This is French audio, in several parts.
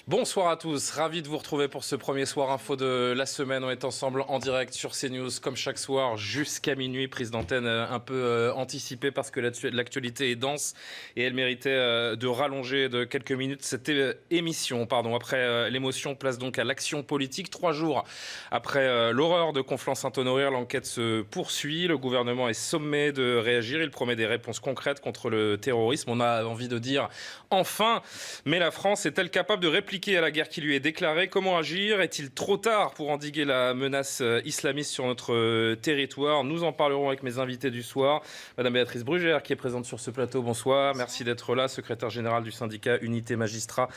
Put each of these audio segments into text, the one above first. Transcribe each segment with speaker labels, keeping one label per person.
Speaker 1: Bonsoir à tous, ravi de vous retrouver pour ce premier soir info de la semaine. On est ensemble en direct sur CNews comme chaque soir jusqu'à minuit. Prise d'antenne un peu anticipée parce que l'actualité est dense et elle méritait de rallonger de quelques minutes cette émission. Après l'émotion, place donc à l'action politique. 3 jours après l'horreur de Conflans-Sainte-Honorine, l'enquête se poursuit. Le gouvernement est sommé de réagir. Il promet des réponses concrètes contre le terrorisme. On a envie de dire enfin, mais la France est-elle capable de répliquer à la guerre qui lui est déclarée? Comment agir? Est-il trop tard pour endiguer la menace islamiste sur notre territoire? Nous en parlerons avec mes invités du soir. Madame Béatrice Brugère qui est présente sur ce plateau. Bonsoir. Merci d'être là. Secrétaire générale du syndicat Unité Magistrats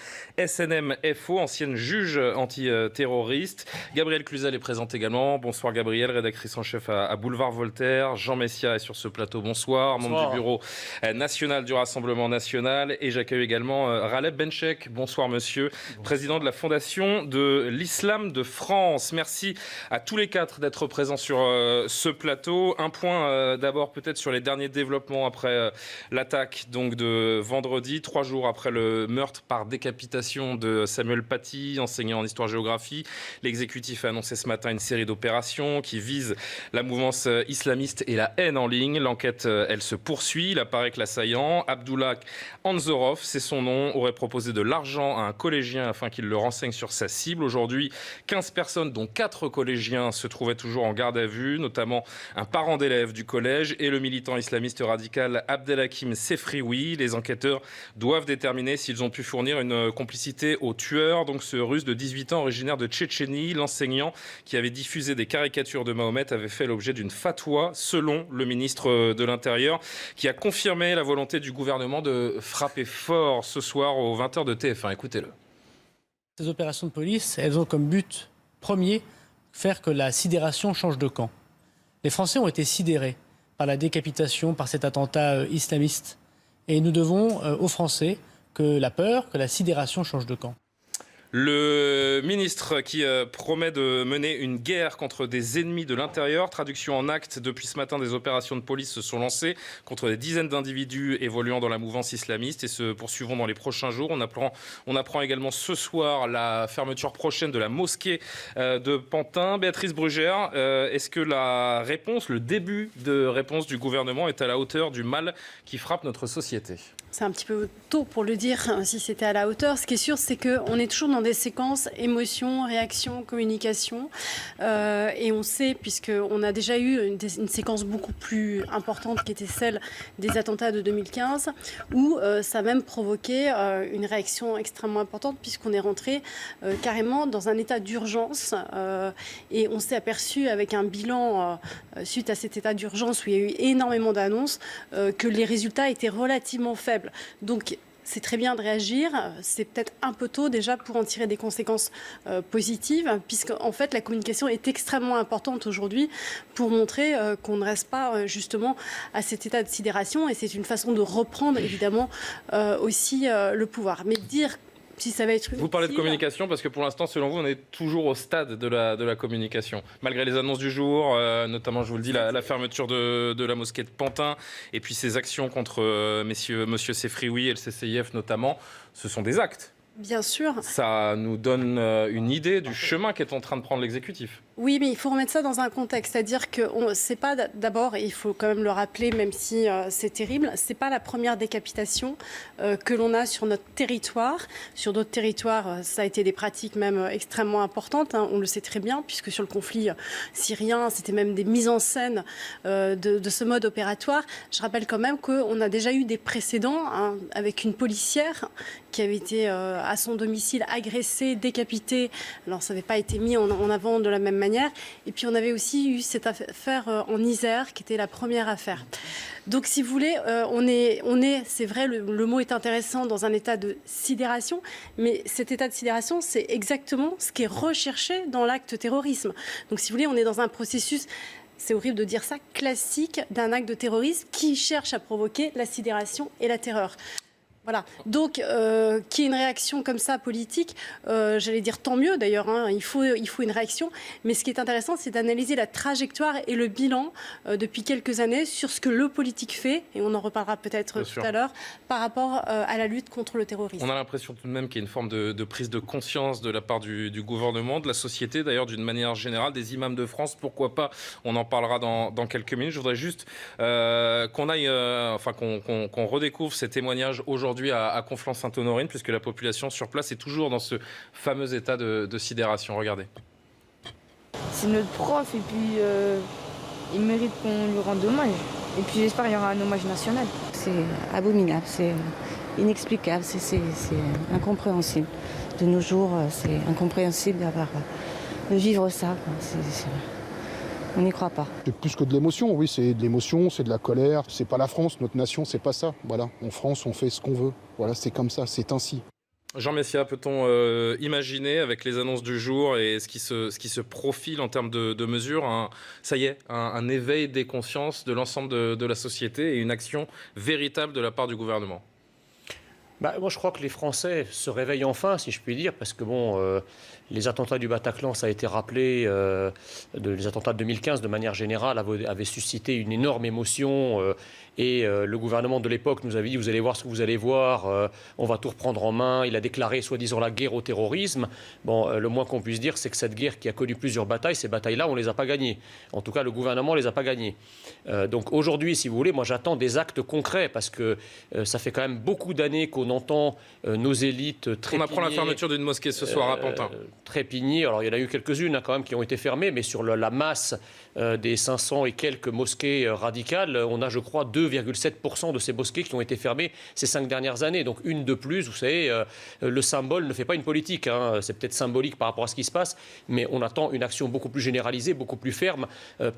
Speaker 1: SNM-FO, ancienne juge antiterroriste. Gabrielle Cluzel est présente également. Bonsoir Gabrielle, rédactrice en chef à Boulevard Voltaire. Jean Messia est sur ce plateau. Bonsoir. Membre du bureau national du Rassemblement national. Et j'accueille également Raleb Benchek. Bonsoir monsieur. Président de la Fondation de l'Islam de France. Merci à tous les 4 d'être présents sur ce plateau. Un point d'abord peut-être sur les derniers développements après l'attaque donc de vendredi, 3 jours après le meurtre par décapitation de Samuel Paty, enseignant en histoire-géographie. L'exécutif a annoncé ce matin une série d'opérations qui visent la mouvance islamiste et la haine en ligne. L'enquête, elle se poursuit. Il apparaît que l'assaillant, Abdullah Anzorov, c'est son nom, aurait proposé de l'argent à un collégien afin qu'il le renseigne sur sa cible. Aujourd'hui, 15 personnes, dont 4 collégiens, se trouvaient toujours en garde à vue, notamment un parent d'élève du collège et le militant islamiste radical Abdelhakim Sefrioui. Les enquêteurs doivent déterminer s'ils ont pu fournir une complicité au tueur, donc ce russe de 18 ans originaire de Tchétchénie. L'enseignant qui avait diffusé des caricatures de Mahomet avait fait l'objet d'une fatwa, selon le ministre de l'Intérieur, qui a confirmé la volonté du gouvernement de frapper fort ce soir aux 20h de TF1. Écoutez-le.
Speaker 2: Ces opérations de police, elles ont comme but premier faire que la sidération change de camp. Les Français ont été sidérés par la décapitation, par cet attentat islamiste. Et nous devons aux Français que la peur, que la sidération change de camp.
Speaker 1: Le ministre qui promet de mener une guerre contre des ennemis de l'intérieur. Traduction en actes, depuis ce matin, des opérations de police se sont lancées contre des dizaines d'individus évoluant dans la mouvance islamiste et se poursuivront dans les prochains jours. On apprend également ce soir la fermeture prochaine de la mosquée de Pantin. Béatrice Brugère, est-ce que la réponse, le début de réponse du gouvernement est à la hauteur du mal qui frappe notre société ?
Speaker 3: C'est un petit peu tôt pour le dire, si c'était à la hauteur. Ce qui est sûr, c'est qu'on est toujours dans des séquences émotion, réaction, communication. Et on sait, puisqu'on a déjà eu une séquence beaucoup plus importante qui était celle des attentats de 2015, où ça a même provoqué une réaction extrêmement importante, puisqu'on est rentré carrément dans un état d'urgence. Et on s'est aperçu avec un bilan suite à cet état d'urgence où il y a eu énormément d'annonces, que les résultats étaient relativement faibles. Donc, c'est très bien de réagir. C'est peut-être un peu tôt déjà pour en tirer des conséquences positives, puisque en fait, la communication est extrêmement importante aujourd'hui pour montrer qu'on ne reste pas justement à cet état de sidération. Et c'est une façon de reprendre évidemment aussi le pouvoir. Mais dire si ça va être utile.
Speaker 1: Vous parlez de communication parce que pour l'instant, selon vous, on est toujours au stade de la communication. Malgré les annonces du jour, notamment, je vous le dis, la fermeture de la mosquée de Pantin et puis ces actions contre monsieur Sefrioui et le CCIF notamment, ce sont des actes.
Speaker 3: Bien sûr.
Speaker 1: Ça nous donne une idée du chemin qu'est en train de prendre l'exécutif.
Speaker 3: Oui, mais il faut remettre ça dans un contexte, c'est-à-dire que c'est pas d'abord, et il faut quand même le rappeler, même si c'est terrible, c'est pas la première décapitation que l'on a sur notre territoire. Sur d'autres territoires, ça a été des pratiques même extrêmement importantes, hein, on le sait très bien, puisque sur le conflit syrien, c'était même des mises en scène de ce mode opératoire. Je rappelle quand même qu'on a déjà eu des précédents, hein, avec une policière qui avait été à son domicile agressée, décapitée. Alors ça n'avait pas été mis en avant de la même manière. Et puis on avait aussi eu cette affaire en Isère qui était la première affaire. Donc si vous voulez, on est c'est vrai, le mot est intéressant, dans un état de sidération, mais cet état de sidération, c'est exactement ce qui est recherché dans l'acte terrorisme. Donc si vous voulez, on est dans un processus, c'est horrible de dire ça, classique d'un acte de terrorisme qui cherche à provoquer la sidération et la terreur. Voilà, donc qu'il y ait une réaction comme ça politique, j'allais dire tant mieux d'ailleurs, hein, il faut une réaction, mais ce qui est intéressant c'est d'analyser la trajectoire et le bilan depuis quelques années sur ce que le politique fait, et on en reparlera peut-être tout à l'heure, par rapport à la lutte contre le terrorisme.
Speaker 1: On a l'impression tout de même qu'il y a une forme de prise de conscience de la part du gouvernement, de la société d'ailleurs d'une manière générale, des imams de France, pourquoi pas, on en parlera dans quelques minutes. Je voudrais juste qu'on aille, qu'on redécouvre ces témoignages aujourd'hui à Conflans-Sainte-Honorine, puisque la population sur place est toujours dans ce fameux état de sidération. Regardez.
Speaker 4: C'est notre prof et puis il mérite qu'on lui rende hommage. Et puis j'espère qu'il y aura un hommage national.
Speaker 5: C'est abominable, c'est inexplicable, c'est incompréhensible. De nos jours, c'est incompréhensible de vivre ça. On n'y croit pas.
Speaker 6: C'est plus que de l'émotion, oui, c'est de l'émotion, c'est de la colère. C'est pas la France, notre nation, c'est pas ça. Voilà, en France, on fait ce qu'on veut. Voilà, c'est comme ça, c'est ainsi.
Speaker 1: Jean Messia, peut-on imaginer, avec les annonces du jour et ce qui se profile en termes de mesures, un éveil des consciences de l'ensemble de la société et une action véritable de la part du gouvernement?
Speaker 7: Moi, je crois que les Français se réveillent enfin, si je puis dire, parce que les attentats du Bataclan, ça a été rappelé, les attentats de 2015, de manière générale, avaient suscité une énorme émotion. Et le gouvernement de l'époque nous avait dit « vous allez voir ce que vous allez voir, on va tout reprendre en main ». Il a déclaré soi-disant la guerre au terrorisme. Le moins qu'on puisse dire, c'est que cette guerre qui a connu plusieurs batailles, ces batailles-là, on ne les a pas gagnées. En tout cas, le gouvernement ne les a pas gagnées. Donc aujourd'hui, si vous voulez, moi j'attends des actes concrets, parce que ça fait quand même beaucoup d'années qu'on entend nos élites trépigner.
Speaker 1: On apprend la fermeture d'une mosquée ce soir à Pantin.
Speaker 7: Trépigner. Alors il y en a eu quelques-unes quand même qui ont été fermées, mais sur la masse des 500 et quelques mosquées radicales, on a, je crois, 2,7% de ces mosquées qui ont été fermées ces 5 dernières années. Donc une de plus, vous savez, le symbole ne fait pas une politique. Hein. C'est peut-être symbolique par rapport à ce qui se passe, mais on attend une action beaucoup plus généralisée, beaucoup plus ferme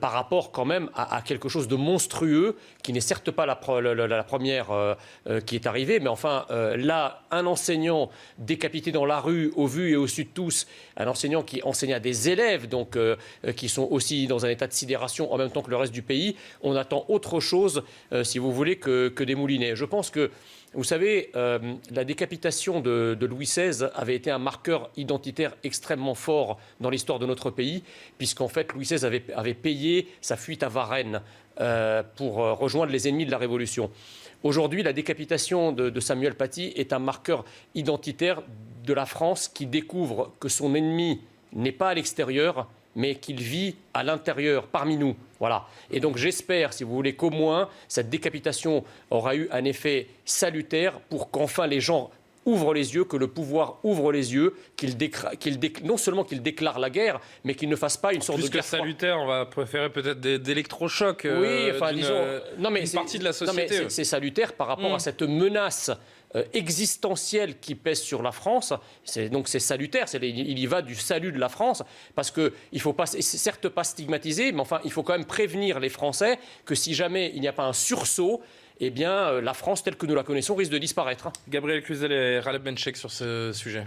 Speaker 7: par rapport quand même à quelque chose de monstrueux, qui n'est certes pas la première qui est arrivée, mais enfin là, un enseignant décapité dans la rue, au vu et au su de tous, un enseignant qui enseignait à des élèves, donc qui sont aussi dans un état de sidération en même temps que le reste du pays, on attend autre chose, si vous voulez, que des moulinets. Je pense que, vous savez, la décapitation de Louis XVI avait été un marqueur identitaire extrêmement fort dans l'histoire de notre pays, puisqu'en fait, Louis XVI avait payé sa fuite à Varennes pour rejoindre les ennemis de la Révolution. Aujourd'hui, la décapitation de Samuel Paty est un marqueur identitaire de la France qui découvre que son ennemi n'est pas à l'extérieur, mais qu'il vit à l'intérieur, parmi nous. Voilà. Et donc j'espère, si vous voulez, qu'au moins cette décapitation aura eu un effet salutaire pour qu'enfin les gens ouvrent les yeux, que le pouvoir ouvre les yeux, non seulement qu'il déclare la guerre, mais qu'il ne fasse pas une sorte de guerre.
Speaker 1: Plus que salutaire, on va préférer peut-être d'électrochocs d'une partie de la société.
Speaker 7: Non, mais c'est salutaire par rapport à cette menace existentielle qui pèse sur la France. Donc c'est salutaire, il y va du salut de la France, parce qu'il ne faut pas, certes pas stigmatiser, mais enfin il faut quand même prévenir les Français que si jamais il n'y a pas un sursaut, eh bien la France telle que nous la connaissons risque de disparaître.
Speaker 1: Gabriel Cluzel et Raleb Benchek sur ce sujet.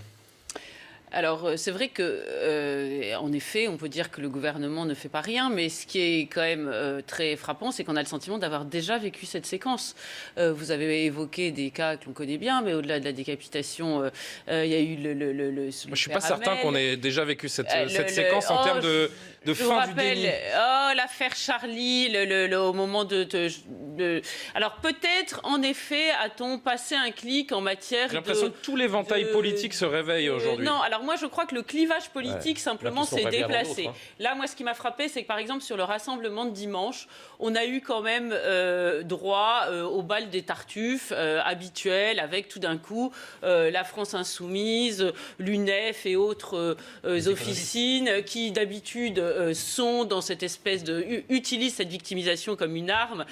Speaker 8: Alors, c'est vrai qu'en effet, on peut dire que le gouvernement ne fait pas rien, mais ce qui est quand même très frappant, c'est qu'on a le sentiment d'avoir déjà vécu cette séquence. Vous avez évoqué des cas que l'on connaît bien, mais au-delà de la décapitation, il y a eu le
Speaker 1: Moi, je ne suis pas certain qu'on ait déjà vécu cette séquence en termes de fin du déni.
Speaker 8: L'affaire Charlie, au moment Alors, peut-être, en effet, a-t-on passé un clic en matière de...
Speaker 1: J'ai l'impression que tout l'éventail politique se réveille aujourd'hui.
Speaker 8: Non, alors moi, je crois que le clivage politique, simplement, s'est déplacé. Là, moi, ce qui m'a frappé, c'est que, par exemple, sur le rassemblement de dimanche, on a eu quand même droit au bal des tartuffes habituel, avec tout d'un coup la France Insoumise, l'UNEF et autres officines qui, d'habitude, sont dans cette espèce utilisent cette victimisation comme une arme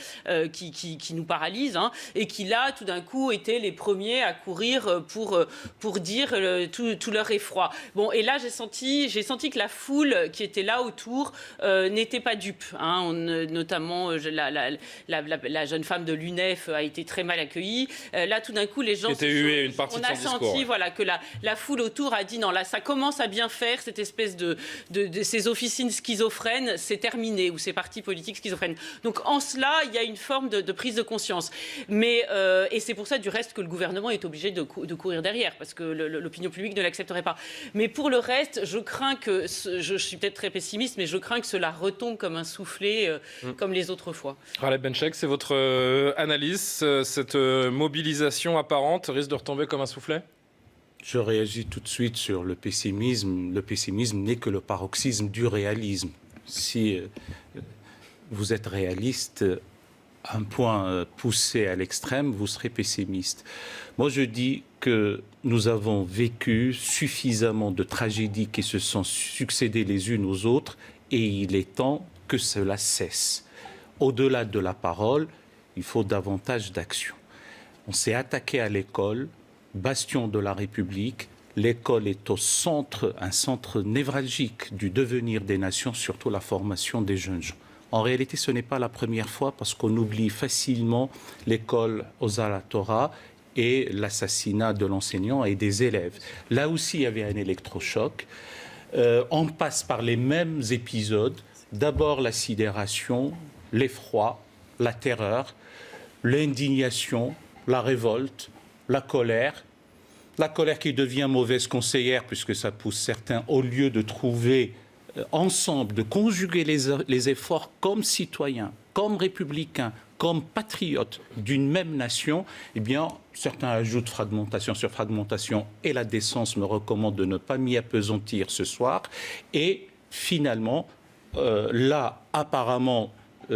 Speaker 8: qui nous paralyse, hein, et qui, là, tout d'un coup, étaient les premiers à courir pour dire tout leur effroi. Bon, et là, j'ai senti que la foule qui était là autour n'était pas dupe. Hein, notamment, la jeune femme de l'UNEF a été très mal accueillie. Là, tout d'un coup, les gens... On a senti que la foule autour a dit non, là, ça commence à bien faire, cette espèce de ces officines schizophrène, c'est terminé, ou ces partis politiques schizophrènes. Donc en cela, il y a une forme de prise de conscience. Mais, et c'est pour ça, du reste, que le gouvernement est obligé de courir derrière, parce que l'opinion publique ne l'accepterait pas. Mais pour le reste, je crains que, je suis peut-être très pessimiste, mais je crains que cela retombe comme un soufflet, comme les autres fois.
Speaker 1: Khaled Benchek, c'est votre analyse, cette mobilisation apparente risque de retomber comme un soufflet ?
Speaker 9: Je réagis tout de suite sur le pessimisme. Le pessimisme n'est que le paroxysme du réalisme. Si vous êtes réaliste, à un point poussé à l'extrême, vous serez pessimiste. Moi, je dis que nous avons vécu suffisamment de tragédies qui se sont succédées les unes aux autres et il est temps que cela cesse. Au-delà de la parole, il faut davantage d'action. On s'est attaqué à l'école, bastion de la République. L'école est au centre, un centre névralgique du devenir des nations, surtout la formation des jeunes gens. En réalité, ce n'est pas la première fois parce qu'on oublie facilement l'école Ozar Torah et l'assassinat de l'enseignant et des élèves. Là aussi, il y avait un électrochoc. On passe par les mêmes épisodes. D'abord la sidération, l'effroi, la terreur, l'indignation, la révolte, la colère qui devient mauvaise conseillère puisque ça pousse certains, au lieu de trouver ensemble, de conjuguer les efforts comme citoyens, comme républicains, comme patriotes d'une même nation, eh bien, certains ajoutent fragmentation sur fragmentation et la décence me recommande de ne pas m'y appesantir ce soir. Et finalement, là, apparemment,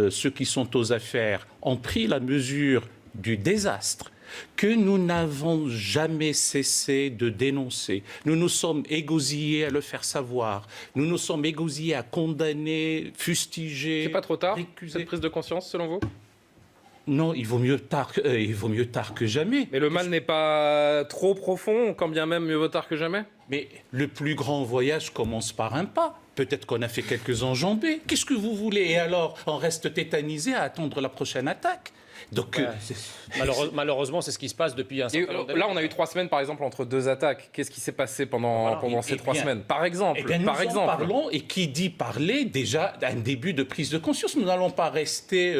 Speaker 9: ceux qui sont aux affaires ont pris la mesure du désastre que nous n'avons jamais cessé de dénoncer. Nous nous sommes égosillés à le faire savoir. Nous nous sommes égosillés à condamner, fustiger.
Speaker 1: C'est pas trop tard,
Speaker 9: récuser.
Speaker 1: cette prise de conscience, selon vous ?
Speaker 9: Non, il vaut mieux tard que jamais.
Speaker 1: Mais le mal n'est pas trop profond, quand bien même mieux vaut tard que jamais ?
Speaker 9: Mais le plus grand voyage commence par un pas. Peut-être qu'on a fait quelques enjambées. Qu'est-ce que vous voulez ? Et alors, on reste tétanisé à attendre la prochaine attaque. Donc,
Speaker 7: malheureusement, c'est ce qui se passe depuis un certain temps.
Speaker 1: Là, on a eu 3 semaines, par exemple, entre 2 attaques. Qu'est-ce qui s'est passé pendant ces 3 semaines ? Par exemple.
Speaker 9: Nous en parlons, et qui dit parler, déjà, un début de prise de conscience. Nous n'allons pas rester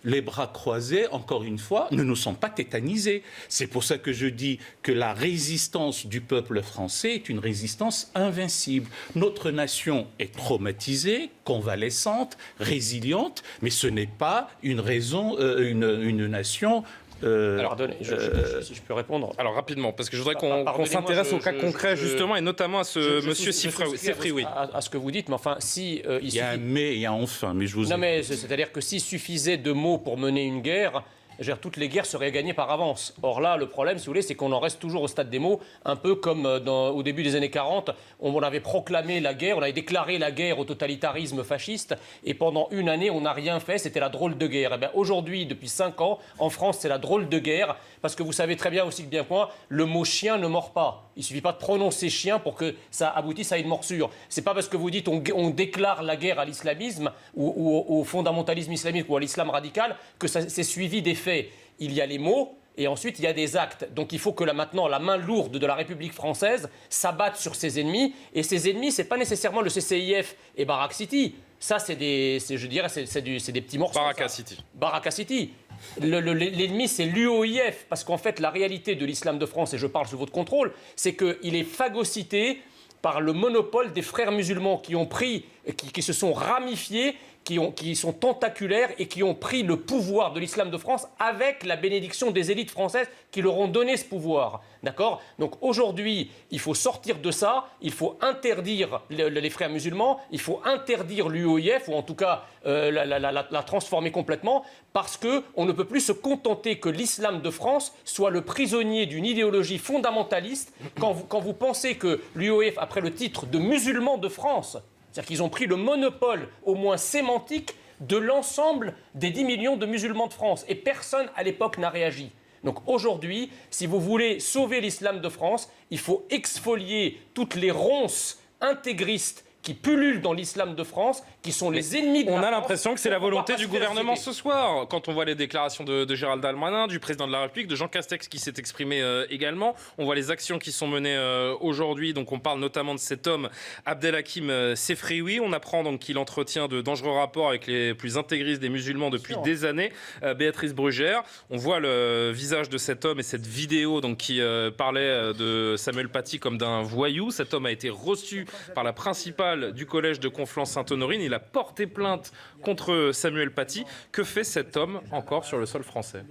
Speaker 9: les bras croisés, encore une fois. Nous ne sommes pas tétanisés. C'est pour ça que je dis que la résistance du peuple français est une résistance invincible. Notre nation est traumatisée, convalescente, résiliente, mais ce n'est pas une raison, une nation...
Speaker 7: Alors, si je peux répondre.
Speaker 1: Alors, rapidement, parce que je voudrais qu'on s'intéresse au cas concret, justement, et notamment à ce monsieur Sefrioui.
Speaker 7: À ce que vous dites, mais enfin, si...
Speaker 9: il y a un mais, il y a enfin, mais je vous...
Speaker 7: Non, mais c'est-à-dire que s'il suffisait de mots pour mener une guerre... toutes les guerres seraient gagnées par avance. Or là, le problème, si vous voulez, c'est qu'on en reste toujours au stade des mots, un peu comme au début des années 40, on avait proclamé la guerre, on avait déclaré la guerre au totalitarisme fasciste, et pendant une année, on n'a rien fait, c'était la drôle de guerre. Et bien aujourd'hui, depuis 5 ans, en France, c'est la drôle de guerre, parce que vous savez très bien aussi que bien point, le mot chien ne mord pas. Il ne suffit pas de prononcer chien pour que ça aboutisse à une morsure. C'est pas parce que vous dites on déclare la guerre à l'islamisme ou au fondamentalisme islamique ou à l'islam radical que c'est suivi des faits. Il y a les mots et ensuite il y a des actes. Donc il faut que maintenant la main lourde de la République française s'abatte sur ses ennemis. Et ses ennemis, c'est pas nécessairement le CCIF et Barak City. Ça, c'est des petits morceaux. Baraka City. L'ennemi, c'est l'UOIF, parce qu'en fait, la réalité de l'islam de France, et je parle sous votre contrôle, c'est qu'il est phagocyté par le monopole des frères musulmans qui ont pris, qui se sont ramifiés, qui sont tentaculaires et qui ont pris le pouvoir de l'islam de France avec la bénédiction des élites françaises qui leur ont donné ce pouvoir. D'accord ? Donc aujourd'hui, il faut sortir de ça, il faut interdire les frères musulmans, il faut interdire l'UOIF, ou en tout cas la transformer complètement, parce qu'on ne peut plus se contenter que l'islam de France soit le prisonnier d'une idéologie fondamentaliste quand vous pensez que l'UOIF, après le titre de musulmans de France, c'est-à-dire qu'ils ont pris le monopole, au moins sémantique, de l'ensemble des 10 millions de musulmans de France. Et personne, à l'époque, n'a réagi. Donc aujourd'hui, si vous voulez sauver l'islam de France, il faut exfolier toutes les ronces intégristes qui pullulent dans l'islam de France, qui sont les ennemis de la France.
Speaker 1: On a l'impression que c'est la volonté du gouvernement
Speaker 7: ce
Speaker 1: ce soir. Quand on voit les déclarations de Gérald Darmanin, du président de la République, de Jean Castex qui s'est exprimé également, on voit les actions qui sont menées aujourd'hui. Donc on parle notamment de cet homme, Abdelhakim Sefrioui. On apprend donc qu'il entretient de dangereux rapports avec les plus intégristes des musulmans depuis des années. Béatrice Brugère, on voit le visage de cet homme et cette vidéo donc, qui parlait de Samuel Paty comme d'un voyou. Cet homme a été reçu par la principale du collège de Conflans-Sainte-Honorine. Il a porté plainte contre Samuel Paty. Que fait cet homme encore sur le sol français ?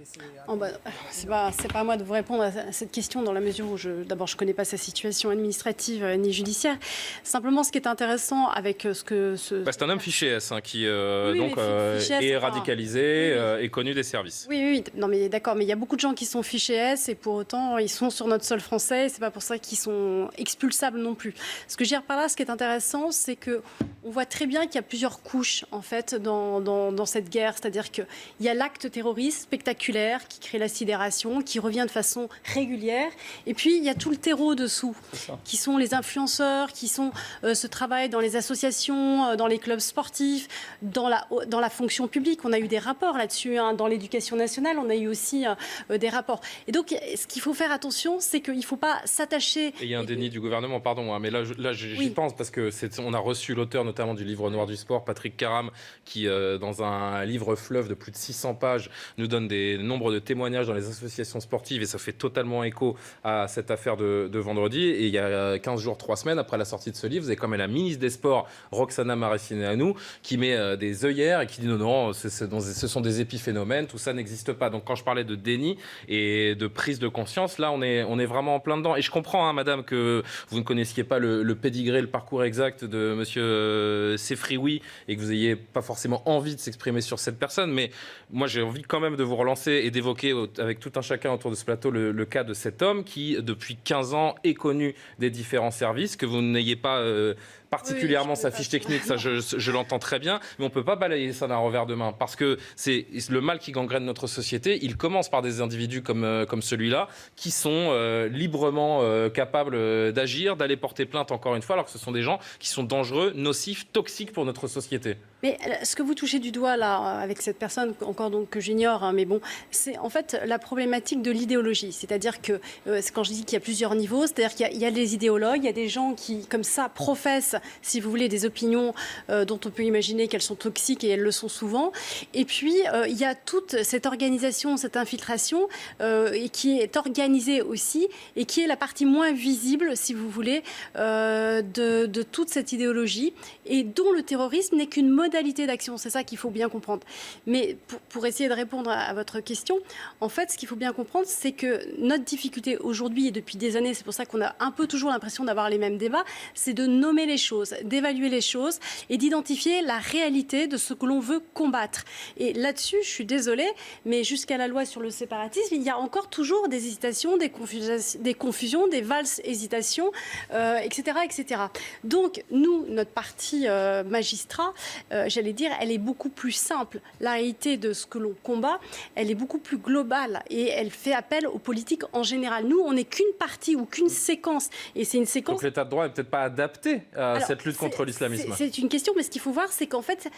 Speaker 3: C'est pas à moi de vous répondre à cette question dans la mesure où d'abord je connais pas sa situation administrative ni judiciaire. Simplement, ce qui est intéressant avec ce que
Speaker 1: c'est un homme fiché S qui est radicalisé et connu des services.
Speaker 3: Oui. Non mais d'accord, mais il y a beaucoup de gens qui sont fichés S et pour autant ils sont sur notre sol français. Et c'est pas pour ça qu'ils sont expulsables non plus. Ce que je veux dire par là, ce qui est intéressant, c'est que on voit très bien qu'il y a plusieurs couches en fait dans cette guerre, c'est-à-dire qu'il y a l'acte terroriste spectaculaire qui crée la sidération, qui revient de façon régulière, et puis il y a tout le terreau dessous, qui sont les influenceurs, qui sont ce travail dans les associations, dans les clubs sportifs, dans la fonction publique. On a eu des rapports là-dessus, dans l'éducation nationale, on a eu aussi des rapports. Et donc, ce qu'il faut faire attention, c'est qu'il ne faut pas s'attacher...
Speaker 1: Et il y a un déni du gouvernement, pardon, mais là j'y pense parce qu'on a reçu l'auteur notamment du livre noir du sport, Patrick Karam, qui dans un livre fleuve de plus de 600 pages nous donne des nombres de témoignages dans les associations sportives et ça fait totalement écho à cette affaire de vendredi. Et il y a 15 jours, 3 semaines après la sortie de ce livre, vous avez quand même la ministre des Sports, Roxana Maracineanu, qui met des œillères et qui dit non, ce sont des épiphénomènes, tout ça n'existe pas. Donc quand je parlais de déni et de prise de conscience, là on est vraiment en plein dedans. Et je comprends, madame, que vous ne connaissiez pas le pédigré, le parcours exact de monsieur Sefrioui et que vous n'ayez pas forcément envie de s'exprimer sur cette personne, mais moi j'ai envie quand même de vous relancer et d'évoquer avec tout un chacun autour de ce plateau le cas de cet homme qui depuis 15 ans est connu des différents services, que vous n'ayez pas particulièrement sa fiche technique, ça je l'entends très bien, mais on ne peut pas balayer ça d'un revers de main parce que c'est le mal qui gangrène notre société. Il commence par des individus comme celui-là qui sont librement capables d'agir, d'aller porter plainte encore une fois, alors que ce sont des gens qui sont dangereux, nocifs, toxiques pour notre société.
Speaker 3: Mais ce que vous touchez du doigt là avec cette personne encore donc que j'ignore, mais bon, c'est en fait la problématique de l'idéologie. C'est-à-dire que quand je dis qu'il y a plusieurs niveaux, c'est-à-dire qu'il y a des idéologues, il y a des gens qui comme ça professent, si vous voulez, des opinions dont on peut imaginer qu'elles sont toxiques et elles le sont souvent. Et puis il y a toute cette organisation, cette infiltration et qui est organisée aussi et qui est la partie moins visible, si vous voulez, de toute cette idéologie et dont le terrorisme n'est qu'une modalité d'action. C'est ça qu'il faut bien comprendre. Mais pour essayer de répondre à votre question, en fait, ce qu'il faut bien comprendre, c'est que notre difficulté aujourd'hui et depuis des années, c'est pour ça qu'on a un peu toujours l'impression d'avoir les mêmes débats, c'est de nommer les choses, d'évaluer les choses et d'identifier la réalité de ce que l'on veut combattre. Et là-dessus, je suis désolée, mais jusqu'à la loi sur le séparatisme, il y a encore toujours des hésitations, des confusions, des valses hésitations, etc., etc. Donc, nous, notre parti magistrat, j'allais dire, elle est beaucoup plus simple. La réalité de ce que l'on combat, elle est beaucoup plus globale et elle fait appel aux politiques en général. Nous, on n'est qu'une partie ou qu'une séquence. Et c'est une séquence...
Speaker 1: Donc l'état de droit n'est peut-être pas adapté à cette lutte contre l'islamisme.
Speaker 3: C'est une question, mais ce qu'il faut voir, c'est qu'en fait,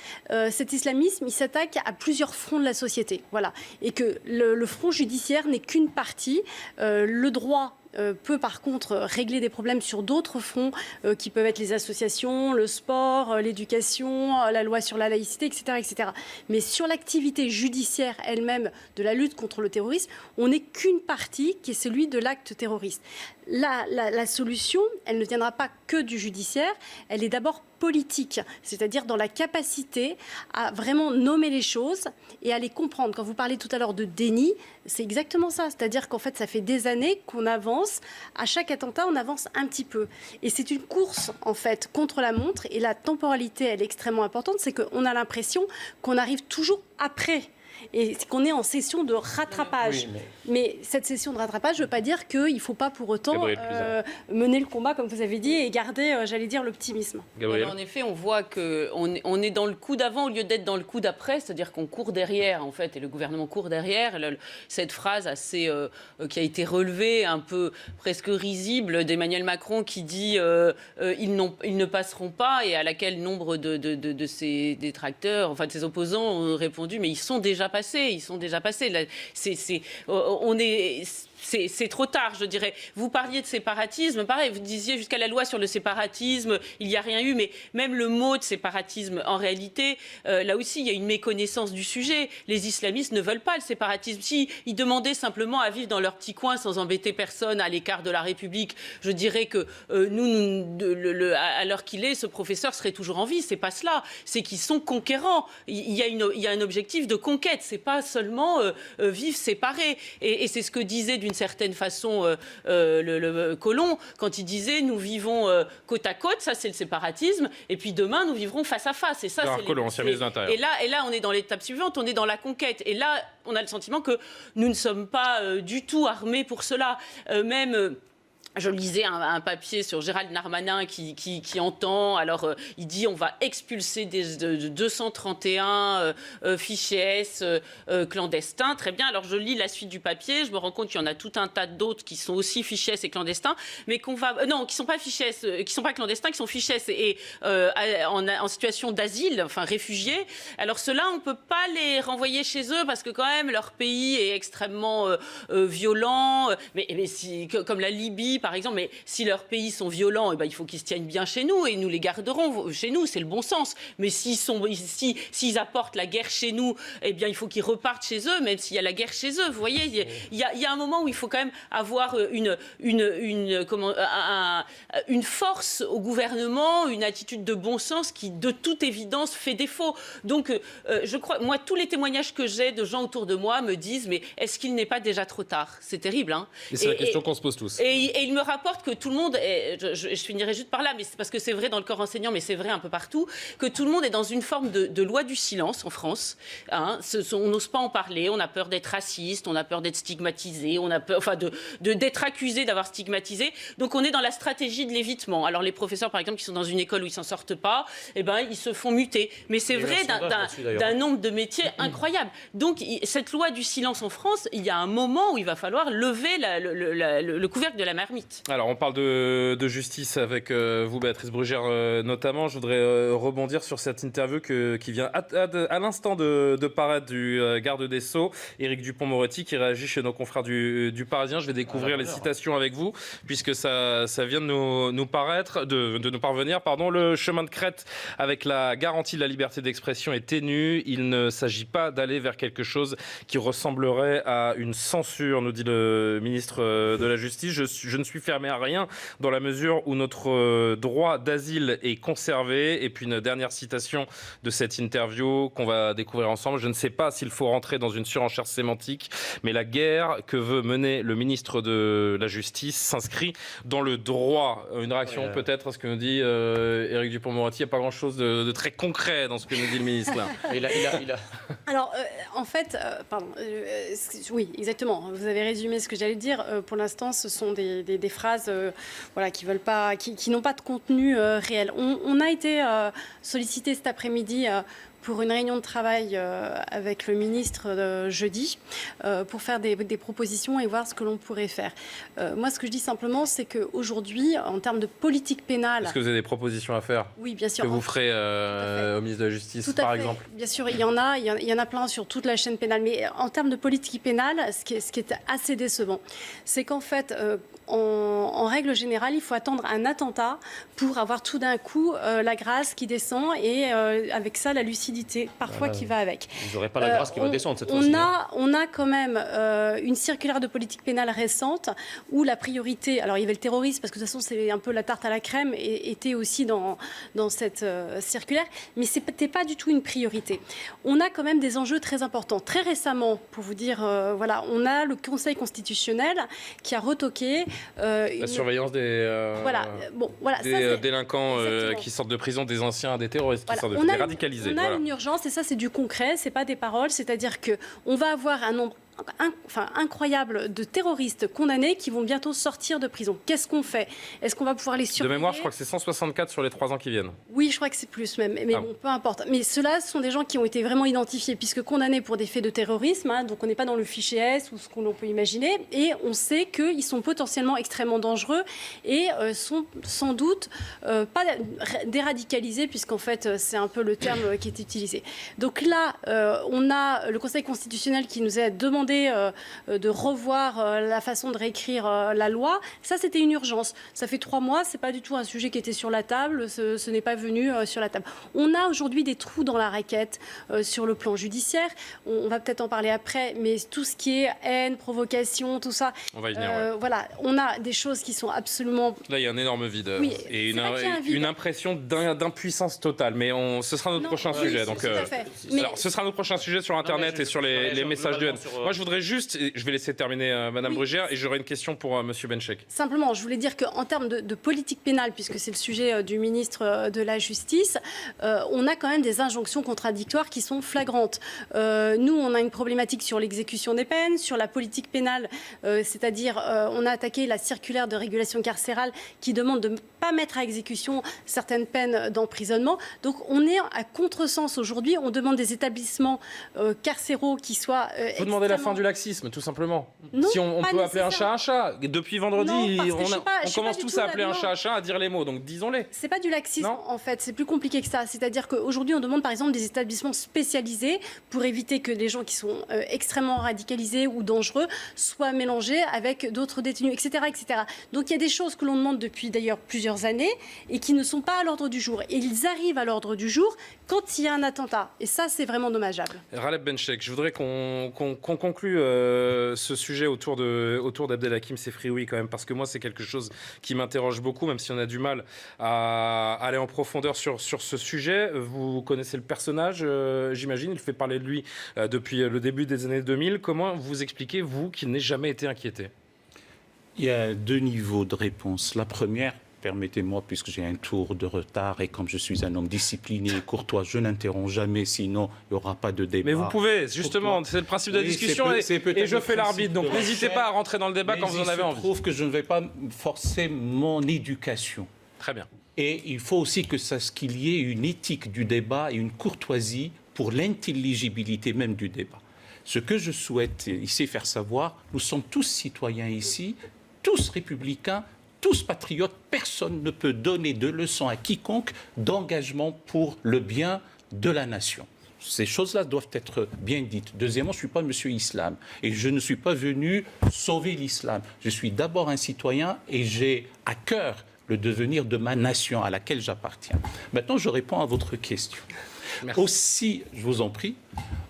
Speaker 3: cet islamisme, il s'attaque à plusieurs fronts de la société. Voilà. Et que le front judiciaire n'est qu'une partie. Le droit peut par contre régler des problèmes sur d'autres fronts qui peuvent être les associations, le sport, l'éducation, la loi sur la laïcité, etc., etc. Mais sur l'activité judiciaire elle-même de la lutte contre le terrorisme, on n'est qu'une partie qui est celui de l'acte terroriste. La solution, elle ne viendra pas que du judiciaire, elle est d'abord politique, c'est-à-dire dans la capacité à vraiment nommer les choses et à les comprendre. Quand vous parlez tout à l'heure de déni, c'est exactement ça, c'est-à-dire qu'en fait, ça fait des années qu'on avance, à chaque attentat, on avance un petit peu. Et c'est une course, en fait, contre la montre, et la temporalité, elle est extrêmement importante, c'est qu'on a l'impression qu'on arrive toujours après. Et c'est qu'on est en session de rattrapage.
Speaker 7: Oui,
Speaker 3: mais cette session de rattrapage ne veut pas dire qu'il ne faut pas pour autant mener le combat, comme vous avez dit, et garder, j'allais dire, l'optimisme.
Speaker 8: En effet, on voit qu'on est dans le coup d'avant au lieu d'être dans le coup d'après, c'est-à-dire qu'on court derrière, en fait, et le gouvernement court derrière. Cette phrase assez, qui a été relevée, un peu presque risible, d'Emmanuel Macron qui dit ils ne passeront pas, et à laquelle nombre de ses détracteurs, enfin de ses opposants ont répondu mais ils sont déjà passés. Là, c'est trop tard, je dirais. Vous parliez de séparatisme, pareil, vous disiez jusqu'à la loi sur le séparatisme, il n'y a rien eu, mais même le mot de séparatisme, en réalité, là aussi, il y a une méconnaissance du sujet. Les islamistes ne veulent pas le séparatisme. Si ils demandaient simplement à vivre dans leur petit coin sans embêter personne, à l'écart de la République, je dirais que à l'heure qu'il est, ce professeur serait toujours en vie. C'est pas cela. C'est qu'ils sont conquérants. Il y a un objectif de conquête. C'est pas seulement vivre séparés. Et c'est ce que disait d'une certaine façon le Colomb quand il disait nous vivons côte à côte, ça c'est le séparatisme, et puis demain nous vivrons face à face. Et ça c'est
Speaker 1: Colomb, ancien ministre de l'Intérieur.
Speaker 8: Et là on est dans l'étape suivante, on est dans la conquête. Et là on a le sentiment que nous ne sommes pas du tout armés pour cela. Je lisais un papier sur Gérald Darmanin qui entend, alors il dit on va expulser de 231 fichiers S clandestins, très bien, alors je lis la suite du papier, je me rends compte qu'il y en a tout un tas d'autres qui sont aussi fichiers S et clandestins, mais qui sont pas fichiers S, qui sont pas clandestins, qui sont fichiers S et en situation d'asile, enfin réfugiés. Alors ceux-là, on peut pas les renvoyer chez eux parce que quand même leur pays est extrêmement violent, mais comme la Libye par exemple, mais si leurs pays sont violents, il faut qu'ils se tiennent bien chez nous et nous les garderons chez nous, c'est le bon sens. Mais s'ils apportent la guerre chez nous, il faut qu'ils repartent chez eux, même s'il y a la guerre chez eux. Vous voyez, il y a un moment où il faut quand même avoir une force au gouvernement, une attitude de bon sens qui, de toute évidence, fait défaut. Donc, je crois, moi, tous les témoignages que j'ai de gens autour de moi me disent, mais est-ce qu'il n'est pas déjà trop tard ? C'est terrible, hein.
Speaker 1: Et c'est la question qu'on se pose tous.
Speaker 8: Et il me rapporte que tout le monde, je finirai juste par là, mais c'est parce que c'est vrai dans le corps enseignant, mais c'est vrai un peu partout, que tout le monde est dans une forme de loi du silence en France. Hein, on n'ose pas en parler, on a peur d'être raciste, on a peur d'être stigmatisé, on a peur, d'être accusé d'avoir stigmatisé. Donc on est dans la stratégie de l'évitement. Alors les professeurs, par exemple, qui sont dans une école où ils s'en sortent pas, ils se font muter. Mais c'est vrai d'un nombre de métiers incroyable. Donc cette loi du silence en France, il y a un moment où il va falloir lever le couvercle de la marmite.
Speaker 1: Alors, on parle de justice avec vous, Béatrice Brugère, notamment. Je voudrais rebondir sur cette interview qui vient à l'instant de paraître du garde des Sceaux, Éric Dupond-Moretti, qui réagit chez nos confrères du Parisien. Je vais découvrir les citations avec vous, puisque ça vient de nous parvenir. Le chemin de crête avec la garantie de la liberté d'expression est ténu. Il ne s'agit pas d'aller vers quelque chose qui ressemblerait à une censure, nous dit le ministre de la Justice. Je ne suis fermé à rien dans la mesure où notre droit d'asile est conservé. Et puis une dernière citation de cette interview qu'on va découvrir ensemble. Je ne sais pas s'il faut rentrer dans une surenchère sémantique, mais la guerre que veut mener le ministre de la Justice s'inscrit dans le droit. Une réaction peut-être à ce que nous dit Éric Dupond-Moretti. Il n'y a pas grand-chose de très concret dans ce que nous dit le ministre là.
Speaker 3: Alors, en fait, oui, exactement. Vous avez résumé ce que j'allais dire. Pour l'instant, ce sont des phrases qui n'ont pas de contenu réel. On a été sollicité cet après-midi pour une réunion de travail avec le ministre jeudi pour faire des propositions et voir ce que l'on pourrait faire. Moi, ce que je dis simplement, c'est qu'aujourd'hui, en termes de politique pénale...
Speaker 1: Est-ce que vous avez des propositions à faire ?
Speaker 3: Oui, bien sûr.
Speaker 1: Que vous ferez au ministre de la Justice, par exemple ?
Speaker 3: Bien sûr, il y en a plein sur toute la chaîne pénale. Mais en termes de politique pénale, ce qui est assez décevant, c'est qu'en fait... En règle générale, il faut attendre un attentat pour avoir tout d'un coup la grâce qui descend et avec ça la lucidité parfois qui va avec.
Speaker 7: Vous n'aurez pas la grâce qui va descendre cette fois-ci.
Speaker 3: On a quand même une circulaire de politique pénale récente où la priorité, alors il y avait le terrorisme parce que de toute façon c'est un peu la tarte à la crème et était aussi dans cette circulaire, mais ce n'était pas du tout une priorité. On a quand même des enjeux très importants. Très récemment, pour vous dire, on a le Conseil constitutionnel qui a retoqué
Speaker 1: la surveillance des délinquants qui sortent de prison, des anciens, des terroristes qui sortent de prison, des radicalisés.
Speaker 3: On a une urgence, et ça c'est du concret, c'est pas des paroles, c'est-à-dire qu'on va avoir un nombre incroyable de terroristes condamnés qui vont bientôt sortir de prison. Qu'est-ce qu'on fait? Est-ce qu'on va pouvoir les surveiller?
Speaker 1: De mémoire, je crois que c'est 164 sur les 3 ans qui viennent.
Speaker 3: Oui, je crois que c'est plus même, mais bon, peu importe. Mais ceux-là sont des gens qui ont été vraiment identifiés, puisque condamnés pour des faits de terrorisme, hein, donc on n'est pas dans le fichier S ou ce qu'on peut imaginer, et on sait qu'ils sont potentiellement extrêmement dangereux et sont sans doute pas déradicalisés, puisqu'en fait c'est un peu le terme qui est utilisé. Donc là, on a le Conseil constitutionnel qui nous a demandé de revoir la façon de réécrire la loi. Ça, c'était une urgence. Ça fait 3 mois, c'est pas du tout un sujet qui était sur la table, ce n'est pas venu sur la table. On a aujourd'hui des trous dans la raquette sur le plan judiciaire. On va peut-être en parler après, mais tout ce qui est haine, provocation, tout ça,
Speaker 1: on va y venir,
Speaker 3: voilà, on a des choses qui sont absolument...
Speaker 1: Là, il y a un énorme vide,
Speaker 3: oui,
Speaker 1: et une impression d'impuissance totale, mais ce sera notre prochain sujet. Donc, alors, ce sera notre prochain sujet sur Internet et sur les messages de haine. Moi, je voudrais juste, je vais laisser terminer Madame Brugière, et j'aurai une question pour Monsieur Benchek.
Speaker 3: Simplement, je voulais dire qu'en termes de politique pénale, puisque c'est le sujet du ministre de la Justice, on a quand même des injonctions contradictoires qui sont flagrantes. Nous, on a une problématique sur l'exécution des peines, sur la politique pénale, c'est-à-dire on a attaqué la circulaire de régulation carcérale qui demande de ne pas mettre à exécution certaines peines d'emprisonnement. Donc on est à contresens aujourd'hui, on demande des établissements carcéraux qui soient...
Speaker 1: Vous demandez la fin du laxisme, tout simplement.
Speaker 3: Non,
Speaker 1: si on peut appeler un chat un chat. Depuis vendredi, on commence tous à appeler un chat un chat, à dire les mots, donc disons-les.
Speaker 3: C'est pas du laxisme, en fait, c'est plus compliqué que ça. C'est-à-dire qu'aujourd'hui, on demande par exemple des établissements spécialisés pour éviter que les gens qui sont extrêmement radicalisés ou dangereux soient mélangés avec d'autres détenus, etc., etc. Donc il y a des choses que l'on demande depuis d'ailleurs plusieurs années et qui ne sont pas à l'ordre du jour. Et ils arrivent à l'ordre du jour quand il y a un attentat. Et ça, c'est vraiment dommageable.
Speaker 1: Raleb Benchek, je voudrais qu'on conclue ce sujet autour d'Abdelhakim Sefrioui quand même, parce que moi, c'est quelque chose qui m'interroge beaucoup, même si on a du mal à aller en profondeur sur ce sujet. Vous connaissez le personnage, j'imagine, il fait parler de lui depuis le début des années 2000. Comment vous expliquez, vous, qu'il n'ait jamais été inquiété?
Speaker 9: Il y a 2 niveaux de réponse. La première, permettez-moi, puisque j'ai un tour de retard et comme je suis un homme discipliné et courtois, je n'interromps jamais, sinon il n'y aura pas de débat.
Speaker 1: Mais vous pouvez, justement, c'est le principe de la discussion et je fais l'arbitre. Donc n'hésitez pas à rentrer dans le débat quand vous en avez envie.
Speaker 9: Je trouve que je ne vais pas forcer mon éducation.
Speaker 1: Très bien.
Speaker 9: Et il faut aussi qu'il y ait une éthique du débat et une courtoisie pour l'intelligibilité même du débat. Ce que je souhaite ici faire savoir, nous sommes tous citoyens ici, tous républicains, tous patriotes, personne ne peut donner de leçons à quiconque d'engagement pour le bien de la nation. Ces choses-là doivent être bien dites. Deuxièmement, je ne suis pas monsieur Islam et je ne suis pas venu sauver l'islam. Je suis d'abord un citoyen et j'ai à cœur le devenir de ma nation à laquelle j'appartiens. Maintenant, je réponds à votre question. Merci. Aussi, je vous en prie,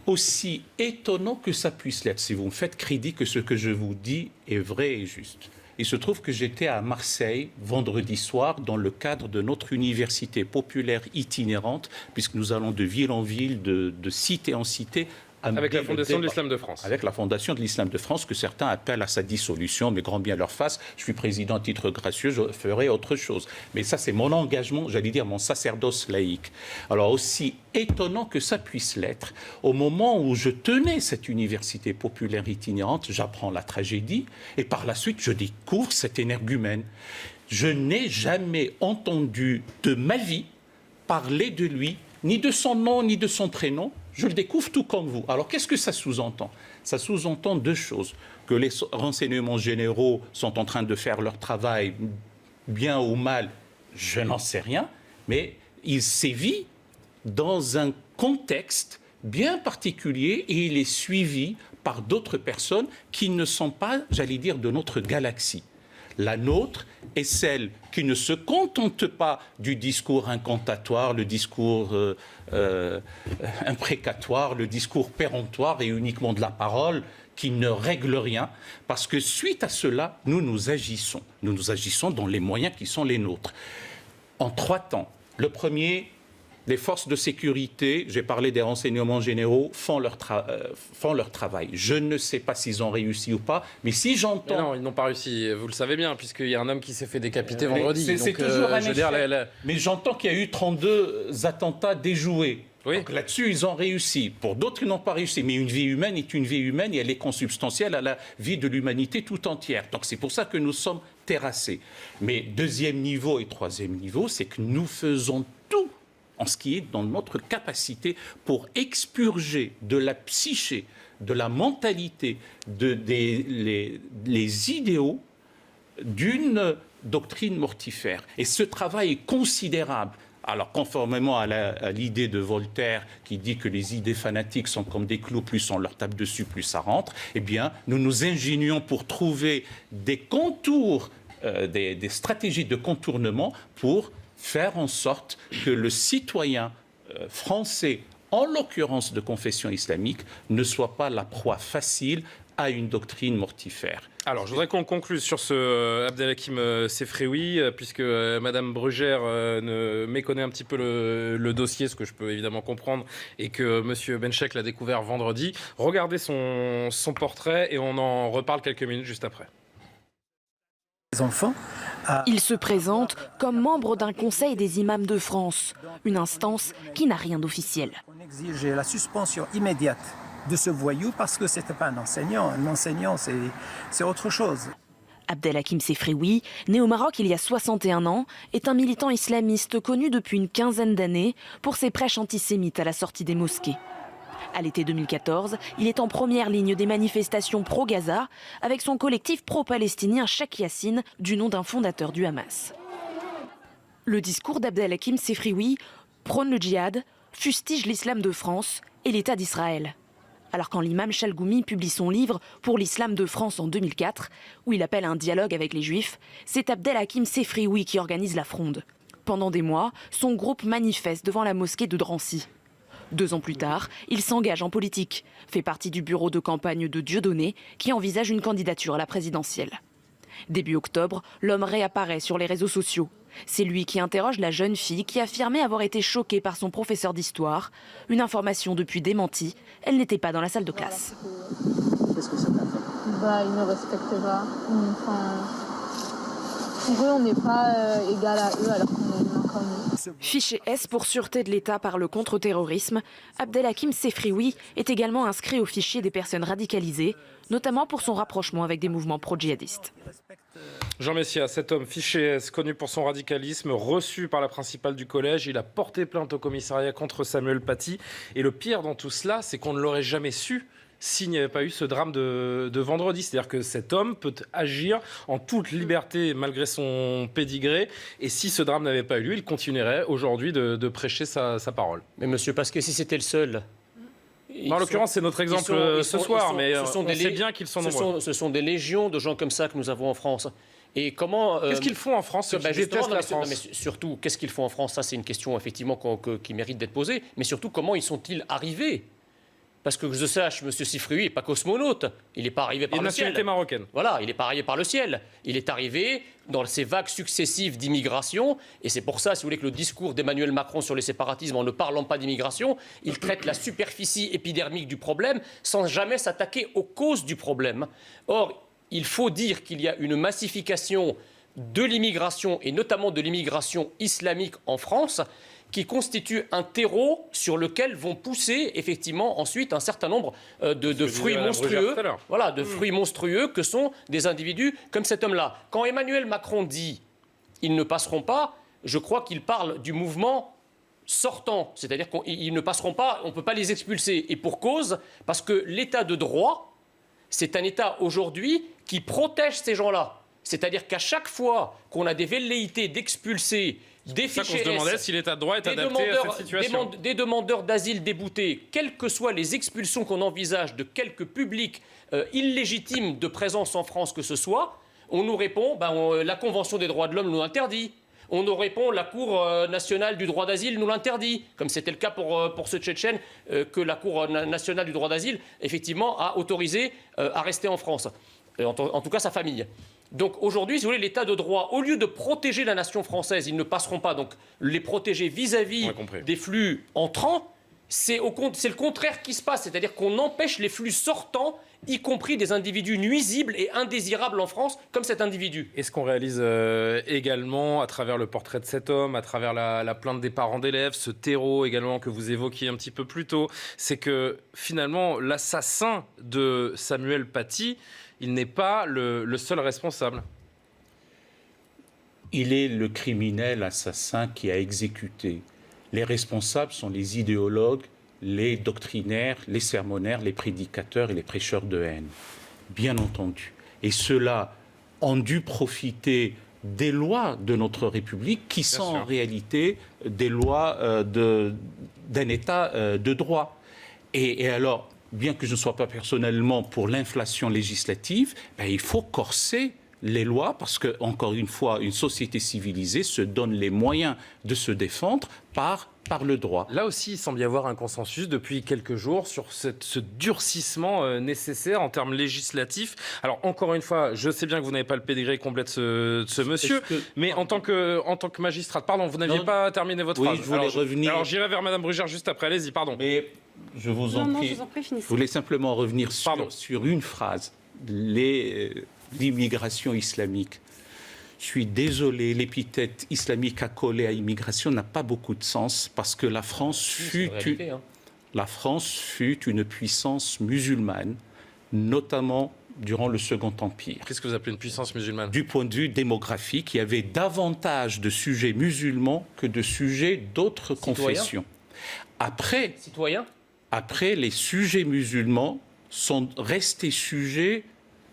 Speaker 9: aussi étonnant que ça puisse l'être, si vous me faites crédit que ce que je vous dis est vrai et juste. Il se trouve que j'étais à Marseille vendredi soir dans le cadre de notre université populaire itinérante, puisque nous allons de ville en ville, de cité en cité.
Speaker 1: Avec la Fondation de l'Islam de France.
Speaker 9: Avec la Fondation de l'Islam de France, que certains appellent à sa dissolution, mais grand bien leur fasse. Je suis président à titre gracieux, je ferai autre chose. Mais ça, c'est mon engagement, j'allais dire mon sacerdoce laïque. Alors, aussi étonnant que ça puisse l'être, au moment où je tenais cette université populaire itinérante, j'apprends la tragédie, et par la suite, je découvre cet énergumène. Je n'ai jamais entendu de ma vie parler de lui, ni de son nom, ni de son prénom. Je le découvre tout comme vous. Alors, qu'est-ce que ça sous-entend? Ça sous-entend 2 choses. Que les renseignements généraux sont en train de faire leur travail, bien ou mal, je n'en sais rien. Mais il sévit dans un contexte bien particulier et il est suivi par d'autres personnes qui ne sont pas, j'allais dire, de notre galaxie. La nôtre est celle qui ne se contente pas du discours incantatoire, le discours imprécatoire, le discours péremptoire et uniquement de la parole qui ne règle rien, parce que suite à cela, nous agissons. Nous agissons dans les moyens qui sont les nôtres. En 3 temps. Le premier, les forces de sécurité, j'ai parlé des renseignements généraux, font leur travail. Je ne sais pas s'ils ont réussi ou pas, mais si j'entends...
Speaker 1: Mais non, ils n'ont pas réussi, vous le savez bien, puisqu'il y a un homme qui s'est fait décapiter vendredi.
Speaker 9: C'est toujours un échec. Mais j'entends qu'il y a eu 32 attentats déjoués.
Speaker 1: Oui.
Speaker 9: Donc là-dessus, ils ont réussi. Pour d'autres, ils n'ont pas réussi. Mais une vie humaine est une vie humaine et elle est consubstantielle à la vie de l'humanité tout entière. Donc c'est pour ça que nous sommes terrassés. Mais deuxième niveau et troisième niveau, c'est que nous faisons tout en ce qui est dans notre capacité pour expurger de la psyché, de la mentalité, les idéaux d'une doctrine mortifère. Et ce travail est considérable. Alors, conformément à l'idée de Voltaire qui dit que les idées fanatiques sont comme des clous, plus on leur tape dessus, plus ça rentre, eh bien, nous nous ingénions pour trouver des contours, des stratégies de contournement pour faire en sorte que le citoyen français, en l'occurrence de confession islamique, ne soit pas la proie facile à une doctrine mortifère.
Speaker 1: Alors, je voudrais qu'on conclue sur ce Abdelhakim Sefrioui, puisque Madame Brugère méconnaît un petit peu le dossier, ce que je peux évidemment comprendre, et que Monsieur Benchek l'a découvert vendredi. Regardez son portrait et on en reparle quelques minutes juste après.
Speaker 10: Il se présente comme membre d'un conseil des imams de France, une instance qui n'a rien d'officiel.
Speaker 11: On exige la suspension immédiate de ce voyou parce que ce n'était pas un enseignant. Un enseignant, c'est autre chose.
Speaker 10: Abdelhakim Sefrioui, né au Maroc il y a 61 ans, est un militant islamiste connu depuis une quinzaine d'années pour ses prêches antisémites à la sortie des mosquées. À l'été 2014, il est en première ligne des manifestations pro-Gaza avec son collectif pro-palestinien Cheikh Yassine, du nom d'un fondateur du Hamas. Le discours d'Abdelhakim Sefrioui prône le djihad, fustige l'islam de France et l'État d'Israël. Alors quand l'imam Chalgoumi publie son livre « Pour l'islam de France » en 2004, où il appelle à un dialogue avec les juifs, c'est Abdelhakim Sefrioui qui organise la fronde. Pendant des mois, son groupe manifeste devant la mosquée de Drancy. 2 ans plus tard, il s'engage en politique, fait partie du bureau de campagne de Dieudonné qui envisage une candidature à la présidentielle. Début octobre, l'homme réapparaît sur les réseaux sociaux. C'est lui qui interroge la jeune fille qui affirmait avoir été choquée par son professeur d'histoire. Une information depuis démentie, elle n'était pas dans la salle de classe.
Speaker 12: Qu'est-ce que ça t'a fait ? Ils ne respectent pas. Pour eux, on n'est pas égal à eux alors qu'on est humain comme eux.
Speaker 10: Fiché S pour sûreté de l'État par le contre-terrorisme, Abdelhakim Sefrioui est également inscrit au fichier des personnes radicalisées, notamment pour son rapprochement avec des mouvements pro-djihadistes.
Speaker 1: Jean Messia, cet homme fiché S, connu pour son radicalisme, reçu par la principale du collège, il a porté plainte au commissariat contre Samuel Paty. Et le pire dans tout cela, c'est qu'on ne l'aurait jamais su s'il n'y avait pas eu ce drame de vendredi. C'est-à-dire que cet homme peut agir en toute liberté malgré son pédigré. Et si ce drame n'avait pas eu lieu, il aujourd'hui de prêcher sa parole.
Speaker 7: Mais Monsieur Pasquet, si c'était le seul...
Speaker 1: En l'occurrence, c'est notre exemple ce soir, mais on sait bien qu'ils sont nombreux.
Speaker 7: Ce sont des légions de gens comme ça que nous avons en France. Et comment
Speaker 1: qu'est-ce qu'ils font en France?
Speaker 7: Mais surtout, qu'est-ce qu'ils font en France? Ça, c'est une question effectivement qui mérite d'être posée. Mais surtout, comment y sont-ils arrivés? Parce que je sache, M. Sefrioui n'est pas cosmonaute. Il n'est pas arrivé par le ciel.
Speaker 1: Nationalité marocaine.
Speaker 7: Voilà, il n'est pas arrivé par le ciel. Il est arrivé dans ces vagues successives d'immigration. Et c'est pour ça, si vous voulez, que le discours d'Emmanuel Macron sur les séparatismes, en ne parlant pas d'immigration, il traite la superficie épidermique du problème sans jamais s'attaquer aux causes du problème. Or, il faut dire qu'il y a une massification de l'immigration, et notamment de l'immigration islamique en France, qui constitue un terreau sur lequel vont pousser effectivement ensuite un certain nombre de fruits monstrueux, fruits monstrueux que sont des individus comme cet homme-là. Quand Emmanuel Macron dit « ils ne passeront pas », je crois qu'il parle du mouvement sortant, c'est-à-dire qu'ils ne passeront pas, on ne peut pas les expulser. Et pour cause, parce que l'état de droit, c'est un état aujourd'hui qui protège ces gens-là. C'est-à-dire qu'à chaque fois qu'on a des velléités d'expulser des fichiers S,
Speaker 1: se demandait si l'état de droit est adapté à cette situation.
Speaker 7: Des demandeurs d'asile déboutés, quelles que soient les expulsions qu'on envisage de quelques publics illégitimes de présence en France que ce soit, on nous répond la Convention des droits de l'homme nous l'interdit. On nous répond la Cour nationale du droit d'asile nous l'interdit, comme c'était le cas pour ce Tchétchène que la Cour nationale du droit d'asile effectivement a autorisé à rester en France, en tout cas sa famille. Donc aujourd'hui, si vous voulez, l'état de droit, au lieu de protéger la nation française, ils ne passeront pas, donc les protéger vis-à-vis des flux entrants, c'est le contraire qui se passe, c'est-à-dire qu'on empêche les flux sortants, y compris des individus nuisibles et indésirables en France, comme cet individu.
Speaker 1: Et ce qu'on réalise également à travers le portrait de cet homme, à travers la plainte des parents d'élèves, ce terreau également que vous évoquiez un petit peu plus tôt, c'est que finalement l'assassin de Samuel Paty, il n'est pas le seul responsable.
Speaker 9: Il est le criminel assassin qui a exécuté. Les responsables sont les idéologues, les doctrinaires, les sermonnaires, les prédicateurs et les prêcheurs de haine, bien entendu. Et ceux-là ont dû profiter des lois de notre République qui sont en réalité des lois d'un État de droit. Et alors, bien que je ne sois pas personnellement pour l'inflation législative, il faut corser les lois parce que, encore une fois, une société civilisée se donne les moyens de se défendre par le droit.
Speaker 1: Là aussi, il semble y avoir un consensus depuis quelques jours sur ce durcissement nécessaire en termes législatifs. Alors, encore une fois, je sais bien que vous n'avez pas le pédigré complet de ce monsieur, mais en tant que magistrate, pardon, vous n'aviez pas terminé votre phrase.
Speaker 9: Je voulais revenir.
Speaker 1: Alors, j'irai vers Madame Brugère juste après, allez-y, pardon.
Speaker 9: Mais je vous en prie, je voulais simplement revenir sur une phrase. L'immigration islamique. Je suis désolé, l'épithète islamique accolée à immigration n'a pas beaucoup de sens parce que la France fut une puissance musulmane, notamment durant le Second Empire.
Speaker 1: Qu'est-ce que vous appelez une puissance musulmane?
Speaker 9: Du point de vue démographique, il y avait davantage de sujets musulmans que de sujets d'autres confessions. Après, les sujets musulmans sont restés sujets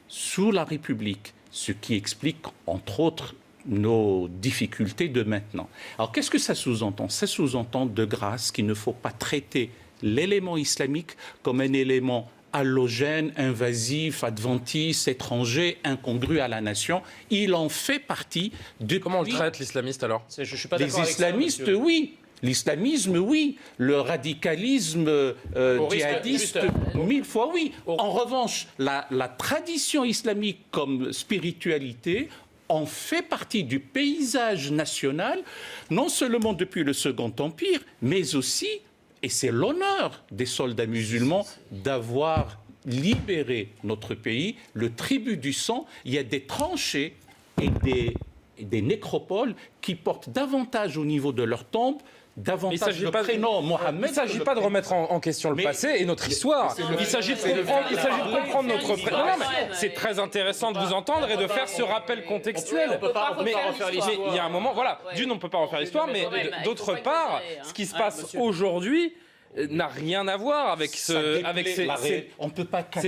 Speaker 9: sous la République, ce qui explique, entre autres, nos difficultés de maintenant. Alors, qu'est-ce que ça sous-entend? Ça sous-entend de grâce qu'il ne faut pas traiter l'élément islamique comme un élément allogène, invasif, adventiste, étranger, incongru à la nation. Il en fait partie depuis...
Speaker 1: Comment on le traite, l'islamiste, alors?
Speaker 7: Je suis pas d'accord avec ça,
Speaker 9: islamistes,
Speaker 7: monsieur.
Speaker 9: oui. L'islamisme, oui. Le radicalisme djihadiste, 1000 fois oui. En revanche, la tradition islamique comme spiritualité en fait partie du paysage national, non seulement depuis le Second Empire, mais aussi, et c'est l'honneur des soldats musulmans d'avoir libéré notre pays, le tribut du sang. Il y a des tranchées et des nécropoles qui portent davantage au niveau de leur tombe davantage le prénom Mohammed.
Speaker 1: Il ne s'agit pas de remettre en question le passé et notre histoire. Il s'agit de comprendre notre prénom. C'est très intéressant de vous entendre et de faire ce rappel contextuel. Mais il y a un moment, voilà, d'une, on ne peut pas refaire l'histoire, mais d'autre part, ce qui se passe aujourd'hui n'a rien à voir avec ces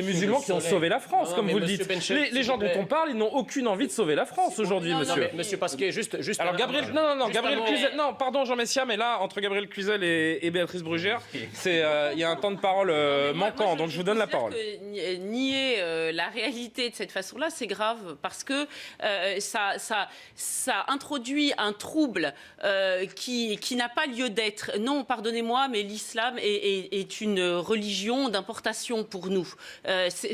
Speaker 1: musulmans qui ont sauvé la France, comme vous le dites. Les gens dont on parle, ils n'ont aucune envie de sauver la France aujourd'hui, monsieur.
Speaker 7: Monsieur Pasquet, juste...
Speaker 1: Alors, Gabriel Cluzel... Non, pardon, Jean Messia, mais là, entre Gabriel Cluzel et Béatrice Brugère, il y a un temps de parole manquant, donc je vous donne la parole.
Speaker 8: Nier la réalité de cette façon-là, c'est grave, parce que ça introduit un trouble qui n'a pas lieu d'être. Non, pardonnez-moi, mais l'islam est une religion d'importation pour nous.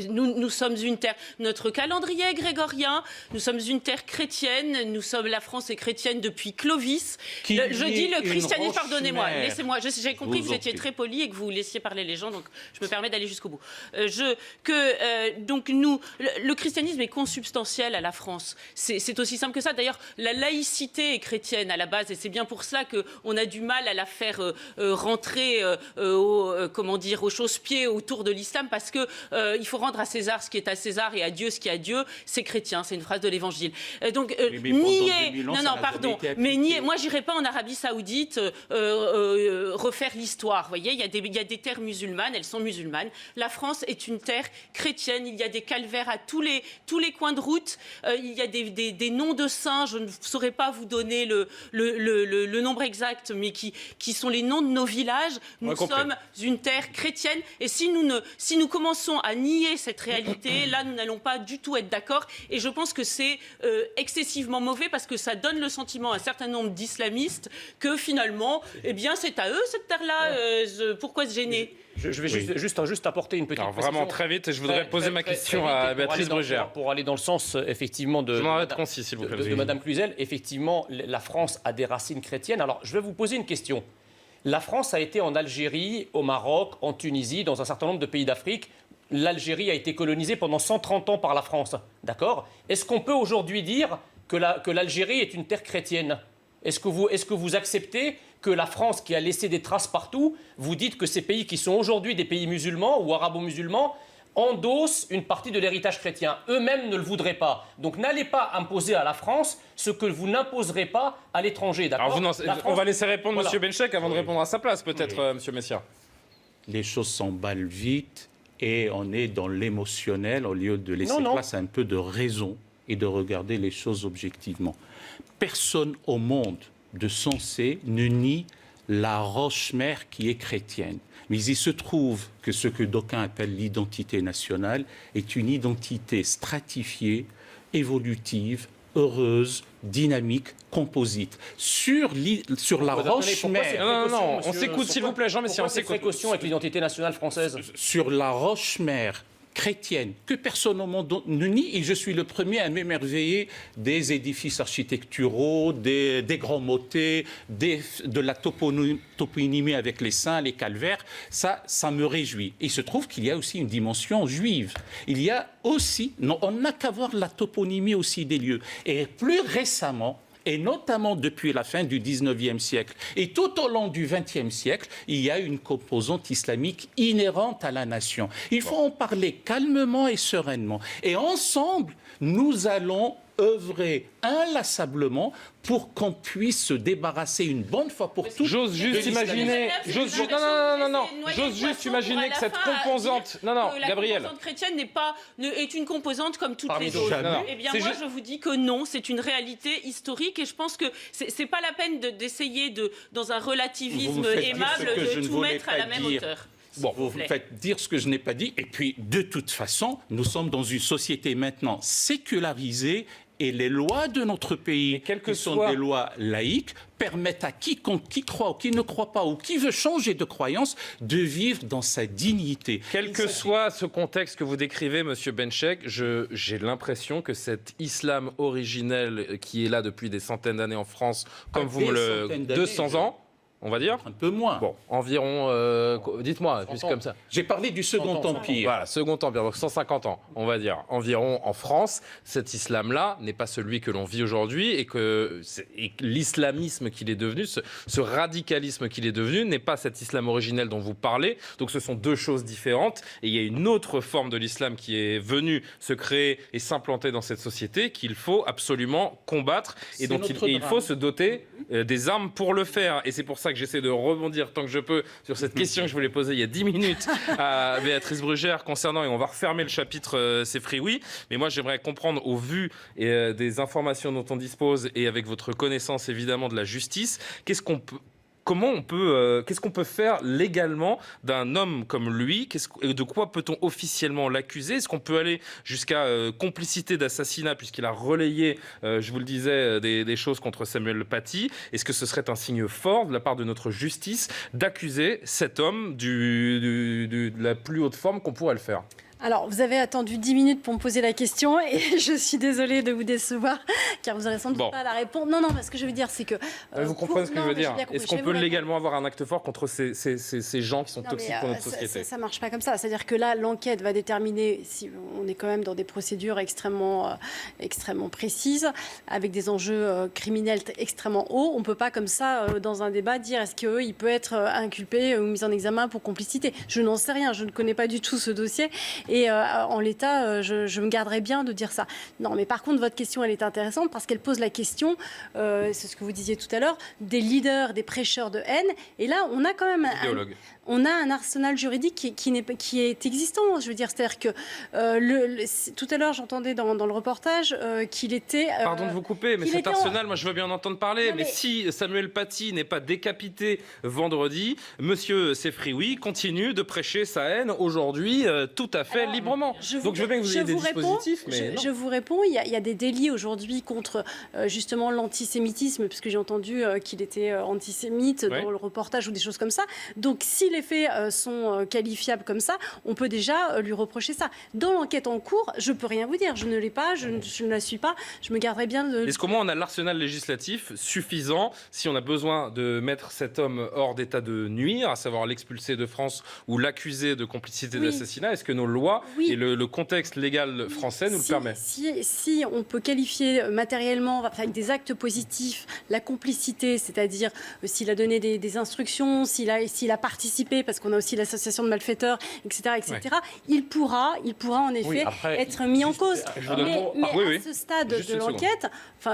Speaker 8: Nous sommes une terre... Notre calendrier grégorien, nous sommes une terre chrétienne, la France est chrétienne depuis Clovis. Je dis le christianisme, pardonnez-moi, laissez-moi, j'ai compris que vous étiez très poli et que vous laissiez parler les gens, donc je me permets d'aller jusqu'au bout. Donc le christianisme est consubstantiel à la France. C'est aussi simple que ça. D'ailleurs, la laïcité est chrétienne à la base, et c'est bien pour ça qu'on a du mal à la faire rentrer au chausse-pied autour de l'islam, parce que il faut rendre à César ce qui est à César et à Dieu ce qui est à Dieu. C'est chrétien, c'est une phrase de l'Évangile. Donc nier, moi j'irai pas en Arabie Saoudite refaire l'histoire. Vous voyez, il y a des terres musulmanes, elles sont musulmanes. La France est une terre chrétienne. Il y a des calvaires à tous les coins de route. Il y a des noms de saints. Je ne saurais pas vous donner le nombre exact, mais qui sont les noms de nos villages. Nous sommes une terre chrétienne, et si nous commençons à nier cette réalité, là, nous n'allons pas du tout être d'accord. Et je pense que c'est excessivement mauvais, parce que ça donne le sentiment à un certain nombre d'islamistes que finalement, c'est à eux cette terre-là. Pourquoi se gêner?
Speaker 7: Je vais juste apporter une petite
Speaker 1: précision. Vraiment très vite, et je voudrais poser ma question à Béatrice Brugère.
Speaker 7: Pour aller dans le sens, effectivement, de
Speaker 1: Madame
Speaker 7: Cluzel. Effectivement, la France a des racines chrétiennes. Alors, je vais vous poser une question. La France a été en Algérie, au Maroc, en Tunisie, dans un certain nombre de pays d'Afrique. L'Algérie a été colonisée pendant 130 ans par la France. D'accord ? Est-ce qu'on peut aujourd'hui dire que l'Algérie est une terre chrétienne ? Est-ce que vous acceptez que la France, qui a laissé des traces partout, vous dites que ces pays qui sont aujourd'hui des pays musulmans ou arabo-musulmans endossent une partie de l'héritage chrétien. Eux-mêmes ne le voudraient pas. Donc n'allez pas imposer à la France ce que vous n'imposerez pas à l'étranger.
Speaker 1: Alors on va laisser répondre M. Benchek avant de répondre à sa place, peut-être, M. Messia.
Speaker 9: Les choses s'emballent vite et on est dans l'émotionnel au lieu de laisser place à un peu de raison et de regarder les choses objectivement. Personne au monde de sensé ne nie la roche-mère qui est chrétienne. Mais il se trouve que ce que d'aucuns appellent l'identité nationale est une identité stratifiée, évolutive, heureuse, dynamique, composite. Sur la roche-mère...
Speaker 1: Non, on s'écoute s'il vous plaît, Jean Messia.
Speaker 7: Pourquoi ces précautions avec l'identité nationale française ?
Speaker 9: Sur la roche-mère chrétienne, que personne au monde ne nie, et je suis le premier à m'émerveiller des édifices architecturaux, des grands motets, de la toponymie avec les saints, les calvaires, ça me réjouit. Et il se trouve qu'il y a aussi une dimension juive. Il y a aussi, on n'a qu'à voir la toponymie aussi des lieux. Et plus récemment, et notamment depuis la fin du 19e siècle et tout au long du 20e siècle, il y a une composante islamique inhérente à la nation. Il faut en parler calmement et sereinement. Et ensemble, nous allons œuvrer inlassablement pour qu'on puisse se débarrasser une bonne fois pour toutes.
Speaker 1: J'ose juste imaginer que cette composante... Gabriel.
Speaker 8: La composante chrétienne est une composante comme toutes les autres. Eh bien, moi, je vous dis que non, c'est une réalité historique et je pense que c'est pas la peine d'essayer dans un relativisme aimable de tout mettre à la même hauteur.
Speaker 9: Bon, vous faites dire ce que je n'ai pas dit. Et puis, de toute façon, nous sommes dans une société maintenant sécularisée et les lois de notre pays, qui sont des lois laïques, permettent à quiconque qui croit ou qui ne croit pas ou qui veut changer de croyance de vivre dans sa dignité.
Speaker 1: Quel que soit ce contexte que vous décrivez, Monsieur Benchek, j'ai l'impression que cet islam originel qui est là depuis des centaines d'années en France, comme vous me le... 200 ans, on va dire.
Speaker 9: Un peu moins.
Speaker 1: Bon, environ, dites-moi, puisque comme ça.
Speaker 9: J'ai parlé du Second Empire.
Speaker 1: Voilà, Second Empire, donc 150 ans, on va dire, environ en France. Cet islam-là n'est pas celui que l'on vit aujourd'hui et que l'islamisme qu'il est devenu, ce radicalisme qu'il est devenu, n'est pas cet islam originel dont vous parlez. Donc ce sont deux choses différentes. Et il y a une autre forme de l'islam qui est venue se créer et s'implanter dans cette société qu'il faut absolument combattre et dont il faut se doter des armes pour le faire. Et c'est pour ça que j'essaie de rebondir tant que je peux sur cette question que je voulais poser il y a 10 minutes à Béatrice Brugère concernant, et on va refermer le chapitre C'est Free Oui, mais moi j'aimerais comprendre au vu des informations dont on dispose et avec votre connaissance évidemment de la justice, qu'est-ce qu'on peut faire légalement d'un homme comme lui? De quoi peut-on officiellement l'accuser? Est-ce qu'on peut aller jusqu'à complicité d'assassinat puisqu'il a relayé, je vous le disais, des choses contre Samuel Paty? Est-ce que ce serait un signe fort de la part de notre justice d'accuser cet homme de la plus haute forme qu'on pourrait le faire?
Speaker 3: Alors, vous avez attendu 10 minutes pour me poser la question et je suis désolée de vous décevoir car vous n'aurez sans doute pas la réponse. Non, ce que je veux dire, c'est que...
Speaker 1: vous comprenez ce que je veux dire? Est-ce qu'on peut légalement avoir un acte fort contre ces gens qui sont toxiques pour notre société?
Speaker 3: Ça ne marche pas comme ça. C'est-à-dire que là, l'enquête va déterminer si on est quand même dans des procédures extrêmement précises, avec des enjeux criminels extrêmement hauts. On ne peut pas comme ça, dans un débat, dire est-ce qu'il peut être inculpé ou mis en examen pour complicité. Je n'en sais rien. Je ne connais pas du tout ce dossier. Et en l'état, je me garderais bien de dire ça. Non, mais par contre, votre question, elle est intéressante parce qu'elle pose la question, c'est ce que vous disiez tout à l'heure, des leaders, des prêcheurs de haine. Et là, on a quand même un arsenal juridique qui est existant. Je veux dire, c'est-à-dire que tout à l'heure, j'entendais dans le reportage qu'il était...
Speaker 1: Pardon de vous couper, mais cet arsenal, moi, je veux bien en entendre parler. Mais si Samuel Paty n'est pas décapité vendredi, Monsieur C'est Free Oui continue de prêcher sa haine aujourd'hui tout à fait fait librement. Donc je veux bien que vous ayez des dispositifs, mais
Speaker 3: je vous réponds, il y a des délits aujourd'hui contre justement l'antisémitisme, puisque j'ai entendu qu'il était antisémite dans le reportage ou des choses comme ça. Donc si les faits sont qualifiables comme ça, on peut déjà lui reprocher ça. Dans l'enquête en cours, je peux rien vous dire. Je ne l'ai pas, je ne la suis pas. Je me garderai bien de...
Speaker 1: Est-ce qu'au moins on a l'arsenal législatif suffisant si on a besoin de mettre cet homme hors d'état de nuire, à savoir l'expulser de France ou l'accuser de complicité d'assassinat? Est-ce que nos lois et le contexte légal français nous le permettent?
Speaker 3: Si on peut qualifier matériellement, avec des actes positifs, la complicité, c'est-à-dire s'il a donné des instructions, s'il a participé, parce qu'on a aussi l'association de malfaiteurs, etc., il pourra en effet être mis en cause. Mais à ce stade de l'enquête,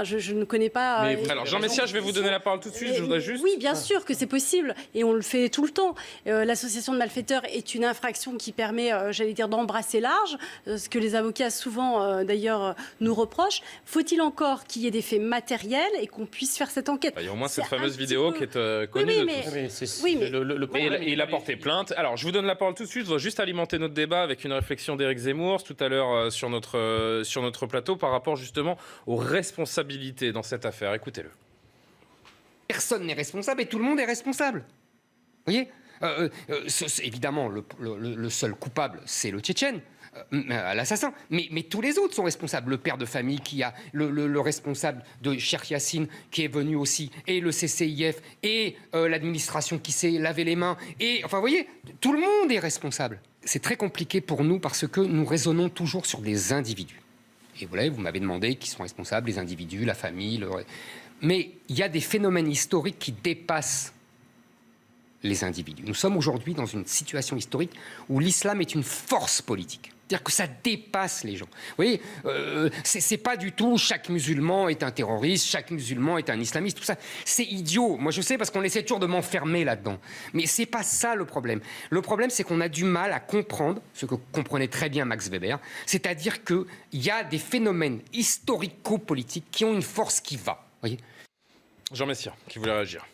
Speaker 3: je ne connais pas...
Speaker 1: Alors Jean Messia, je vais vous donner la parole tout de suite, je voudrais juste...
Speaker 3: Oui, bien sûr que c'est possible, et on le fait tout le temps. L'association de malfaiteurs est une infraction qui permet, j'allais dire, d'embrasser large, ce que les avocats souvent, d'ailleurs, nous reprochent. Faut-il encore qu'il y ait des faits matériels et qu'on puisse faire cette enquête?
Speaker 1: Il y a au moins cette fameuse vidéo qui est connue de tous. Et il a porté plainte. Alors, je vous donne la parole tout de suite. Je dois juste alimenter notre débat avec une réflexion d'Éric Zemmour tout à l'heure sur notre plateau par rapport justement aux responsabilités dans cette affaire. Écoutez-le.
Speaker 13: Personne n'est responsable et tout le monde est responsable. Vous voyez, évidemment, le seul coupable, c'est le Tchétchène, l'assassin. Mais tous les autres sont responsables. Le père de famille le responsable de Cheikh Yassine qui est venu aussi, et le CCIF, et l'administration qui s'est lavé les mains. Et enfin, vous voyez, tout le monde est responsable. C'est très compliqué pour nous parce que nous raisonnons toujours sur des individus. Et voilà, vous m'avez demandé qui sont responsables, les individus, la famille. Mais il y a des phénomènes historiques qui dépassent les individus. Nous sommes aujourd'hui dans une situation historique où l'islam est une force politique. C'est-à-dire que ça dépasse les gens. Vous voyez, c'est pas du tout chaque musulman est un terroriste, chaque musulman est un islamiste, tout ça. C'est idiot. Moi, je sais parce qu'on essaie toujours de m'enfermer là-dedans. Mais c'est pas ça le problème. Le problème, c'est qu'on a du mal à comprendre ce que comprenait très bien Max Weber, c'est-à-dire qu'il y a des phénomènes historico-politiques qui ont une force qui va. Voyez.
Speaker 1: Jean Messia, qui voulait réagir.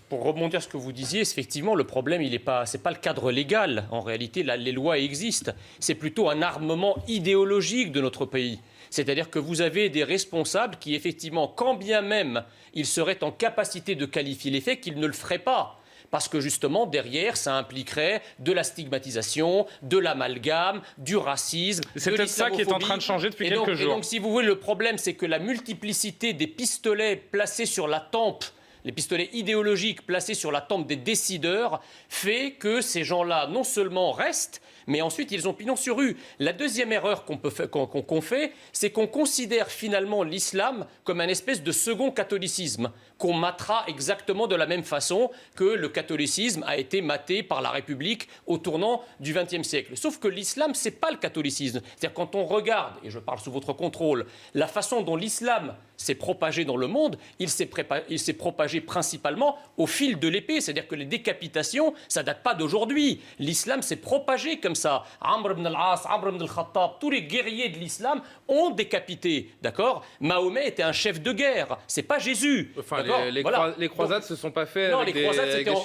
Speaker 7: Pour rebondir sur ce que vous disiez, effectivement, le problème, c'est pas le cadre légal. En réalité, les lois existent. C'est plutôt un armement idéologique de notre pays. C'est-à-dire que vous avez des responsables qui, effectivement, quand bien même ils seraient en capacité de qualifier les faits, qu'ils ne le feraient pas. Parce que justement, derrière, ça impliquerait de la stigmatisation, de l'amalgame, du racisme,
Speaker 1: c'est peut-être ça qui est en train de changer depuis quelques jours.
Speaker 7: Et donc, si vous voulez, le problème, c'est que la multiplicité des pistolets placés sur la tempe, les pistolets idéologiques placés sur la tempe des décideurs, fait que ces gens-là, non seulement restent, mais ensuite ils ont pignon sur rue. La deuxième erreur qu'on fait, c'est qu'on considère finalement l'islam comme un espèce de second catholicisme, qu'on matera exactement de la même façon que le catholicisme a été maté par la République au tournant du XXe siècle. Sauf que l'islam, c'est pas le catholicisme. C'est-à-dire quand on regarde, et je parle sous votre contrôle, la façon dont l'islam s'est propagé dans le monde, il s'est propagé principalement au fil de l'épée. C'est-à-dire que les décapitations, ça date pas d'aujourd'hui. L'islam s'est propagé comme ça. Amr ibn al-As, Amr ibn al-Khattab, tous les guerriers de l'islam ont décapité. D'accord ? Mahomet était un chef de guerre. C'est pas Jésus.
Speaker 1: Enfin, les croisades se sont pas faites avec des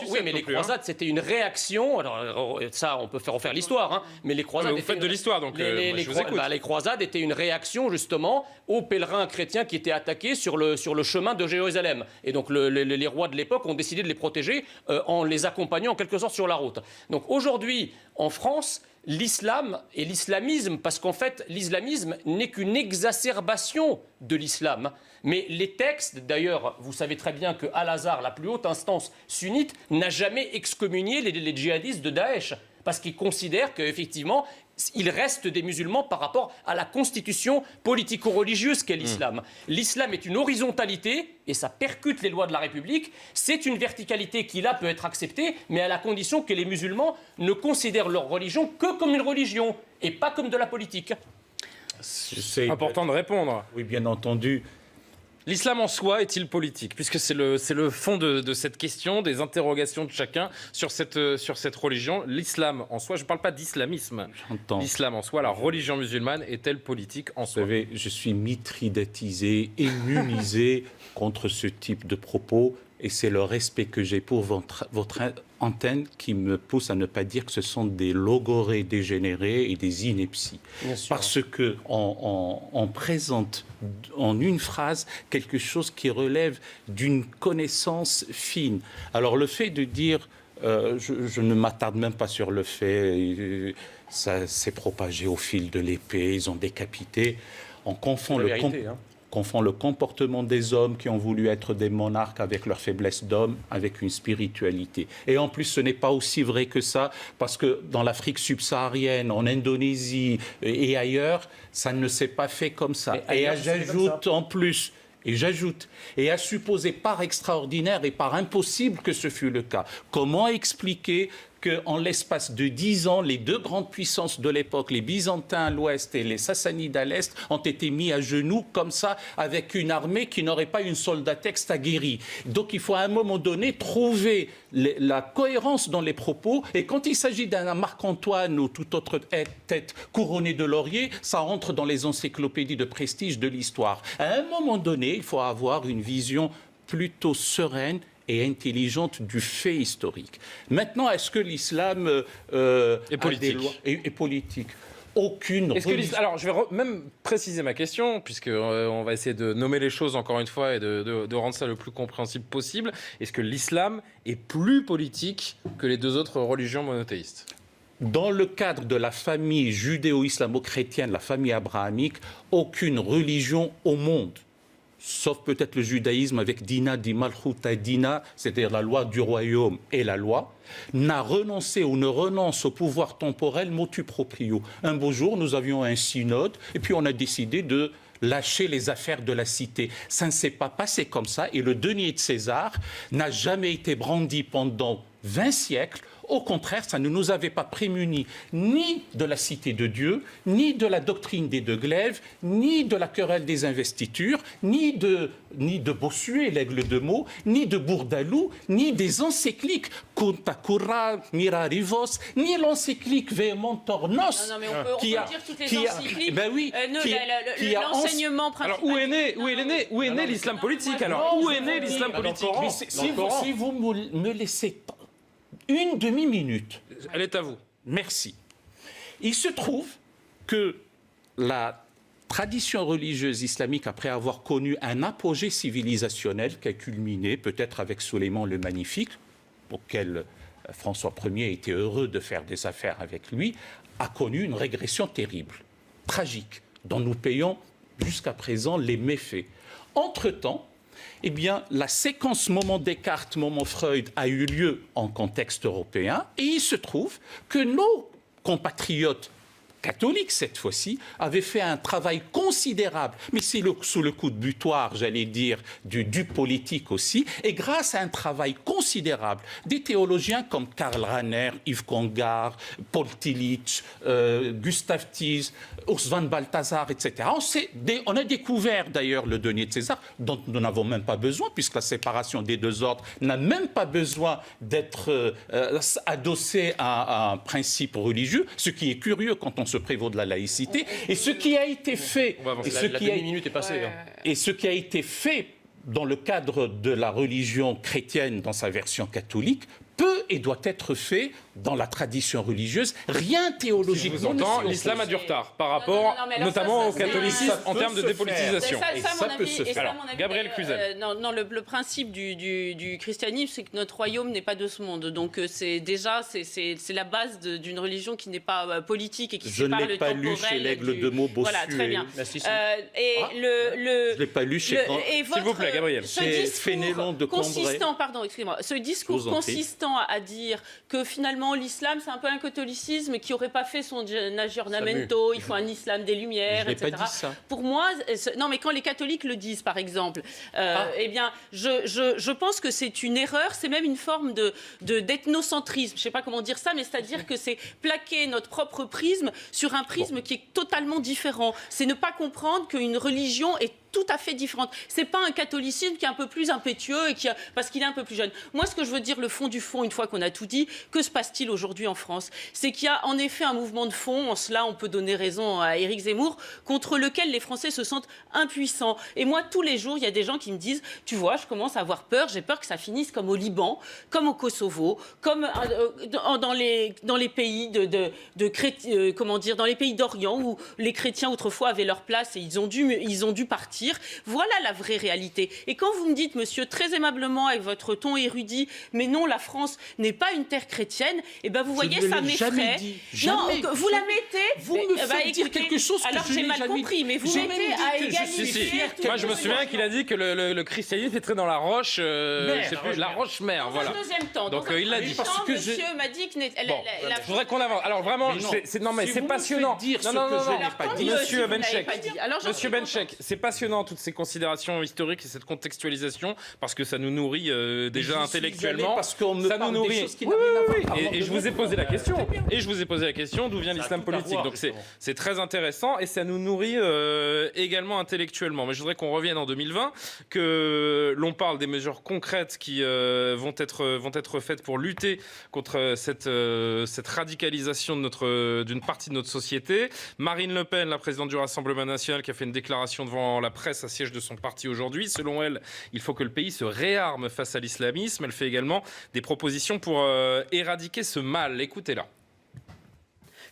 Speaker 7: oui, mais les croisades, c'était une réaction. Alors ça, on peut refaire l'histoire, hein, mais les croisades.
Speaker 1: Vous faites de l'histoire, donc je vous écoute.
Speaker 7: Les croisades étaient une réaction justement aux pèlerins chrétiens qui étaient attaqués sur le chemin de Jérusalem. Et donc les rois de l'époque ont décidé de les protéger en les accompagnant en quelque sorte sur la route. Donc aujourd'hui, en France, l'islam et l'islamisme, parce qu'en fait, l'islamisme n'est qu'une exacerbation de l'islam. Mais les textes, d'ailleurs, vous savez très bien que Al-Azhar, la plus haute instance sunnite, n'a jamais excommunié les djihadistes de Daesh, parce qu'ils considèrent qu'effectivement, il reste des musulmans par rapport à la constitution politico-religieuse qu'est l'islam. L'islam est une horizontalité, et ça percute les lois de la République. C'est une verticalité qui, là, peut être acceptée, mais à la condition que les musulmans ne considèrent leur religion que comme une religion, et pas comme de la politique.
Speaker 1: C'est important de répondre.
Speaker 9: Oui, bien entendu.
Speaker 1: L'islam en soi est-il politique? Puisque c'est le fond de cette question, des interrogations de chacun sur cette religion. L'islam en soi, je ne parle pas d'islamisme. L'islam en soi, la religion musulmane, est-elle politique en soi?
Speaker 9: Vous savez, je suis mitridatisé, immunisé contre ce type de propos. et c'est le respect que j'ai pour votre antenne qui me pousse à ne pas dire que ce sont des logorées dégénérés et des inepties. Parce qu'on présente en une phrase quelque chose qui relève d'une connaissance fine. Alors le fait de dire, je ne m'attarde même pas sur le fait, ça s'est propagé au fil de l'épée, ils ont décapité, on confond le comportement des hommes qui ont voulu être des monarques avec leur faiblesse d'homme, avec une spiritualité. Et en plus, ce n'est pas aussi vrai que ça, parce que dans l'Afrique subsaharienne, en Indonésie et ailleurs, ça ne s'est pas fait comme ça. Et j'ajoute en plus... Et j'ajoute, et à supposer par extraordinaire et par impossible que ce fût le cas, comment expliquer qu'en l'espace de 10 ans, les deux grandes puissances de l'époque, les Byzantins à l'ouest et les Sassanides à l'est, ont été mis à genoux comme ça, avec une armée qui n'aurait pas une soldatesque aguerrie. Donc il faut à un moment donné trouver la cohérence dans les propos, et quand il s'agit d'un Marc-Antoine ou toute autre tête couronnée de laurier, ça rentre dans les encyclopédies de prestige de l'histoire. À un moment donné, il faut avoir une vision plutôt sereine et intelligente du fait historique. Maintenant, est-ce que l'islam
Speaker 1: est politique?
Speaker 9: Est politique? Aucune religion.
Speaker 1: Alors, je vais même préciser ma question, puisqu'on va essayer de nommer les choses encore une fois et de rendre ça le plus compréhensible possible. Est-ce que l'islam est plus politique que les deux autres religions monothéistes?
Speaker 9: Dans le cadre de la famille judéo-islamo-chrétienne, la famille abrahamique, aucune religion au monde, sauf peut-être le judaïsme avec Dina di Malchuta Dina, c'est-à-dire la loi du royaume et la loi, n'a renoncé ou ne renonce au pouvoir temporel motu proprio. Un beau jour, nous avions un synode et puis on a décidé de lâcher les affaires de la cité. Ça ne s'est pas passé comme ça, et le denier de César n'a jamais été brandi pendant 20 siècles. Au contraire, ça ne nous avait pas prémunis ni de la cité de Dieu, ni de la doctrine des deux glaives, ni de la querelle des investitures, ni de Bossuet, l'aigle de Meaux, ni de Bourdaloue, ni des encycliques Conta Cura, Mirarivos, ni l'encyclique Vehementor Nos.
Speaker 8: Non, mais on peut dire toutes les encycliques. L'enseignement principal.
Speaker 1: Alors, où est né l'islam politique? Alors, où est né l'islam politique?
Speaker 9: Si vous me laissez une demi-minute.
Speaker 1: Elle est à vous.
Speaker 9: Merci. Il se trouve que la tradition religieuse islamique, après avoir connu un apogée civilisationnel qui a culminé peut-être avec Soleiman le Magnifique, auquel François Ier était heureux de faire des affaires avec lui, a connu une régression terrible, tragique, dont nous payons jusqu'à présent les méfaits. Entre-temps, eh bien, la séquence moment Descartes, moment Freud a eu lieu en contexte européen, et il se trouve que nos compatriotes catholiques, cette fois-ci, avaient fait un travail considérable, mais c'est sous le coup de butoir, j'allais dire, du politique aussi, et grâce à un travail considérable des théologiens comme Karl Rahner, Yves Congar, Paul Tillich, Gustav Thies, Urs van Balthasar, etc. On a découvert d'ailleurs le denier de César, dont nous n'avons même pas besoin, puisque la séparation des deux ordres n'a même pas besoin d'être adossée à un principe religieux, ce qui est curieux quand on se prévaut de la laïcité. Et ce qui a été fait... Et ce qui a été fait dans le cadre de la religion chrétienne dans sa version catholique peut et doit être fait dans la tradition religieuse, rien théologiquement.
Speaker 1: Si vous entendez, l'islam a du retard par rapport notamment au catholicisme en termes de dépolitisation.
Speaker 8: Ça peut se faire.
Speaker 1: Gabriel Cluzel.
Speaker 8: Le principe du christianisme, c'est que notre royaume n'est pas de ce monde. Donc c'est la base d'une religion qui n'est pas politique et qui sépare le temporel.
Speaker 9: Je ne l'ai pas lu chez l'aigle de Meaux, Bossuet.
Speaker 8: Voilà, très bien.
Speaker 9: Je ne l'ai pas lu chez...
Speaker 1: S'il vous plaît, Gabriel.
Speaker 9: Chez Fénélon de Cambrai.
Speaker 8: Ce discours consistant à dire que finalement l'islam c'est un peu un catholicisme qui n'aurait pas fait son aggiornamento, il faut un islam des Lumières, etc.
Speaker 9: Pas dit ça.
Speaker 8: Pour moi, non mais quand les catholiques le disent par exemple, eh bien je pense que c'est une erreur, c'est même une forme d'ethnocentrisme, je ne sais pas comment dire ça, mais c'est-à-dire que c'est plaquer notre propre prisme sur un prisme qui est totalement différent. C'est ne pas comprendre qu'une religion est tout à fait différentes. C'est pas un catholicisme qui est un peu plus impétueux parce qu'il est un peu plus jeune. Moi, ce que je veux dire, le fond du fond, une fois qu'on a tout dit, que se passe-t-il aujourd'hui en France? C'est qu'il y a en effet un mouvement de fond, en cela on peut donner raison à Éric Zemmour, contre lequel les Français se sentent impuissants. Et moi, tous les jours, il y a des gens qui me disent, tu vois, je commence à avoir peur, j'ai peur que ça finisse comme au Liban, comme au Kosovo, comme dans les pays dans les pays d'Orient où les chrétiens autrefois avaient leur place et ils ont dû partir. Voilà la vraie réalité. Et quand vous me dites, monsieur, très aimablement avec votre ton érudit, mais non, la France n'est pas une terre chrétienne, et ben vous voyez, ça m'effraie. Non, vous la mettez.
Speaker 14: Vous me faites dire quelque chose que
Speaker 8: alors
Speaker 14: je
Speaker 8: j'ai
Speaker 14: n'ai
Speaker 8: mal
Speaker 14: jamais
Speaker 8: compris, mais vous mettez à égalité.
Speaker 1: Moi, je me souviens qu'il a dit que le christianisme est très dans la roche, la roche mère. Voilà.
Speaker 8: Dans un deuxième temps.
Speaker 1: Donc il l'a dit.
Speaker 8: Parce que monsieur m'a dit que
Speaker 1: je voudrais qu'on avance. Alors vraiment, c'est passionnant. Monsieur Benchek, c'est passionnant toutes ces considérations historiques et cette contextualisation parce que ça nous nourrit déjà intellectuellement.
Speaker 14: Parce qu'on me parle des choses qui n'ont rien à voir.
Speaker 1: Et je vous ai posé la question. D'où vient l'islam politique. Donc c'est très intéressant et ça nous nourrit également intellectuellement. Mais je voudrais qu'on revienne en 2020, que l'on parle des mesures concrètes qui vont être faites pour lutter contre cette radicalisation d'une partie de notre société. Marine Le Pen, la présidente du Rassemblement national, qui a fait une déclaration devant la presse à siège de son parti aujourd'hui. Selon elle, il faut que le pays se réarme face à l'islamisme. Elle fait également des propositions pour éradiquer ce mal. Écoutez-la.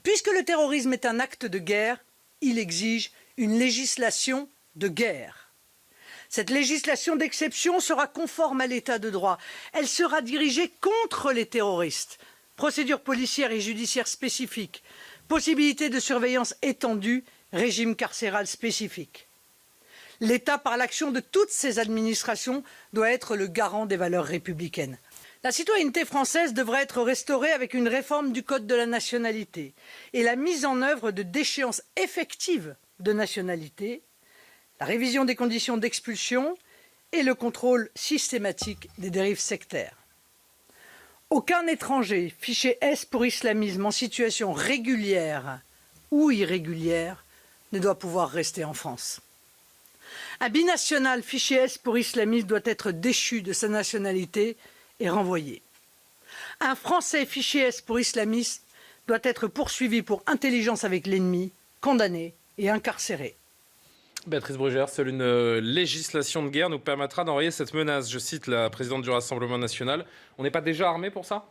Speaker 15: Puisque le terrorisme est un acte de guerre, il exige une législation de guerre. Cette législation d'exception sera conforme à l'état de droit. Elle sera dirigée contre les terroristes. Procédures policières et judiciaires spécifiques, possibilité de surveillance étendue, régime carcéral spécifique. L'État, par l'action de toutes ses administrations, doit être le garant des valeurs républicaines. La citoyenneté française devrait être restaurée avec une réforme du Code de la nationalité et la mise en œuvre de déchéances effectives de nationalité, la révision des conditions d'expulsion et le contrôle systématique des dérives sectaires. Aucun étranger fiché S pour islamisme en situation régulière ou irrégulière ne doit pouvoir rester en France. Un binational fiché S pour islamisme doit être déchu de sa nationalité et renvoyé. Un Français fiché S pour islamiste doit être poursuivi pour intelligence avec l'ennemi, condamné et incarcéré.
Speaker 1: Béatrice Brugère, seule une législation de guerre nous permettra d'enrayer cette menace. Je cite la présidente du Rassemblement national. On n'est pas déjà armé pour ça ?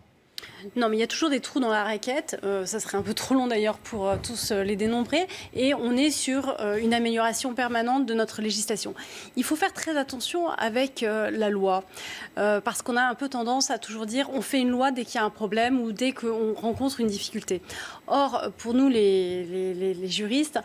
Speaker 3: Non, mais il y a toujours des trous dans la raquette. Ça serait un peu trop long d'ailleurs pour tous les dénombrer. Et on est sur une amélioration permanente de notre législation. Il faut faire très attention avec la loi. Parce qu'on a un peu tendance à toujours dire on fait une loi dès qu'il y a un problème ou dès qu'on rencontre une difficulté. Or, pour nous les juristes,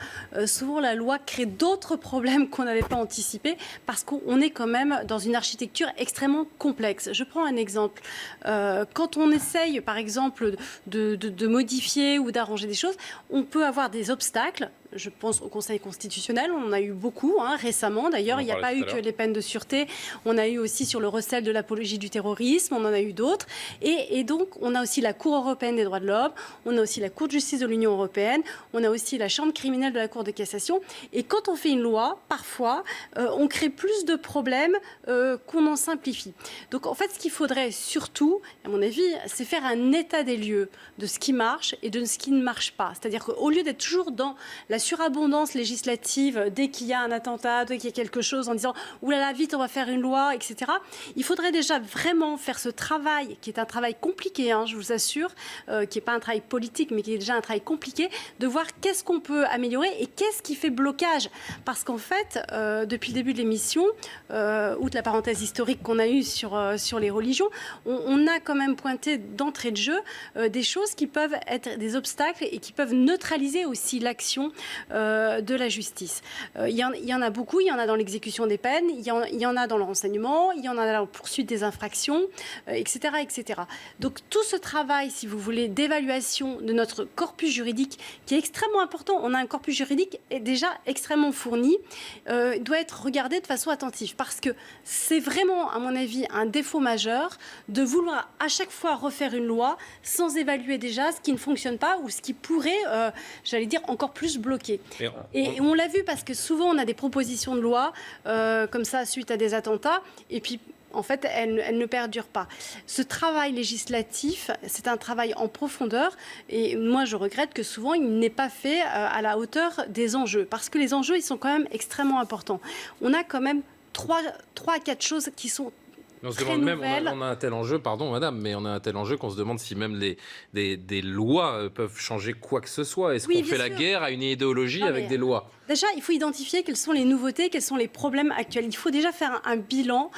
Speaker 3: souvent la loi crée d'autres problèmes qu'on n'avait pas anticipés parce qu'on est quand même dans une architecture extrêmement complexe. Je prends un exemple. Quand on essaye par exemple de modifier ou d'arranger des choses, on peut avoir des obstacles. Je pense au Conseil constitutionnel, on en a eu beaucoup récemment. D'ailleurs, il n'y a pas eu que les peines de sûreté. On a eu aussi sur le recel de l'apologie du terrorisme, on en a eu d'autres. Et donc, on a aussi la Cour européenne des droits de l'homme, on a aussi la Cour de justice de l'Union européenne, on a aussi la Chambre criminelle de la Cour de cassation. Et quand on fait une loi, parfois, on crée plus de problèmes qu'on en simplifie. Donc, en fait, ce qu'il faudrait surtout, à mon avis, c'est faire un état des lieux de ce qui marche et de ce qui ne marche pas. C'est-à-dire qu'au lieu d'être toujours dans la surabondance législative, dès qu'il y a un attentat, dès qu'il y a quelque chose, en disant « oulala, vite, on va faire une loi », etc. Il faudrait déjà vraiment faire ce travail, qui est un travail compliqué, je vous assure, qui n'est pas un travail politique, mais qui est déjà un travail compliqué, de voir qu'est-ce qu'on peut améliorer et qu'est-ce qui fait blocage. Parce qu'en fait, depuis le début de l'émission, outre la parenthèse historique qu'on a eue sur les religions, on a quand même pointé d'entrée de jeu des choses qui peuvent être des obstacles et qui peuvent neutraliser aussi l'action de la justice. Il y en a beaucoup, il y en a dans l'exécution des peines, il y en a dans le renseignement, il y en a dans la poursuite des infractions, etc., etc. Donc tout ce travail, si vous voulez, d'évaluation de notre corpus juridique, qui est extrêmement important, on a un corpus juridique déjà extrêmement fourni, doit être regardé de façon attentive, parce que c'est vraiment, à mon avis, un défaut majeur de vouloir à chaque fois refaire une loi sans évaluer déjà ce qui ne fonctionne pas ou ce qui pourrait, j'allais dire, encore plus bloquer bloqué. Et on l'a vu parce que souvent on a des propositions de loi comme ça suite à des attentats et puis en fait, elle ne perdure pas. Ce travail législatif, c'est un travail en profondeur et moi, je regrette que souvent, il n'est pas fait à la hauteur des enjeux parce que les enjeux, ils sont quand même extrêmement importants. On a quand même 3 à 4 choses qui sont
Speaker 1: on se demande même, on a un tel enjeu, pardon madame, mais on a un tel enjeu qu'on se demande si même des lois peuvent changer quoi que ce soit. Est-ce qu'on fait la guerre à une idéologie avec des lois ?
Speaker 3: Déjà, il faut identifier quelles sont les nouveautés, quels sont les problèmes actuels. Il faut déjà faire un bilan,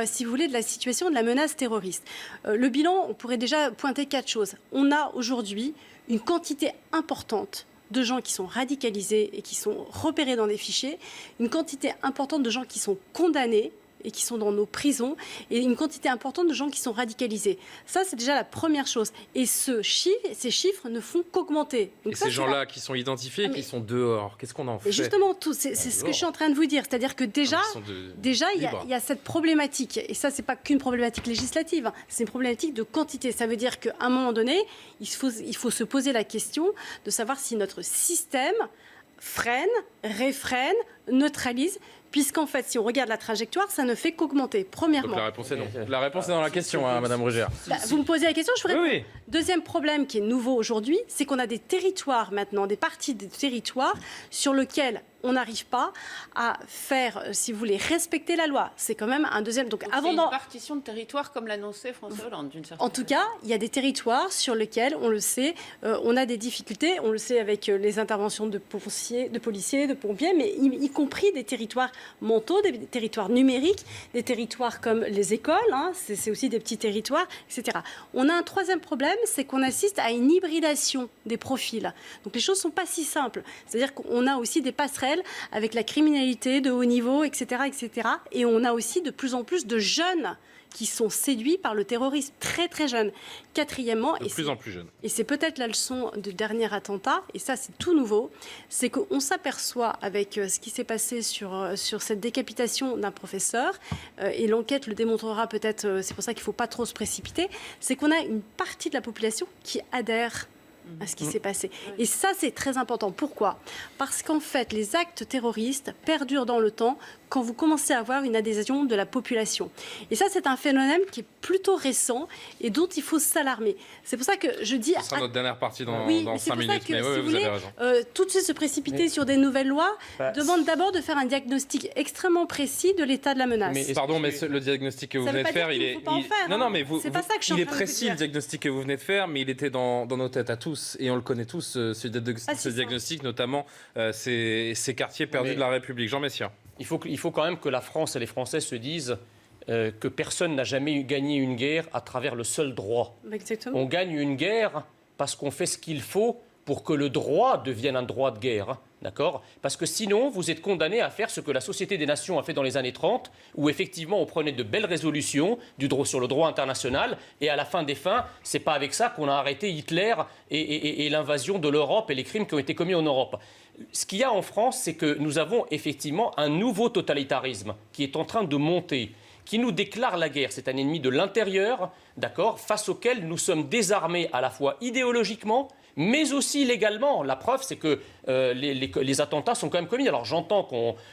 Speaker 3: si vous voulez, de la situation de la menace terroriste. Le bilan, on pourrait déjà pointer 4 choses. On a aujourd'hui une quantité importante de gens qui sont radicalisés et qui sont repérés dans des fichiers, une quantité importante de gens qui sont condamnés et qui sont dans nos prisons, et une quantité importante de gens qui sont radicalisés. Ça, c'est déjà la première chose. Et ces chiffres ne font qu'augmenter.
Speaker 1: Et ces gens-là qui sont identifiés, qui sont dehors, qu'est-ce qu'on en fait ?
Speaker 3: Justement, c'est ce que je suis en train de vous dire. C'est-à-dire que déjà, il y a cette problématique. Et ça, c'est pas qu'une problématique législative, c'est une problématique de quantité. Ça veut dire qu'à un moment donné, il faut se poser la question de savoir si notre système freine, réfrène, neutralise, puisqu'en fait, si on regarde la trajectoire, ça ne fait qu'augmenter, premièrement.
Speaker 1: Donc la réponse est non. La réponse est dans la question, hein, Madame Rugère.
Speaker 3: Vous me posez la question, je vous réponds.
Speaker 1: Oui.
Speaker 3: Deuxième problème qui est nouveau aujourd'hui, c'est qu'on a des territoires maintenant, des parties des territoires sur lesquels on n'arrive pas à faire, si vous voulez, respecter la loi. C'est quand même un deuxième...
Speaker 8: Donc avant une partition de territoire comme l'annonçait François Hollande, d'une certaine
Speaker 3: En tout cas, il y a des territoires sur lesquels, on le sait, on a des difficultés. On le sait avec les interventions de policiers, de pompiers, mais y compris des territoires mentaux, des territoires numériques, des territoires comme les écoles, hein, c'est aussi des petits territoires, etc. On a un troisième problème, c'est qu'on assiste à une hybridation des profils. Donc les choses ne sont pas si simples. C'est-à-dire qu'on a aussi des passerelles avec la criminalité de haut niveau, etc., etc. Et on a aussi de plus en plus de jeunes qui sont séduits par le terrorisme, très très jeunes. Quatrièmement,
Speaker 1: de plus en plus jeunes.
Speaker 3: Et c'est peut-être la leçon du dernier attentat, et ça c'est tout nouveau, c'est qu'on s'aperçoit avec ce qui s'est passé sur cette décapitation d'un professeur, et l'enquête le démontrera peut-être, c'est pour ça qu'il ne faut pas trop se précipiter, c'est qu'on a une partie de la population qui adhère à ce qui s'est passé. Et ça, c'est très important. Pourquoi ? Parce qu'en fait, les actes terroristes perdurent dans le temps quand vous commencez à avoir une adhésion de la population. Et ça, c'est un phénomène qui est plutôt récent et dont il faut s'alarmer. C'est pour ça que je dis...
Speaker 1: Ce sera notre dernière partie dans 5
Speaker 3: minutes,
Speaker 1: mais oui, vous avez raison.
Speaker 3: Tout de suite se précipiter sur des nouvelles lois demande d'abord de faire un diagnostic extrêmement précis de l'état de la menace.
Speaker 1: Mais le diagnostic que vous venez de faire, il est... Non, mais
Speaker 3: c'est pas ça que je suis en train de vous
Speaker 1: précis,
Speaker 3: dire.
Speaker 1: le diagnostic que vous venez de faire, mais il était dans nos têtes à tous. Et on le connaît tous, ce diagnostic, notamment ces quartiers perdus de la République. Jean Messia.
Speaker 7: Il faut quand même que la France et les Français se disent que personne n'a jamais gagné une guerre à travers le seul droit.
Speaker 3: Exactement.
Speaker 7: On gagne une guerre parce qu'on fait ce qu'il faut pour que le droit devienne un droit de guerre. D'accord ? Parce que sinon, vous êtes condamné à faire ce que la Société des Nations a fait dans les années 30, où effectivement on prenait de belles résolutions sur le droit international, et à la fin des fins, c'est pas avec ça qu'on a arrêté Hitler et l'invasion de l'Europe et les crimes qui ont été commis en Europe. Ce qu'il y a en France, c'est que nous avons effectivement un nouveau totalitarisme qui est en train de monter, qui nous déclare la guerre. C'est un ennemi de l'intérieur, d'accord, face auquel nous sommes désarmés à la fois idéologiquement, mais aussi légalement. La preuve, c'est que les attentats sont quand même commis. Alors j'entends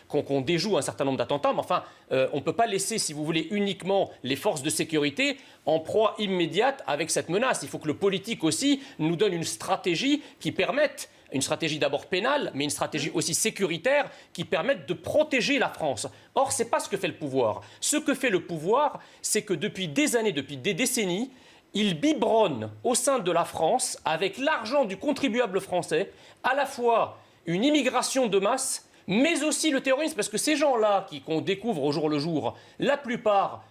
Speaker 7: qu'on déjoue un certain nombre d'attentats, mais enfin, on ne peut pas laisser, si vous voulez, uniquement les forces de sécurité en proie immédiate avec cette menace. Il faut que le politique aussi nous donne une stratégie qui permette, une stratégie d'abord pénale, mais une stratégie aussi sécuritaire qui permette de protéger la France. Or, ce n'est pas ce que fait le pouvoir. Ce que fait le pouvoir, c'est que depuis des années, depuis des décennies, il biberonne au sein de la France, avec l'argent du contribuable français, à la fois une immigration de masse, mais aussi le terrorisme. Parce que ces gens-là qu'on découvre au jour le jour, la plupart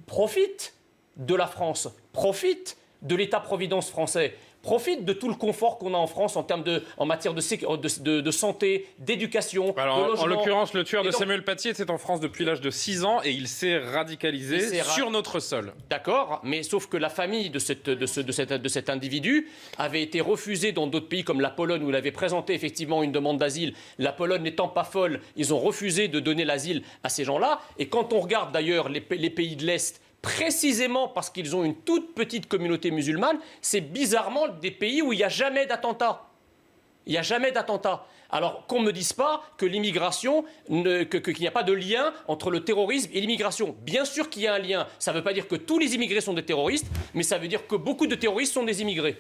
Speaker 7: profitent de la France, profitent de l'État-providence français, profitent de tout le confort qu'on a en France en matière de santé, d'éducation, de logement.
Speaker 1: En l'occurrence, le tueur de Samuel Paty était en France depuis l'âge de 6 ans et il s'est radicalisé sur notre sol.
Speaker 7: D'accord, mais sauf que la famille de cet individu avait été refusée dans d'autres pays comme la Pologne où il avait présenté effectivement une demande d'asile. La Pologne n'étant pas folle, ils ont refusé de donner l'asile à ces gens-là. Et quand on regarde d'ailleurs les pays de l'Est, précisément parce qu'ils ont une toute petite communauté musulmane, c'est bizarrement des pays où il n'y a jamais d'attentats. Il n'y a jamais d'attentat. Alors qu'on ne me dise pas que l'immigration, qu'il n'y a pas de lien entre le terrorisme et l'immigration. Bien sûr qu'il y a un lien. Ça ne veut pas dire que tous les immigrés sont des terroristes, mais ça veut dire que beaucoup de terroristes sont des immigrés.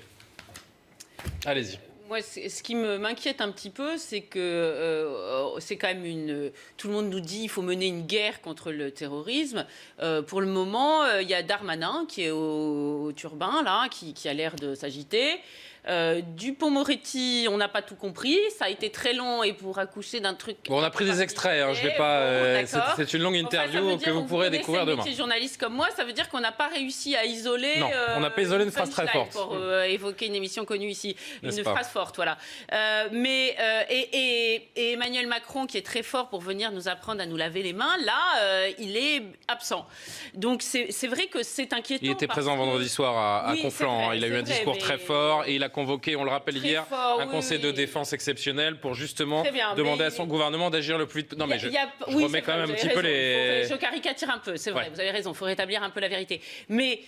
Speaker 1: Allez-y.
Speaker 8: Moi, ce qui m'inquiète un petit peu, c'est que c'est quand même tout le monde nous dit qu'il faut mener une guerre contre le terrorisme. Pour le moment, il y a Darmanin qui est au turbin, là, qui a l'air de s'agiter. Dupond-Moretti, on n'a pas tout compris. Ça a été très long et pour accoucher d'un truc.
Speaker 1: Bon, on a pris des extraits. Hein, je vais pas. C'est une longue interview que vous pourrez découvrir demain.
Speaker 8: Si journaliste comme moi, ça veut dire qu'on n'a pas réussi à isoler.
Speaker 1: Non, on n'a pas isolé une phrase très forte.
Speaker 8: Pour évoquer une émission connue ici, une phrase forte, voilà. Et Emmanuel Macron, qui est très fort pour venir nous apprendre à nous laver les mains, là, il est absent. Donc c'est vrai que c'est inquiétant.
Speaker 1: Il était présent vendredi soir à Conflans. Vrai, il a eu un discours très fort et il a convoqué, on le rappelle hier, un conseil de défense exceptionnel pour justement demander à son gouvernement d'agir le plus vite. Non mais je remets quand même un petit peu les...
Speaker 8: Je caricature un peu, c'est vrai, vous avez raison, il faut rétablir un peu la vérité. Mais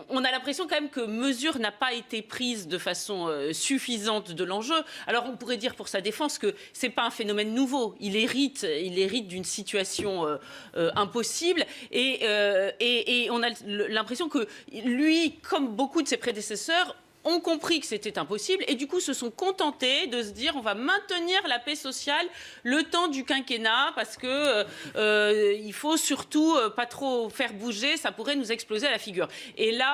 Speaker 8: on a l'impression quand même que mesure n'a pas été prise de façon suffisante de l'enjeu. Alors on pourrait dire pour sa défense que c'est pas un phénomène nouveau. Il hérite d'une situation impossible et on a l'impression que lui, comme beaucoup de ses prédécesseurs, ont compris que c'était impossible et du coup se sont contentés de se dire on va maintenir la paix sociale le temps du quinquennat parce que il faut surtout pas trop faire bouger, ça pourrait nous exploser à la figure. Et là,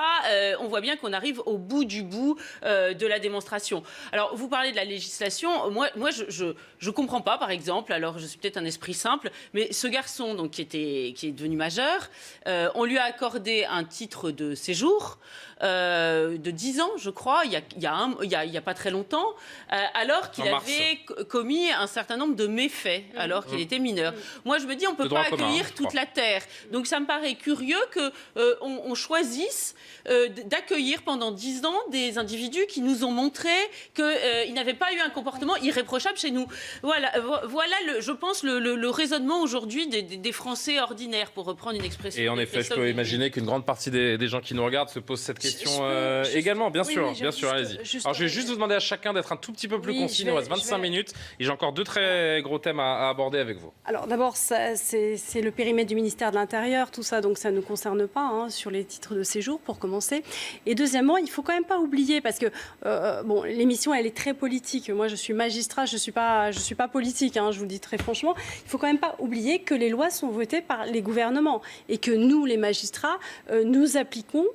Speaker 8: on voit bien qu'on arrive au bout du bout de la démonstration. Alors, vous parlez de la législation. Moi je comprends pas, par exemple, alors je suis peut-être un esprit simple, mais ce garçon donc, qui est devenu majeur, on lui a accordé un titre de séjour de 10 ans, je crois, il y a pas très longtemps, alors qu'il avait commis un certain nombre de méfaits, alors qu'il était mineur. Moi, je me dis, on ne peut pas accueillir toute la terre. Donc, ça me paraît curieux qu'on choisisse d'accueillir pendant 10 ans des individus qui nous ont montré qu'ils n'avaient pas eu un comportement irréprochable chez nous. Voilà je pense, le raisonnement aujourd'hui des Français ordinaires, pour reprendre une expression.
Speaker 1: Et en effet, je peux imaginer qu'une grande partie des gens qui nous regardent se posent cette question également, bien sûr, allez-y. Alors, je vais juste vous demander à chacun d'être un tout petit peu plus concis, il nous reste 25 minutes, et j'ai encore 2 très gros thèmes à aborder avec vous.
Speaker 3: Alors d'abord, c'est le périmètre du ministère de l'Intérieur, tout ça, donc ça ne nous concerne pas, sur les titres de séjour, pour commencer. Et deuxièmement, il faut quand même pas oublier, parce que l'émission, elle est très politique. Moi, je suis magistrat, je suis pas politique, je vous le dis très franchement. Il faut quand même pas oublier que les lois sont votées par les gouvernements et que nous, les magistrats, nous appliquons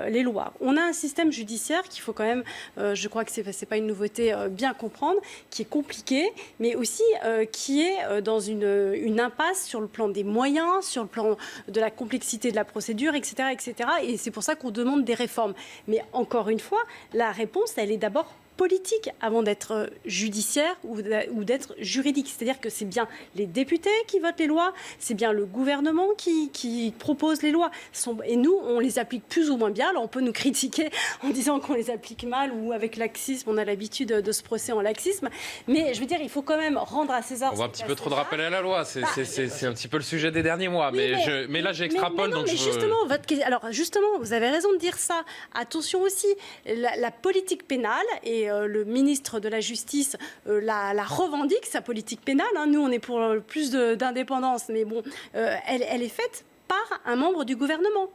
Speaker 3: les lois. On a un système judiciaire qu'il faut quand même, je crois que c'est pas une nouveauté, bien comprendre, qui est compliqué, mais aussi qui est dans une impasse sur le plan des moyens, sur le plan de la complexité de la procédure, etc., etc. Et c'est pour ça qu'on demande des réformes. Mais encore une fois, la réponse, elle est d'abord politique avant d'être judiciaire ou d'être juridique. C'est-à-dire que c'est bien les députés qui votent les lois, c'est bien le gouvernement qui propose les lois. Et nous, on les applique plus ou moins bien. Alors on peut nous critiquer en disant qu'on les applique mal ou avec laxisme, on a l'habitude de se procéder en laxisme. Mais je veux dire, il faut quand même rendre à César...
Speaker 1: On voit un petit peu trop de rappel à la loi. C'est un petit peu le sujet des derniers mois. Oui, mais là, j'extrapole.
Speaker 3: Justement, vous avez raison de dire ça. Attention aussi, la politique pénale et le ministre de la Justice la revendique, sa politique pénale. Nous, on est pour plus d'indépendance, mais bon, elle est faite par un membre du gouvernement.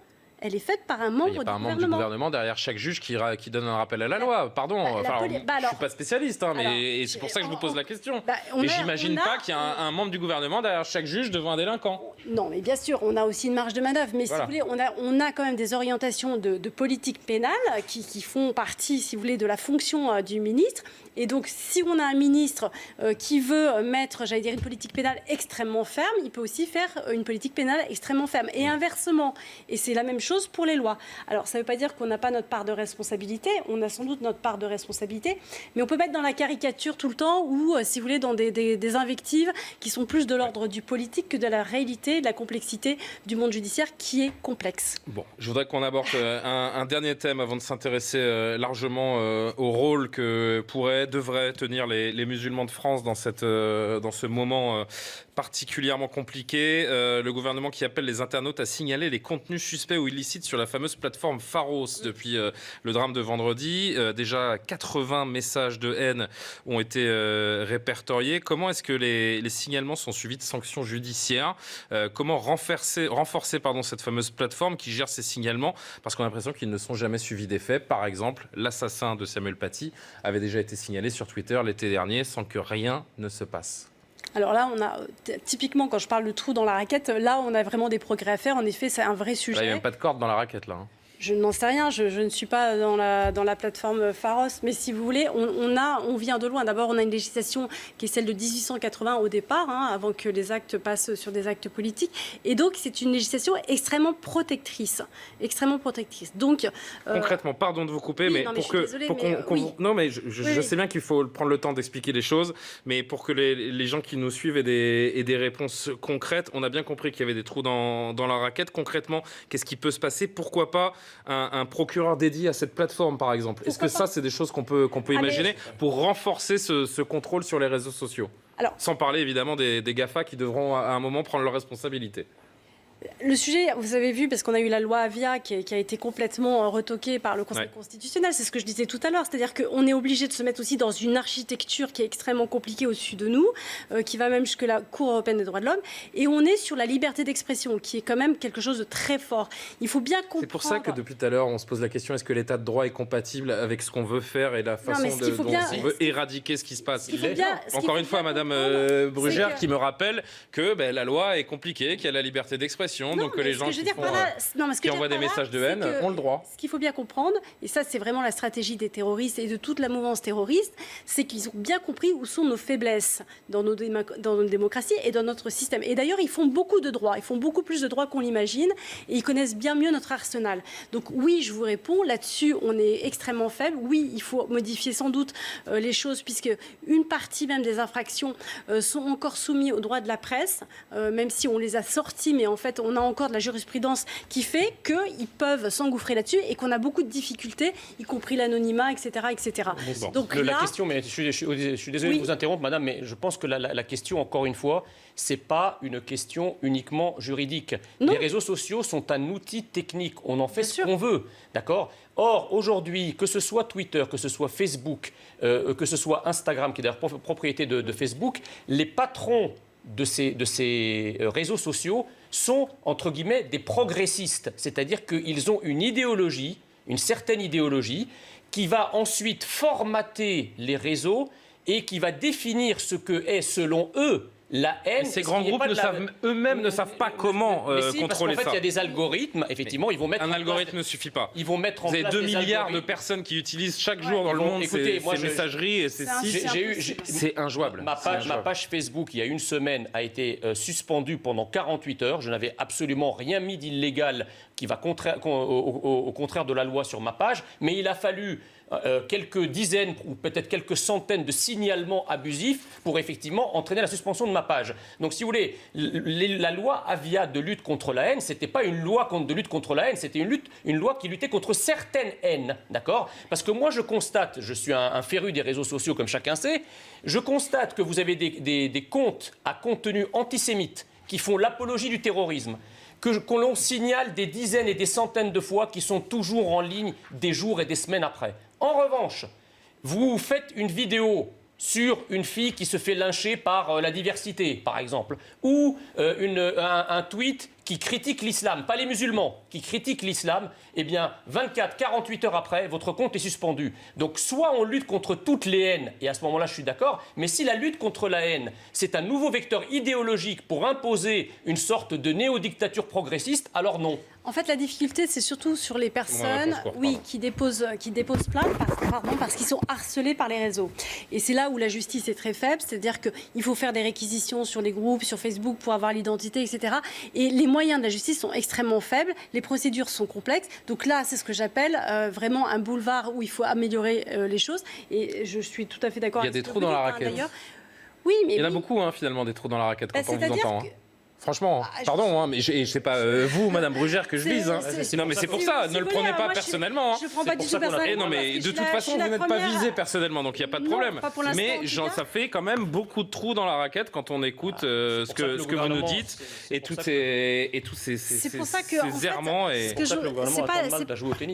Speaker 3: Elle est faite par un membre du gouvernement. Il n'y a pas un membre du gouvernement
Speaker 1: derrière chaque juge qui donne un rappel à la loi. Pardon, je ne suis pas spécialiste, mais c'est pour ça que je vous pose la question. Mais j'imagine pas qu'il y a un membre du gouvernement derrière chaque juge devant un délinquant.
Speaker 3: Non, mais bien sûr, on a aussi une marge de manœuvre. Mais si vous voulez, on a quand même des orientations de politique pénale qui font partie, si vous voulez, de la fonction du ministre. Et donc, si on a un ministre qui veut mettre, j'allais dire, une politique pénale extrêmement ferme, il peut aussi faire une politique pénale extrêmement ferme. Et inversement. Et c'est la même chose pour les lois. Alors, ça ne veut pas dire qu'on n'a pas notre part de responsabilité. On a sans doute notre part de responsabilité. Mais on peut mettre dans la caricature tout le temps ou, si vous voulez, dans des invectives qui sont plus de l'ordre du politique que de la réalité, de la complexité du monde judiciaire qui est complexe.
Speaker 1: Bon, je voudrais qu'on aborde un dernier thème avant de s'intéresser largement au rôle que devraient tenir les musulmans de France dans ce moment particulièrement compliqué. Le gouvernement qui appelle les internautes à signaler les contenus suspects ou illicites illicites sur la fameuse plateforme Pharos depuis le drame de vendredi. Déjà 80 messages de haine ont été répertoriés. Comment est-ce que les signalements sont suivis de sanctions judiciaires? Comment renforcer cette fameuse plateforme qui gère ces signalements? Parce qu'on a l'impression qu'ils ne sont jamais suivis des faits. Par exemple, l'assassin de Samuel Paty avait déjà été signalé sur Twitter l'été dernier sans que rien ne se passe.
Speaker 3: Alors là, on a typiquement, quand je parle de trou dans la raquette, là, on a vraiment des progrès à faire. En effet, c'est un vrai sujet.
Speaker 1: Là, il n'y a même pas de corde dans la raquette, là.
Speaker 3: Je n'en sais rien, je ne suis pas dans la plateforme Pharos, mais si vous voulez, on vient de loin. D'abord, on a une législation qui est celle de 1880 au départ, avant que les actes passent sur des actes politiques. Et donc, c'est une législation extrêmement protectrice. Donc,
Speaker 1: concrètement, pardon de vous couper, mais non, mais je sais bien qu'il faut prendre le temps d'expliquer les choses, mais pour que les gens qui nous suivent aient des réponses concrètes, on a bien compris qu'il y avait des trous dans la raquette. Concrètement, qu'est-ce qui peut se passer? Pourquoi pas un procureur dédié à cette plateforme, par exemple? Est-ce que ça, c'est des choses qu'on peut imaginer pour renforcer ce contrôle sur les réseaux sociaux? Sans parler évidemment des GAFA qui devront à un moment prendre leurs responsabilités.
Speaker 3: Le sujet, vous avez vu, parce qu'on a eu la loi Avia qui a été complètement retoquée par le Conseil constitutionnel, c'est ce que je disais tout à l'heure, c'est-à-dire qu'on est obligé de se mettre aussi dans une architecture qui est extrêmement compliquée au-dessus de nous, qui va même jusque la Cour européenne des droits de l'homme, et on est sur la liberté d'expression, qui est quand même quelque chose de très fort. Il faut bien comprendre...
Speaker 1: C'est pour ça que depuis tout à l'heure, on se pose la question, est-ce que l'état de droit est compatible avec ce qu'on veut faire et la façon dont on veut éradiquer ce qui se passe? Encore une fois, Madame Brugère qui me rappelle que la loi est compliquée, qu'il y a la liberté d'expression. Donc les gens qui envoient des messages de haine ont le droit.
Speaker 3: Ce qu'il faut bien comprendre, et ça c'est vraiment la stratégie des terroristes et de toute la mouvance terroriste, c'est qu'ils ont bien compris où sont nos faiblesses dans nos démocraties et dans notre système. Et d'ailleurs, ils font beaucoup de droits, ils font beaucoup plus de droits qu'on l'imagine, et ils connaissent bien mieux notre arsenal. Donc oui, je vous réponds, là-dessus on est extrêmement faible. Oui, il faut modifier sans doute les choses, puisque une partie même des infractions sont encore soumises aux droits de la presse, même si on les a sortis, mais en fait on a encore de la jurisprudence qui fait qu'ils peuvent s'engouffrer là-dessus et qu'on a beaucoup de difficultés, y compris l'anonymat, etc. etc.
Speaker 7: Donc la question, mais je suis désolé de vous interrompre, madame, mais je pense que la question, encore une fois, c'est pas une question uniquement juridique. Les réseaux sociaux sont un outil technique, on en fait ce qu'on veut, d'accord? Or, aujourd'hui, que ce soit Twitter, que ce soit Facebook, que ce soit Instagram, qui est d'ailleurs propriété de Facebook, les patrons de ces réseaux sociaux sont, entre guillemets, des progressistes. C'est-à-dire qu'ils ont une idéologie, une certaine idéologie, qui va ensuite formater les réseaux et qui va définir ce que est, selon eux, la haine.
Speaker 1: Ces grands groupes eux-mêmes ne savent pas comment contrôler ça.
Speaker 7: En fait, il y a des algorithmes. Effectivement, ils vont mettre.
Speaker 1: Un algorithme ne suffit pas.
Speaker 7: Ils vont mettre en place.
Speaker 1: Vous avez 2 milliards de personnes qui utilisent chaque jour dans le monde ces messageries et ces sites. C'est injouable.
Speaker 7: Ma page Facebook, il y a une semaine, a été suspendue pendant 48 heures. Je n'avais absolument rien mis d'illégal qui va au contraire de la loi sur ma page, mais il a fallu quelques dizaines ou peut-être quelques centaines de signalements abusifs pour effectivement entraîner la suspension de ma page. Donc si vous voulez, la loi Avia de lutte contre la haine, c'était pas une loi de lutte contre la haine, c'était une loi qui luttait contre certaines haines, d'accord? Parce que moi je constate, je suis un féru des réseaux sociaux comme chacun sait, je constate que vous avez des comptes à contenu antisémite qui font l'apologie du terrorisme, que l'on signale des dizaines et des centaines de fois, qui sont toujours en ligne des jours et des semaines après. En revanche, vous faites une vidéo sur une fille qui se fait lyncher par la diversité, par exemple, ou un tweet qui critique l'islam, pas les musulmans, qui critique l'islam, eh bien, 24, 48 heures après, votre compte est suspendu. Donc, soit on lutte contre toutes les haines, et à ce moment-là, je suis d'accord, mais si la lutte contre la haine, c'est un nouveau vecteur idéologique pour imposer une sorte de néo-dictature progressiste, alors non.
Speaker 3: En fait, la difficulté, c'est surtout sur les personnes qui déposent plainte parce qu'ils sont harcelés par les réseaux. Et c'est là où la justice est très faible, c'est-à-dire qu'il faut faire des réquisitions sur les groupes, sur Facebook pour avoir l'identité, etc. Et les moyens de la justice sont extrêmement faibles, les procédures sont complexes. Donc là, c'est ce que j'appelle vraiment un boulevard où il faut améliorer les choses. Et je suis tout à fait d'accord avec
Speaker 1: ce que vous dites. Il y a des trous dans la raquette.
Speaker 3: Oui, mais
Speaker 1: il y en a beaucoup, finalement, des trous dans la raquette quand on vous entend. Franchement, pardon, hein, mais c'est pas vous, Madame Brugère, que je vise. Hein. Non, mais c'est pour ça, ne le prenez pas personnellement.
Speaker 3: Je ne prends pas du tout personnellement.
Speaker 1: Non, mais de toute façon, vous n'êtes pas visé personnellement, donc il n'y a pas de problème. Mais ça fait quand même beaucoup de trous dans la raquette quand on écoute ce que vous nous dites et tous ces errements.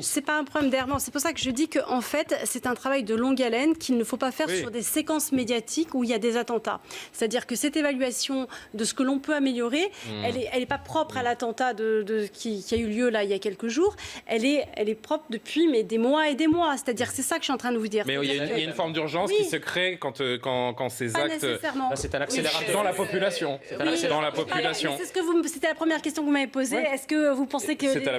Speaker 3: C'est pas un problème d'errement. C'est pour ça que je dis que en fait, c'est un travail de longue haleine qu'il ne faut pas faire sur des séquences médiatiques où il y a des attentats. C'est-à-dire que cette évaluation de ce que l'on peut améliorer, elle est pas propre à l'attentat qui a eu lieu là il y a quelques jours. Elle est propre depuis des mois et des mois. C'est-à-dire c'est ça que je suis en train de vous dire.
Speaker 1: Mais il y a une forme d'urgence qui se crée quand ces actes.
Speaker 3: Là,
Speaker 7: c'est un accélérateur
Speaker 1: dans la population. Dans la population.
Speaker 3: C'était la première question que vous m'avez posée. Est-ce que vous pensez que
Speaker 1: c'était à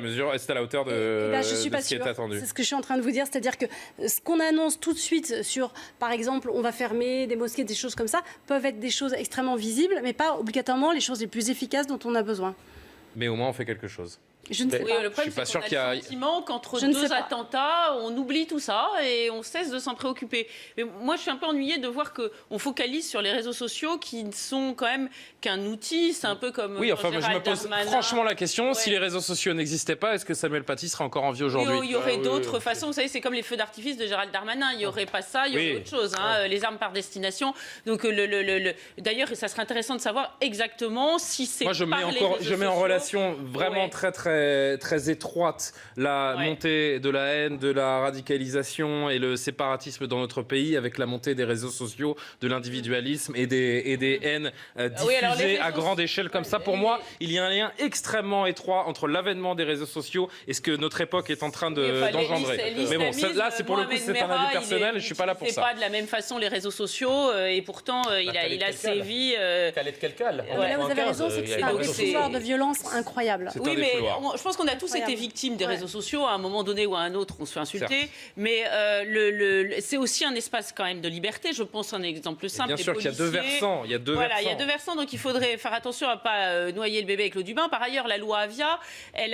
Speaker 1: la hauteur de ce qui est attendu?
Speaker 3: C'est ce que je suis en train de vous dire, c'est-à-dire que ce qu'on annonce tout de suite sur, par exemple, on va fermer des mosquées, des choses comme ça, peuvent être des choses extrêmement visibles, mais pas obligatoirement les choses les plus efficaces dont on a besoin.
Speaker 1: Mais au moins on fait quelque chose.
Speaker 3: Je ne sais pas.
Speaker 8: Le problème, c'est qu'on a le sentiment qu'entre deux attentats, on oublie tout ça et on cesse de s'en préoccuper. Mais moi, je suis un peu ennuyée de voir qu'on focalise sur les réseaux sociaux qui ne sont quand même qu'un outil. C'est un peu comme
Speaker 1: je me pose franchement la question, si les réseaux sociaux n'existaient pas, est-ce que Samuel Paty serait encore en vie aujourd'hui?
Speaker 8: Il y aurait d'autres façons. Vous savez, c'est comme les feux d'artifice de Gérald Darmanin. Il n'y aurait pas ça, il y aurait autre chose. Hein, les armes par destination. Donc, d'ailleurs, ça serait intéressant de savoir exactement si c'est
Speaker 1: Moi, je mets en relation vraiment très étroite la montée de la haine, de la radicalisation et le séparatisme dans notre pays avec la montée des réseaux sociaux, de l'individualisme et des haines diffusées à grande échelle comme ça. Pour moi, il y a un lien extrêmement étroit entre l'avènement des réseaux sociaux et ce que notre époque est en train d'engendrer. Mais bon, là, c'est pour le coup, c'est un avis personnel et je ne suis pas là pour ça.
Speaker 8: C'est pas de la même façon les réseaux sociaux et pourtant, il a sévi.
Speaker 7: Calais de quelqu'un.
Speaker 3: Là, vous avez raison, c'est que c'est un défouloir de violence incroyable.
Speaker 8: Oui, mais je pense qu'on a tous été victimes des réseaux sociaux. À un moment donné ou à un autre, on se fait insulter. Mais c'est aussi un espace quand même de liberté. Je pense un exemple simple.
Speaker 1: Bien sûr qu'il y a deux versants. Il y a deux
Speaker 8: versants. Donc il faudrait faire attention à ne pas noyer le bébé avec l'eau du bain. Par ailleurs, la loi Avia, elle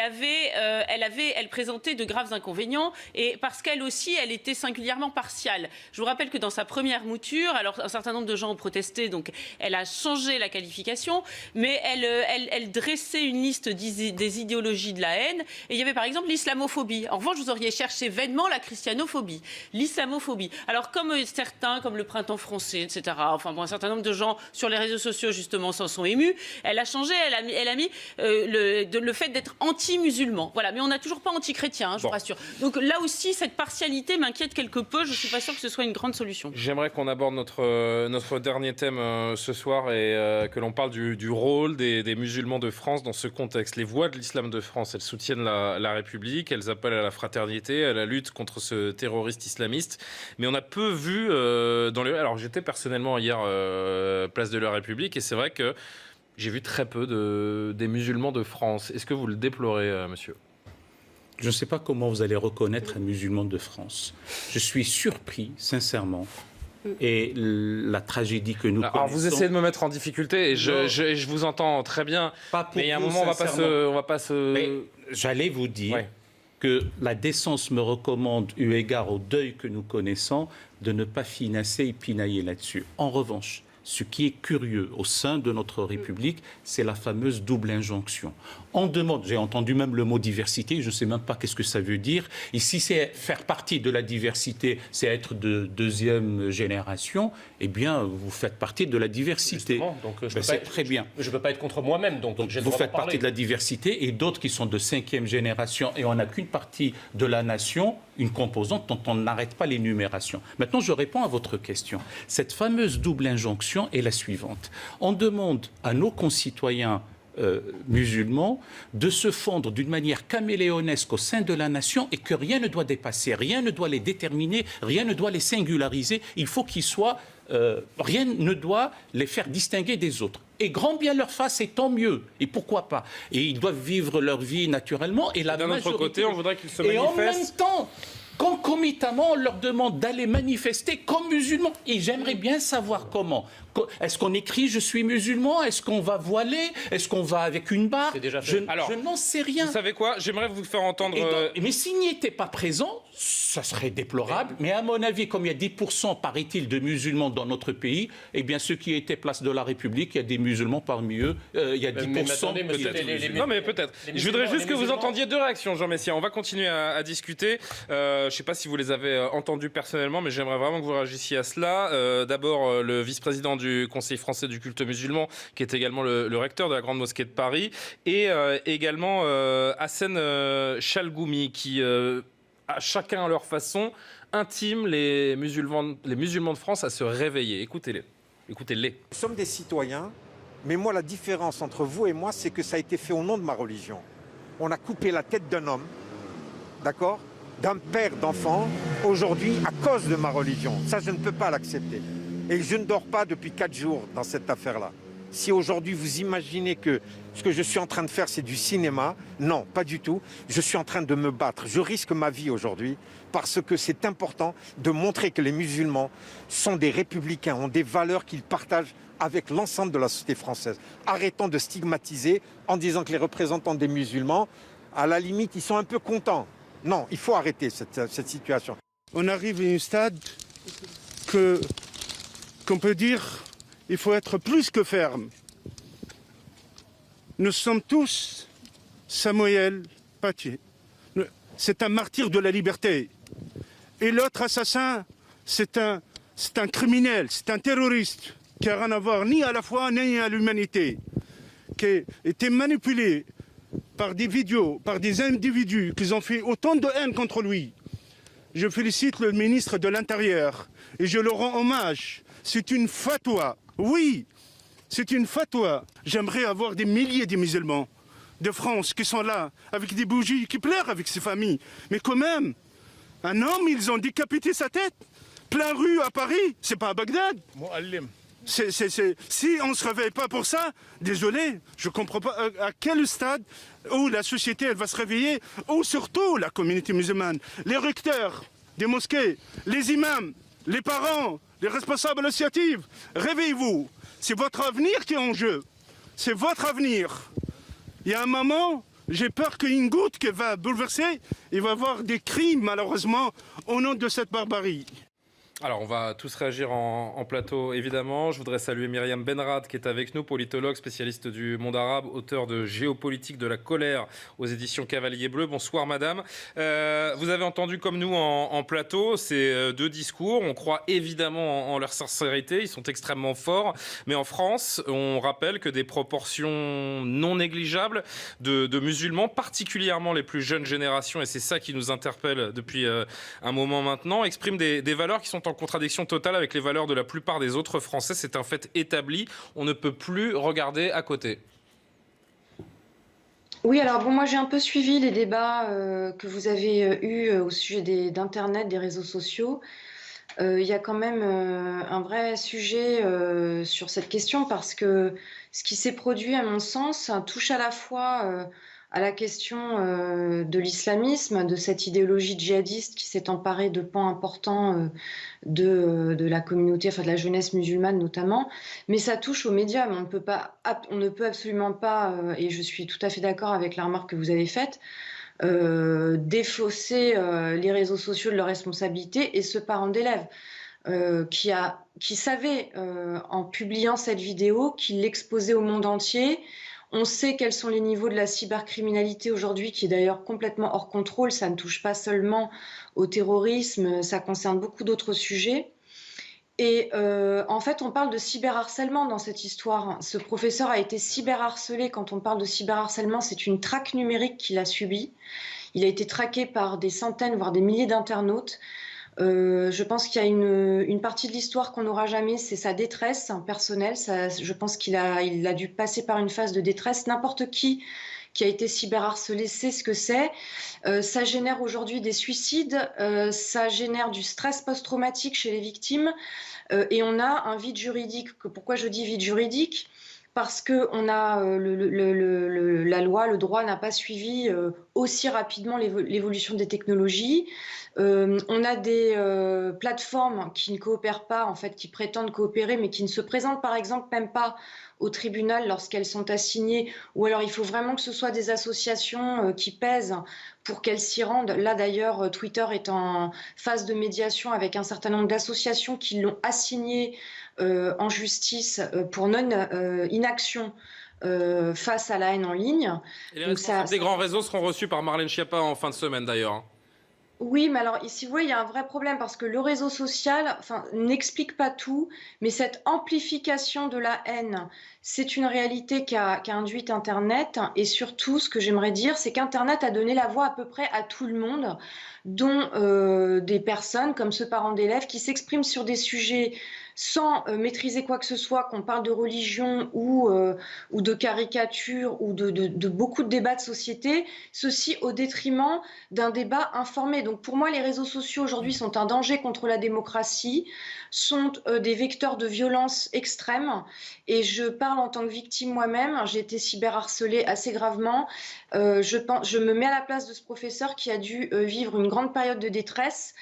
Speaker 8: présentait de graves inconvénients et parce qu'elle aussi, elle était singulièrement partiale. Je vous rappelle que dans sa première mouture, alors un certain nombre de gens ont protesté, donc elle a changé la qualification, mais elle dressait une liste des idéologies de la haine. Et il y avait par exemple l'islamophobie. En revanche, vous auriez cherché vainement la christianophobie, l'islamophobie. Alors comme certains, comme le Printemps français, etc., un certain nombre de gens sur les réseaux sociaux justement s'en sont émus, elle a changé, elle a mis le fait d'être anti-musulman. Voilà, mais on n'a toujours pas anti-chrétien, je vous rassure. Donc là aussi, cette partialité m'inquiète quelque peu. Je ne suis pas sûre que ce soit une grande solution.
Speaker 1: J'aimerais qu'on aborde notre dernier thème ce soir et que l'on parle du rôle des musulmans de France dans ce contexte. Les voix de l'islam de France, elles soutiennent la République, elles appellent à la fraternité, à la lutte contre ce terroriste islamiste. Mais on a peu vu Alors j'étais personnellement hier place de la République et c'est vrai que j'ai vu très peu des musulmans de France. Est-ce que vous le déplorez, monsieur ?
Speaker 9: Je ne sais pas comment vous allez reconnaître un musulman de France. Je suis surpris, sincèrement. Et la tragédie que nous connaissons...
Speaker 1: Alors vous essayez de me mettre en difficulté et je vous entends très bien. Mais il y a un moment, on va pas se...
Speaker 9: Mais j'allais vous dire que la décence me recommande, eu égard au deuil que nous connaissons, de ne pas finasser et pinailler là-dessus. En revanche, ce qui est curieux au sein de notre République, c'est la fameuse double injonction. On demande, j'ai entendu même le mot diversité, je ne sais même pas qu'est-ce que ça veut dire. Et si c'est faire partie de la diversité, c'est être de deuxième génération, eh bien, vous faites partie de la diversité.
Speaker 7: Donc,
Speaker 9: c'est très bien.
Speaker 7: Je ne peux pas être contre moi-même, donc j'ai le droit
Speaker 9: vous faites
Speaker 7: d'en parler.
Speaker 9: partie de la diversité et d'autres qui sont de cinquième génération et on n'a qu'une partie de la nation, une composante dont on n'arrête pas l'énumération. Maintenant, je réponds à votre question. Cette fameuse double injonction est la suivante. On demande à nos concitoyens musulmans de se fondre d'une manière caméléonesque au sein de la nation et que rien ne doit dépasser, rien ne doit les déterminer, rien ne doit les singulariser. Il faut qu'ils soient... rien ne doit les faire distinguer des autres. Et grand bien leur fasse, et tant mieux. Et pourquoi pas. Et ils doivent vivre leur vie naturellement. Et
Speaker 1: d'un autre côté, on voudrait qu'ils se manifestent.
Speaker 9: Et en même temps, concomitamment, on leur demande d'aller manifester comme musulmans. Et j'aimerais bien savoir comment. Est-ce qu'on écrit « je suis musulman » ? Est-ce qu'on va voiler ? Est-ce qu'on va avec une barre ?
Speaker 7: C'est déjà fait.
Speaker 9: Je n'en sais rien.
Speaker 1: Vous savez quoi ? J'aimerais vous faire entendre...
Speaker 9: Mais s'il n'y était pas présent, ça serait déplorable. Mais à mon avis, comme il y a 10%, paraît-il, de musulmans dans notre pays, eh bien, ceux qui étaient place de la République, il y a des musulmans parmi eux. Il y a 10%
Speaker 1: peut-être. Non, mais peut-être. Je voudrais juste que vous entendiez deux réactions, Jean Messia. On va continuer à discuter. Je ne sais pas si vous les avez entendues personnellement, mais j'aimerais vraiment que vous réagissiez à cela. D'abord, le vice-président du Conseil français du culte musulman, qui est également le recteur de la Grande Mosquée de Paris, et également Hassen Chalgoumi, qui, à chacun à leur façon, intiment les musulmans de France à se réveiller. Écoutez-les. Nous
Speaker 16: sommes des citoyens, mais moi, la différence entre vous et moi, c'est que ça a été fait au nom de ma religion. On a coupé la tête d'un homme, d'accord ? D'un père d'enfant, aujourd'hui, à cause de ma religion. Ça, je ne peux pas l'accepter. Et je ne dors pas depuis 4 jours dans cette affaire-là. Si aujourd'hui, vous imaginez que ce que je suis en train de faire, c'est du cinéma, non, pas du tout. Je suis en train de me battre. Je risque ma vie aujourd'hui parce que c'est important de montrer que les musulmans sont des républicains, ont des valeurs qu'ils partagent avec l'ensemble de la société française. Arrêtons de stigmatiser en disant que les représentants des musulmans, à la limite, ils sont un peu contents. Non, il faut arrêter cette situation.
Speaker 17: On arrive à un stade qu'on peut dire il faut être plus que ferme. Nous sommes tous Samuel Paty. C'est un martyr de la liberté. Et l'autre assassin, c'est un criminel, c'est un terroriste qui n'a rien à voir ni à la foi ni à l'humanité, qui a été manipulé par des vidéos, par des individus qui ont fait autant de haine contre lui. Je félicite le ministre de l'Intérieur et je le rends hommage. C'est une fatwa. Oui, c'est une fatwa. J'aimerais avoir des milliers de musulmans de France qui sont là, avec des bougies, qui pleurent avec ses familles. Mais quand même, un homme, ils ont décapité sa tête. Plein rue à Paris, c'est pas à Bagdad. Si on ne se réveille pas pour ça, désolé, je ne comprends pas à quel stade où la société elle va se réveiller, ou surtout la communauté musulmane, les recteurs des mosquées, les imams, les parents, les responsables associatifs. Réveillez-vous, c'est votre avenir qui est en jeu, c'est votre avenir. Il y a un moment, j'ai peur qu'il y ait une goutte qui va bouleverser, il va y avoir des crimes malheureusement au nom de cette barbarie.
Speaker 1: Alors, on va tous réagir en plateau, évidemment. Je voudrais saluer Myriam Benrad, qui est avec nous, politologue, spécialiste du monde arabe, auteur de Géopolitique de la colère aux éditions Cavalier Bleu. Bonsoir, madame. Vous avez entendu, comme nous, en plateau, ces deux discours. On croit évidemment en leur sincérité. Ils sont extrêmement forts. Mais en France, on rappelle que des proportions non négligeables de musulmans, particulièrement les plus jeunes générations, et c'est ça qui nous interpelle depuis un moment maintenant, expriment des valeurs qui sont en contradiction totale avec les valeurs de la plupart des autres Français. C'est un fait établi. On ne peut plus regarder à côté.
Speaker 18: Oui, alors bon, moi j'ai un peu suivi les débats que vous avez eus au sujet d'Internet, des réseaux sociaux. Il y a quand même un vrai sujet sur cette question parce que ce qui s'est produit, à mon sens, touche à la fois à la question de l'islamisme, de cette idéologie djihadiste qui s'est emparée de pans importants de la communauté, enfin de la jeunesse musulmane notamment, mais ça touche aux médias. On ne peut absolument pas, et je suis tout à fait d'accord avec la remarque que vous avez faite, défausser les réseaux sociaux de leurs responsabilités et ce parent d'élève qui savait en publiant cette vidéo qu'il l'exposait au monde entier. On sait quels sont les niveaux de la cybercriminalité aujourd'hui, qui est d'ailleurs complètement hors contrôle. Ça ne touche pas seulement au terrorisme, ça concerne beaucoup d'autres sujets. Et en fait, on parle de cyberharcèlement dans cette histoire. Ce professeur a été cyberharcelé. Quand on parle de cyberharcèlement, c'est une traque numérique qu'il a subie. Il a été traqué par des centaines, voire des milliers d'internautes. Je pense qu'il y a une partie de l'histoire qu'on n'aura jamais, c'est sa détresse personnelle. Je pense qu'il a dû passer par une phase de détresse. N'importe qui a été cyberharcelé sait ce que c'est. Ça génère aujourd'hui des suicides, ça génère du stress post-traumatique chez les victimes. Et on a un vide juridique. Pourquoi je dis vide juridique ? Parce que la loi, le droit n'a pas suivi aussi rapidement l'évolution des technologies. On a des plateformes qui ne coopèrent pas, en fait, qui prétendent coopérer, mais qui ne se présentent par exemple même pas au tribunal lorsqu'elles sont assignées, ou alors il faut vraiment que ce soit des associations qui pèsent pour qu'elles s'y rendent. Là d'ailleurs, Twitter est en phase de médiation avec un certain nombre d'associations qui l'ont assigné en justice pour inaction face à la haine en ligne.
Speaker 1: Et les responsables des grands réseaux seront reçus par Marlène Schiappa en fin de semaine d'ailleurs.
Speaker 18: Oui, mais alors ici, vous voyez, il y a un vrai problème parce que le réseau social n'explique pas tout, mais cette amplification de la haine, c'est une réalité qu'a induite Internet. Et surtout, ce que j'aimerais dire, c'est qu'Internet a donné la voix à peu près à tout le monde, dont des personnes comme ce parent d'élève qui s'expriment sur des sujets sans maîtriser quoi que ce soit, qu'on parle de religion ou de caricature ou de beaucoup de débats de société, ceci au détriment d'un débat informé. Donc pour moi, les réseaux sociaux aujourd'hui sont un danger contre la démocratie, sont des vecteurs de violence extrême. Et je parle en tant que victime moi-même, j'ai été cyberharcelée assez gravement. Je me mets à la place de ce professeur qui a dû vivre une grande période de détresse.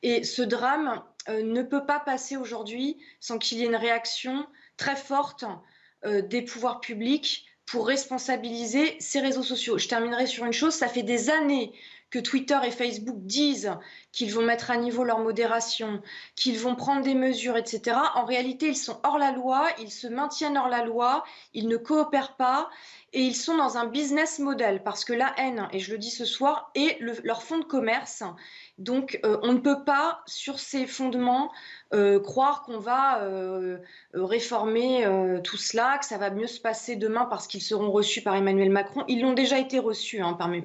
Speaker 18: Et ce drame ne peut pas passer aujourd'hui sans qu'il y ait une réaction très forte des pouvoirs publics pour responsabiliser ces réseaux sociaux. Je terminerai sur une chose, ça fait des années que Twitter et Facebook disent qu'ils vont mettre à niveau leur modération, qu'ils vont prendre des mesures, etc. En réalité, ils sont hors la loi, ils se maintiennent hors la loi, ils ne coopèrent pas et ils sont dans un business model parce que la haine, et je le dis ce soir, est leur fonds de commerce. Donc on ne peut pas, sur ces fondements, croire qu'on va réformer tout cela, que ça va mieux se passer demain parce qu'ils seront reçus par Emmanuel Macron. Ils l'ont déjà été reçus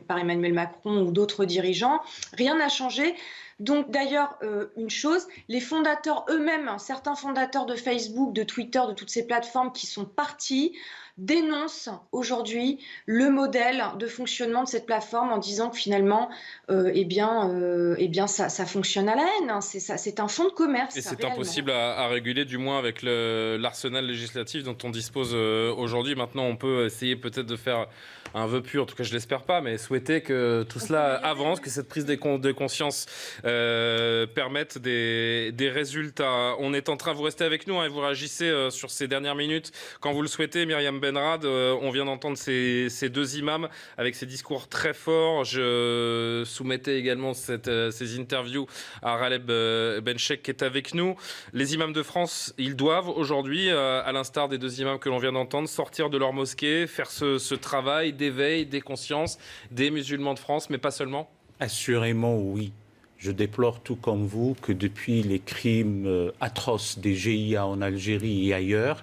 Speaker 18: par Emmanuel Macron ou d'autres dirigeants. Rien n'a changé. Donc d'ailleurs, une chose, les fondateurs eux-mêmes, certains fondateurs de Facebook, de Twitter, de toutes ces plateformes qui sont partis, dénoncent aujourd'hui le modèle de fonctionnement de cette plateforme en disant que finalement, ça fonctionne à la haine. Hein. C'est un fonds de commerce.
Speaker 1: Et c'est impossible à réguler, du moins avec l'arsenal législatif dont on dispose aujourd'hui. Maintenant, on peut essayer peut-être de faire un vœu pieux, en tout cas je l'espère pas, mais souhaiter que tout cela avance, que cette prise de conscience permette des résultats. On est en train, vous restez avec nous et vous réagissez sur ces dernières minutes quand vous le souhaitez. Myriam Benrad, on vient d'entendre ces deux imams avec ces discours très forts. Je soumettais également ces interviews à Raleb Benchek qui est avec nous. Les imams de France, ils doivent aujourd'hui, à l'instar des deux imams que l'on vient d'entendre, sortir de leur mosquée, faire ce travail d'éveil, des consciences, des musulmans de France, mais pas seulement?
Speaker 9: Assurément, oui. Je déplore tout comme vous que depuis les crimes atroces des GIA en Algérie et ailleurs,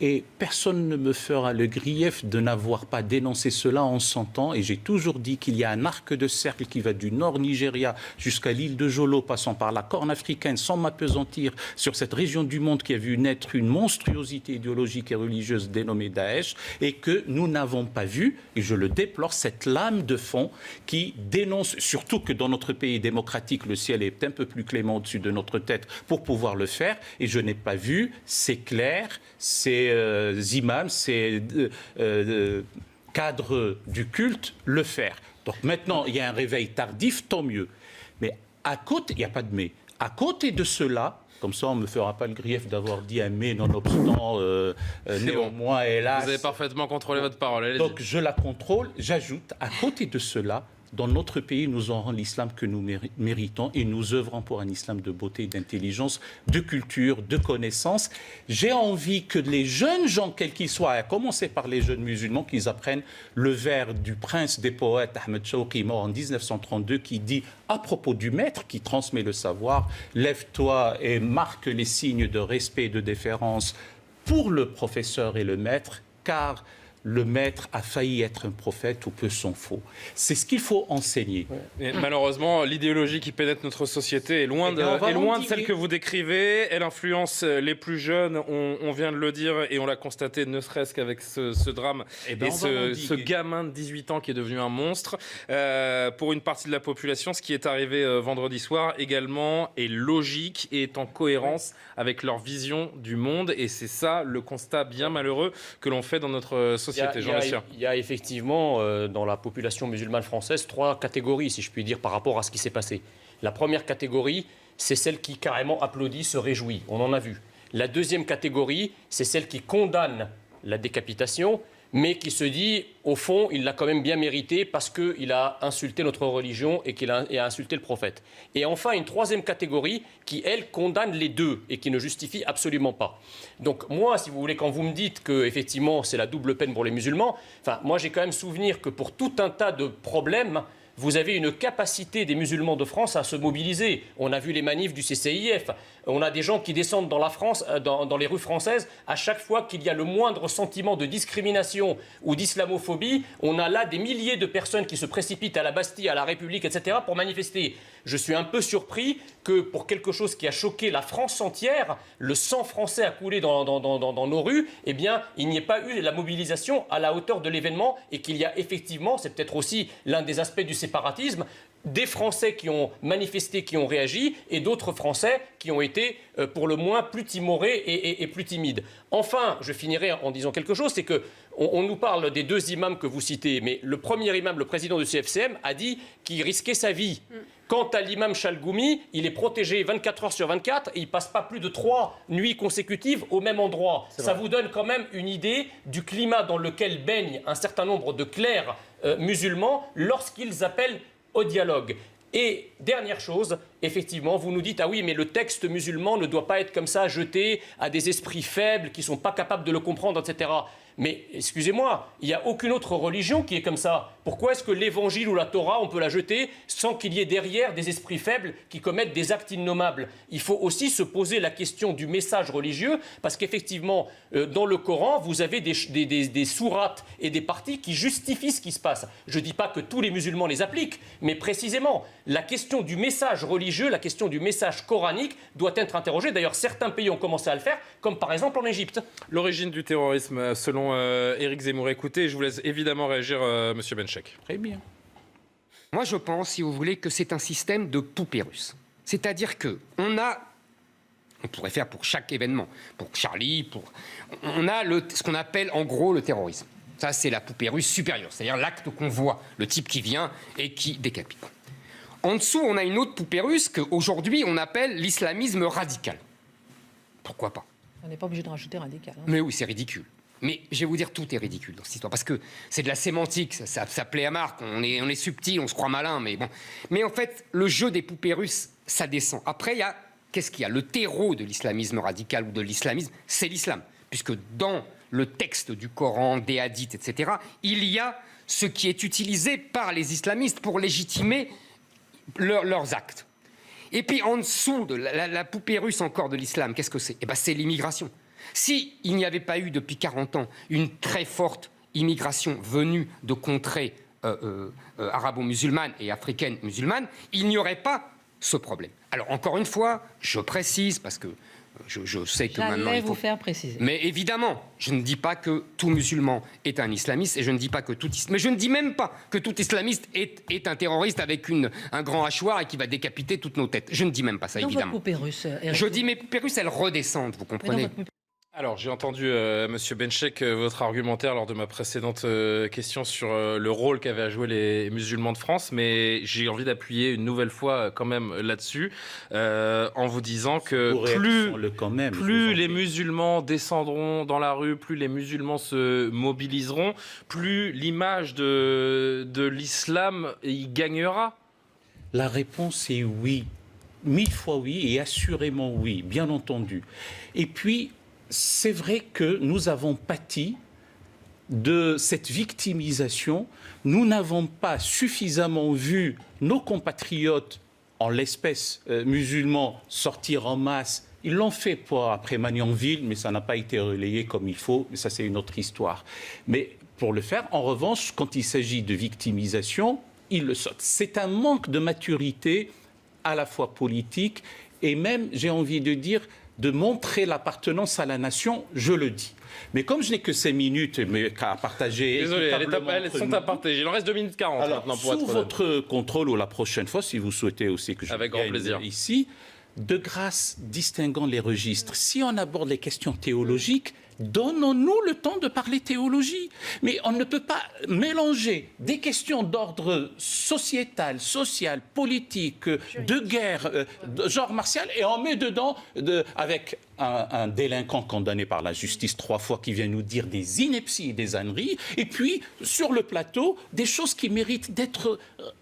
Speaker 9: et personne ne me fera le grief de n'avoir pas dénoncé cela en 100 ans. Et j'ai toujours dit qu'il y a un arc de cercle qui va du nord Nigeria jusqu'à l'île de Jolo, passant par la Corne africaine, sans m'appesantir sur cette région du monde qui a vu naître une monstruosité idéologique et religieuse dénommée Daesh, et que nous n'avons pas vu, et je le déplore, cette lame de fond qui dénonce, surtout que dans notre pays démocratique, le ciel est un peu plus clément au-dessus de notre tête pour pouvoir le faire, et je n'ai pas vu ces clercs, ces imams, ces cadres du culte le faire. Donc maintenant, il y a un réveil tardif, tant mieux. Mais à côté, il n'y a pas de mais. À côté de cela, comme ça on ne me fera pas le grief d'avoir dit un mais nonobstant, néanmoins, hélas.
Speaker 1: Vous avez parfaitement contrôlé votre parole. Allez-y.
Speaker 9: Donc je la contrôle. J'ajoute, à côté de cela, dans notre pays, nous aurons l'islam que nous méritons et nous œuvrons pour un islam de beauté, d'intelligence, de culture, de connaissance. J'ai envie que les jeunes gens, quels qu'ils soient, à commencer par les jeunes musulmans, qu'ils apprennent le vers du prince des poètes, Ahmed Shawqi, mort en 1932, qui dit à propos du maître qui transmet le savoir, « Lève-toi et marque les signes de respect et de déférence pour le professeur et le maître, car le maître a failli être un prophète ou peu s'en faut. » C'est ce qu'il faut enseigner.
Speaker 1: Et malheureusement, l'idéologie qui pénètre notre société est loin de celle que vous décrivez. Elle influence les plus jeunes, on vient de le dire, et on l'a constaté ne serait-ce qu'avec ce drame et ce gamin de 18 ans qui est devenu un monstre. Pour une partie de la population, ce qui est arrivé vendredi soir également est logique et est en cohérence avec leur vision du monde. Et c'est ça le constat bien malheureux que l'on fait dans notre société.
Speaker 7: Il y a effectivement dans la population musulmane française 3 catégories, si je puis dire, par rapport à ce qui s'est passé. La première catégorie, c'est celle qui carrément applaudit, se réjouit. On en a vu. La deuxième catégorie, c'est celle qui condamne la décapitation, mais qui se dit, au fond, il l'a quand même bien mérité parce qu'il a insulté notre religion et qu'il a insulté le prophète. Et enfin, une troisième catégorie qui, elle, condamne les deux et qui ne justifie absolument pas. Donc moi, si vous voulez, quand vous me dites que effectivement c'est la double peine pour les musulmans, enfin, moi j'ai quand même souvenir que pour tout un tas de problèmes, vous avez une capacité des musulmans de France à se mobiliser. On a vu les manifs du CCIF. On a des gens qui descendent dans la France, dans les rues françaises, à chaque fois qu'il y a le moindre sentiment de discrimination ou d'islamophobie. On a là des milliers de personnes qui se précipitent à la Bastille, à la République, etc. pour manifester. Je suis un peu surpris que pour quelque chose qui a choqué la France entière, le sang français a coulé dans nos rues, eh bien, il n'y ait pas eu la mobilisation à la hauteur de l'événement et qu'il y a effectivement, c'est peut-être aussi l'un des aspects du séparatisme, des Français qui ont manifesté, qui ont réagi, et d'autres Français qui ont été, pour le moins, plus timorés et plus timides. Enfin, je finirai en disant quelque chose, c'est que on nous parle des deux imams que vous citez, mais le premier imam, le président du CFCM, a dit qu'il risquait sa vie. Quant à l'imam Chalgoumi, il est protégé 24 heures sur 24 et il ne passe pas plus de 3 nuits consécutives au même endroit. Ça vous donne quand même une idée du climat dans lequel baignent un certain nombre de clercs musulmans lorsqu'ils appellent au dialogue. Et dernière chose, effectivement, vous nous dites « Ah oui, mais le texte musulman ne doit pas être comme ça jeté à des esprits faibles qui ne sont pas capables de le comprendre, etc. » Mais excusez-moi, il n'y a aucune autre religion qui est comme ça. Pourquoi est-ce que l'évangile ou la Torah, on peut la jeter sans qu'il y ait derrière des esprits faibles qui commettent des actes innommables? Il faut aussi se poser la question du message religieux, parce qu'effectivement, dans le Coran, vous avez des sourates et des parties qui justifient ce qui se passe. Je ne dis pas que tous les musulmans les appliquent, mais précisément, la question du message religieux, la question du message coranique doit être interrogée. D'ailleurs, certains pays ont commencé à le faire, comme par exemple en Égypte.
Speaker 1: L'origine du terrorisme, selon Éric Zemmour. Écoutez, je vous laisse évidemment réagir, Monsieur Benchek.
Speaker 9: Très bien.
Speaker 13: Moi, je pense, si vous voulez, que c'est un système de poupée russe. C'est-à-dire que on pourrait faire pour chaque événement, pour Charlie, on a ce qu'on appelle en gros le terrorisme. Ça, c'est la poupée russe supérieure, c'est-à-dire l'acte qu'on voit, le type qui vient et qui décapite. En dessous, on a une autre poupée russe qu'aujourd'hui, on appelle l'islamisme radical. Pourquoi pas?
Speaker 19: On n'est pas obligé de rajouter radical. Hein.
Speaker 13: Mais oui, c'est ridicule. Mais je vais vous dire, tout est ridicule dans cette histoire, parce que c'est de la sémantique, ça plaît à Marc, on est subtil, on se croit malin, mais bon. Mais en fait, le jeu des poupées russes, ça descend. Après, qu'est-ce qu'il y a? Le terreau de l'islamisme radical ou de l'islamisme, c'est l'islam. Puisque dans le texte du Coran, des hadiths, etc., il y a ce qui est utilisé par les islamistes pour légitimer leurs actes. Et puis en dessous de la poupée russe encore de l'islam, qu'est-ce que c'est? Eh bien, c'est l'immigration. S'il n'y avait pas eu depuis 40 ans une très forte immigration venue de contrées arabo-musulmanes et africaines musulmanes, il n'y aurait pas ce problème. Alors encore une fois, je précise parce que je sais que maintenant il faut
Speaker 19: vous faire préciser.
Speaker 13: Mais évidemment, je ne dis pas que tout musulman est un islamiste et je ne dis pas que mais je ne dis même pas que tout islamiste est un terroriste avec un grand hachoir et qui va décapiter toutes nos têtes. Je ne dis même pas ça, évidemment.
Speaker 19: Poupée russe,
Speaker 13: je dis mes poupées russes, elles redescendent, vous comprenez?
Speaker 1: Alors, j'ai entendu, Monsieur Benchek, votre argumentaire lors de ma précédente question sur le rôle qu'avaient à jouer les musulmans de France, mais j'ai envie d'appuyer une nouvelle fois quand même là-dessus, en vous disant que plus les musulmans descendront dans la rue, plus les musulmans se mobiliseront, plus l'image de l'islam y gagnera.
Speaker 9: La réponse est oui. 1000 fois oui et assurément oui, bien entendu. Et puis, c'est vrai que nous avons pâti de cette victimisation. Nous n'avons pas suffisamment vu nos compatriotes, en l'espèce musulmans, sortir en masse. Ils l'ont fait après Magnanville, mais ça n'a pas été relayé comme il faut. Mais ça, c'est une autre histoire. Mais pour le faire, en revanche, quand il s'agit de victimisation, ils le sautent. C'est un manque de maturité à la fois politique et même, j'ai envie de dire, de montrer l'appartenance à la nation, je le dis. Mais comme je n'ai que 5 minutes mais qu'à partager...
Speaker 1: Désolé, elles sont à partager. Il en reste 2 minutes 40
Speaker 9: Alors,
Speaker 1: maintenant pour
Speaker 9: sous votre contrôle ou la prochaine fois, si vous souhaitez aussi que je vienne ici, de grâce, distinguant les registres. Si on aborde les questions théologiques, Donnons-nous le temps de parler théologie. Mais on ne peut pas mélanger des questions d'ordre sociétal, social, politique, de guerre, de genre martial, et on met dedans, avec un délinquant condamné par la justice 3 fois qui vient nous dire des inepties et des âneries, et puis sur le plateau, des choses qui méritent d'être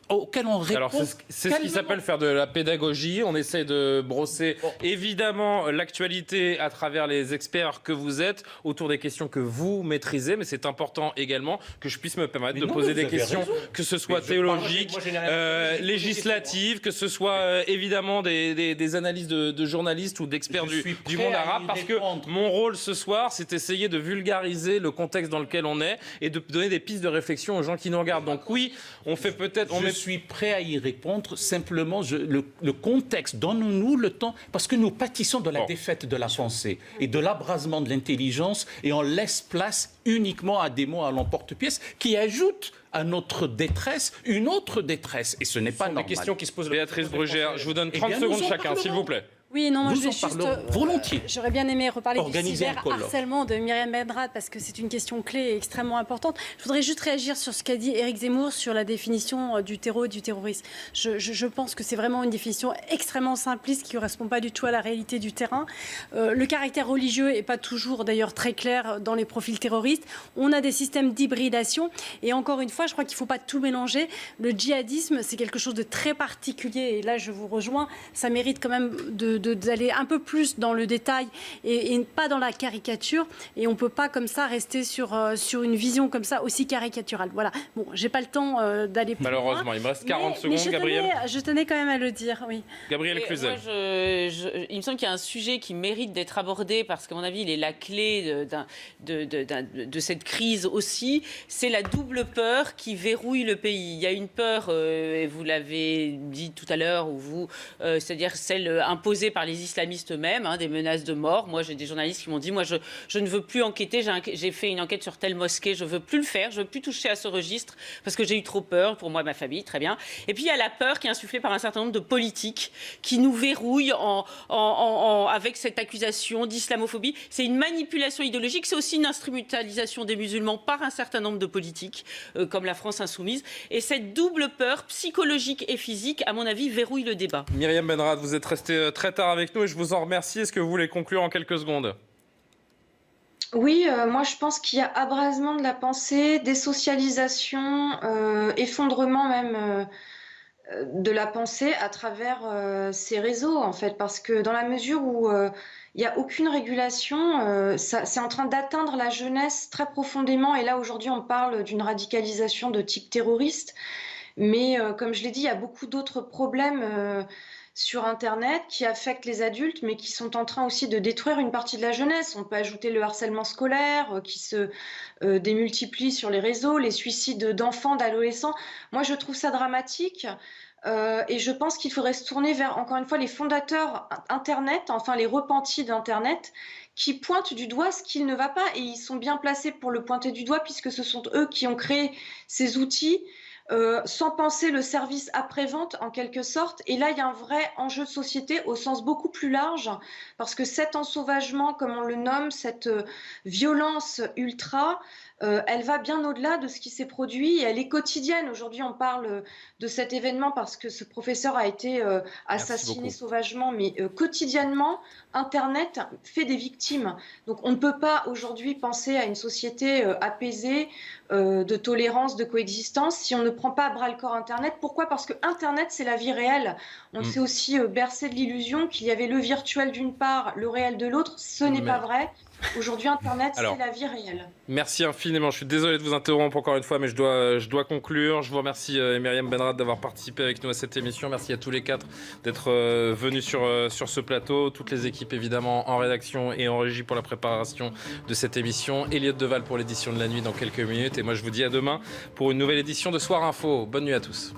Speaker 9: auxquelles on répond.
Speaker 1: Alors c'est ce qui s'appelle faire de la pédagogie. On essaie de brosser évidemment l'actualité à travers les experts que vous êtes autour des questions que vous maîtrisez, mais c'est important également que je puisse me permettre de poser des questions, que ce soit théologiques, législatives, que ce soit évidemment des analyses de journalistes ou d'experts du monde arabe, parce que mon rôle ce soir, c'est essayer de vulgariser le contexte dans lequel on est et de donner des pistes de réflexion aux gens qui nous regardent. Donc oui, on fait peut-être...
Speaker 9: Je suis prêt à y répondre, simplement le contexte, donnons-nous le temps, parce que nous pâtissons de la défaite de la pensée et de l'abrasement de l'intelligence, et on laisse place uniquement à des mots à l'emporte-pièce qui ajoutent à notre détresse une autre détresse, et ce n'est pas normal.
Speaker 1: Des questions qui se posent. Béatrice Brugère, je vous donne 30 secondes chacun, s'il vous plaît.
Speaker 3: Oui, non, moi je vais
Speaker 9: juste volontiers.
Speaker 3: J'aurais bien aimé reparler
Speaker 9: Organiser
Speaker 3: du cyberharcèlement de Myriam Benrad parce que c'est une question clé et extrêmement importante. Je voudrais juste réagir sur ce qu'a dit Éric Zemmour sur la définition du terreau et du terrorisme. Je pense que c'est vraiment une définition extrêmement simpliste qui ne correspond pas du tout à la réalité du terrain. Le caractère religieux n'est pas toujours d'ailleurs très clair dans les profils terroristes. On a des systèmes d'hybridation et encore une fois, je crois qu'il ne faut pas tout mélanger. Le djihadisme, c'est quelque chose de très particulier et là je vous rejoins, ça mérite quand même d'aller un peu plus dans le détail et pas dans la caricature. Et on ne peut pas comme ça rester sur une vision comme ça aussi caricaturale. Voilà. Bon, j'ai pas le temps d'aller plus
Speaker 1: Malheureusement,
Speaker 3: loin,
Speaker 1: il me reste 40 secondes, Gabriel.
Speaker 3: Je tenais quand même à le dire, oui.
Speaker 1: Gabriel Cluzel.
Speaker 8: Il me semble qu'il y a un sujet qui mérite d'être abordé parce qu'à mon avis, il est la clé de cette crise aussi. C'est la double peur qui verrouille le pays. Il y a une peur, et vous l'avez dit tout à l'heure, c'est-à-dire celle imposée par les islamistes eux-mêmes, des menaces de mort. Moi, j'ai des journalistes qui m'ont dit, moi, je ne veux plus enquêter, j'ai fait une enquête sur telle mosquée, je ne veux plus le faire, je ne veux plus toucher à ce registre parce que j'ai eu trop peur pour moi et ma famille, très bien. Et puis, il y a la peur qui est insufflée par un certain nombre de politiques qui nous verrouillent avec cette accusation d'islamophobie. C'est une manipulation idéologique, c'est aussi une instrumentalisation des musulmans par un certain nombre de politiques, comme la France insoumise. Et cette double peur psychologique et physique, à mon avis, verrouille le débat.
Speaker 1: Myriam Benrad, vous êtes restée très tard avec nous et je vous en remercie. Est-ce que vous voulez conclure en quelques secondes ?
Speaker 18: Oui, moi je pense qu'il y a abrasement de la pensée, désocialisation, effondrement même de la pensée à travers ces réseaux en fait, parce que dans la mesure où il n'y a aucune régulation, c'est en train d'atteindre la jeunesse très profondément, et là aujourd'hui on parle d'une radicalisation de type terroriste, mais comme je l'ai dit, il y a beaucoup d'autres problèmes sur Internet qui affectent les adultes, mais qui sont en train aussi de détruire une partie de la jeunesse. On peut ajouter le harcèlement scolaire qui se démultiplie sur les réseaux, les suicides d'enfants, d'adolescents. Moi, je trouve ça dramatique. Et je pense qu'il faudrait se tourner vers, encore une fois, les fondateurs Internet, enfin les repentis d'Internet, qui pointent du doigt ce qui ne va pas. Et ils sont bien placés pour le pointer du doigt, puisque ce sont eux qui ont créé ces outils, sans penser le service après-vente en quelque sorte. Et là, il y a un vrai enjeu de société au sens beaucoup plus large, parce que cet ensauvagement, comme on le nomme, cette violence ultra, elle va bien au-delà de ce qui s'est produit et elle est quotidienne. Aujourd'hui, on parle de cet événement parce que ce professeur a été assassiné sauvagement, mais quotidiennement, Internet fait des victimes. Donc on ne peut pas aujourd'hui penser à une société apaisée, de tolérance, de coexistence, si on ne prend pas à bras-le-corps Internet. Pourquoi ? Parce que Internet, c'est la vie réelle. On s'est aussi bercé de l'illusion qu'il y avait le virtuel d'une part, le réel de l'autre. Ce n'est pas vrai. Aujourd'hui, Internet, c'est la vie réelle.
Speaker 1: Merci infiniment. Je suis désolé de vous interrompre encore une fois, mais je dois conclure. Je vous remercie, Myriam Benrad, d'avoir participé avec nous à cette émission. Merci à tous les quatre d'être venus sur ce plateau. Toutes les équipes, évidemment, en rédaction et en régie pour la préparation de cette émission. Elliot Deval pour l'édition de la nuit dans quelques minutes. Et moi, je vous dis à demain pour une nouvelle édition de Soir Info. Bonne nuit à tous.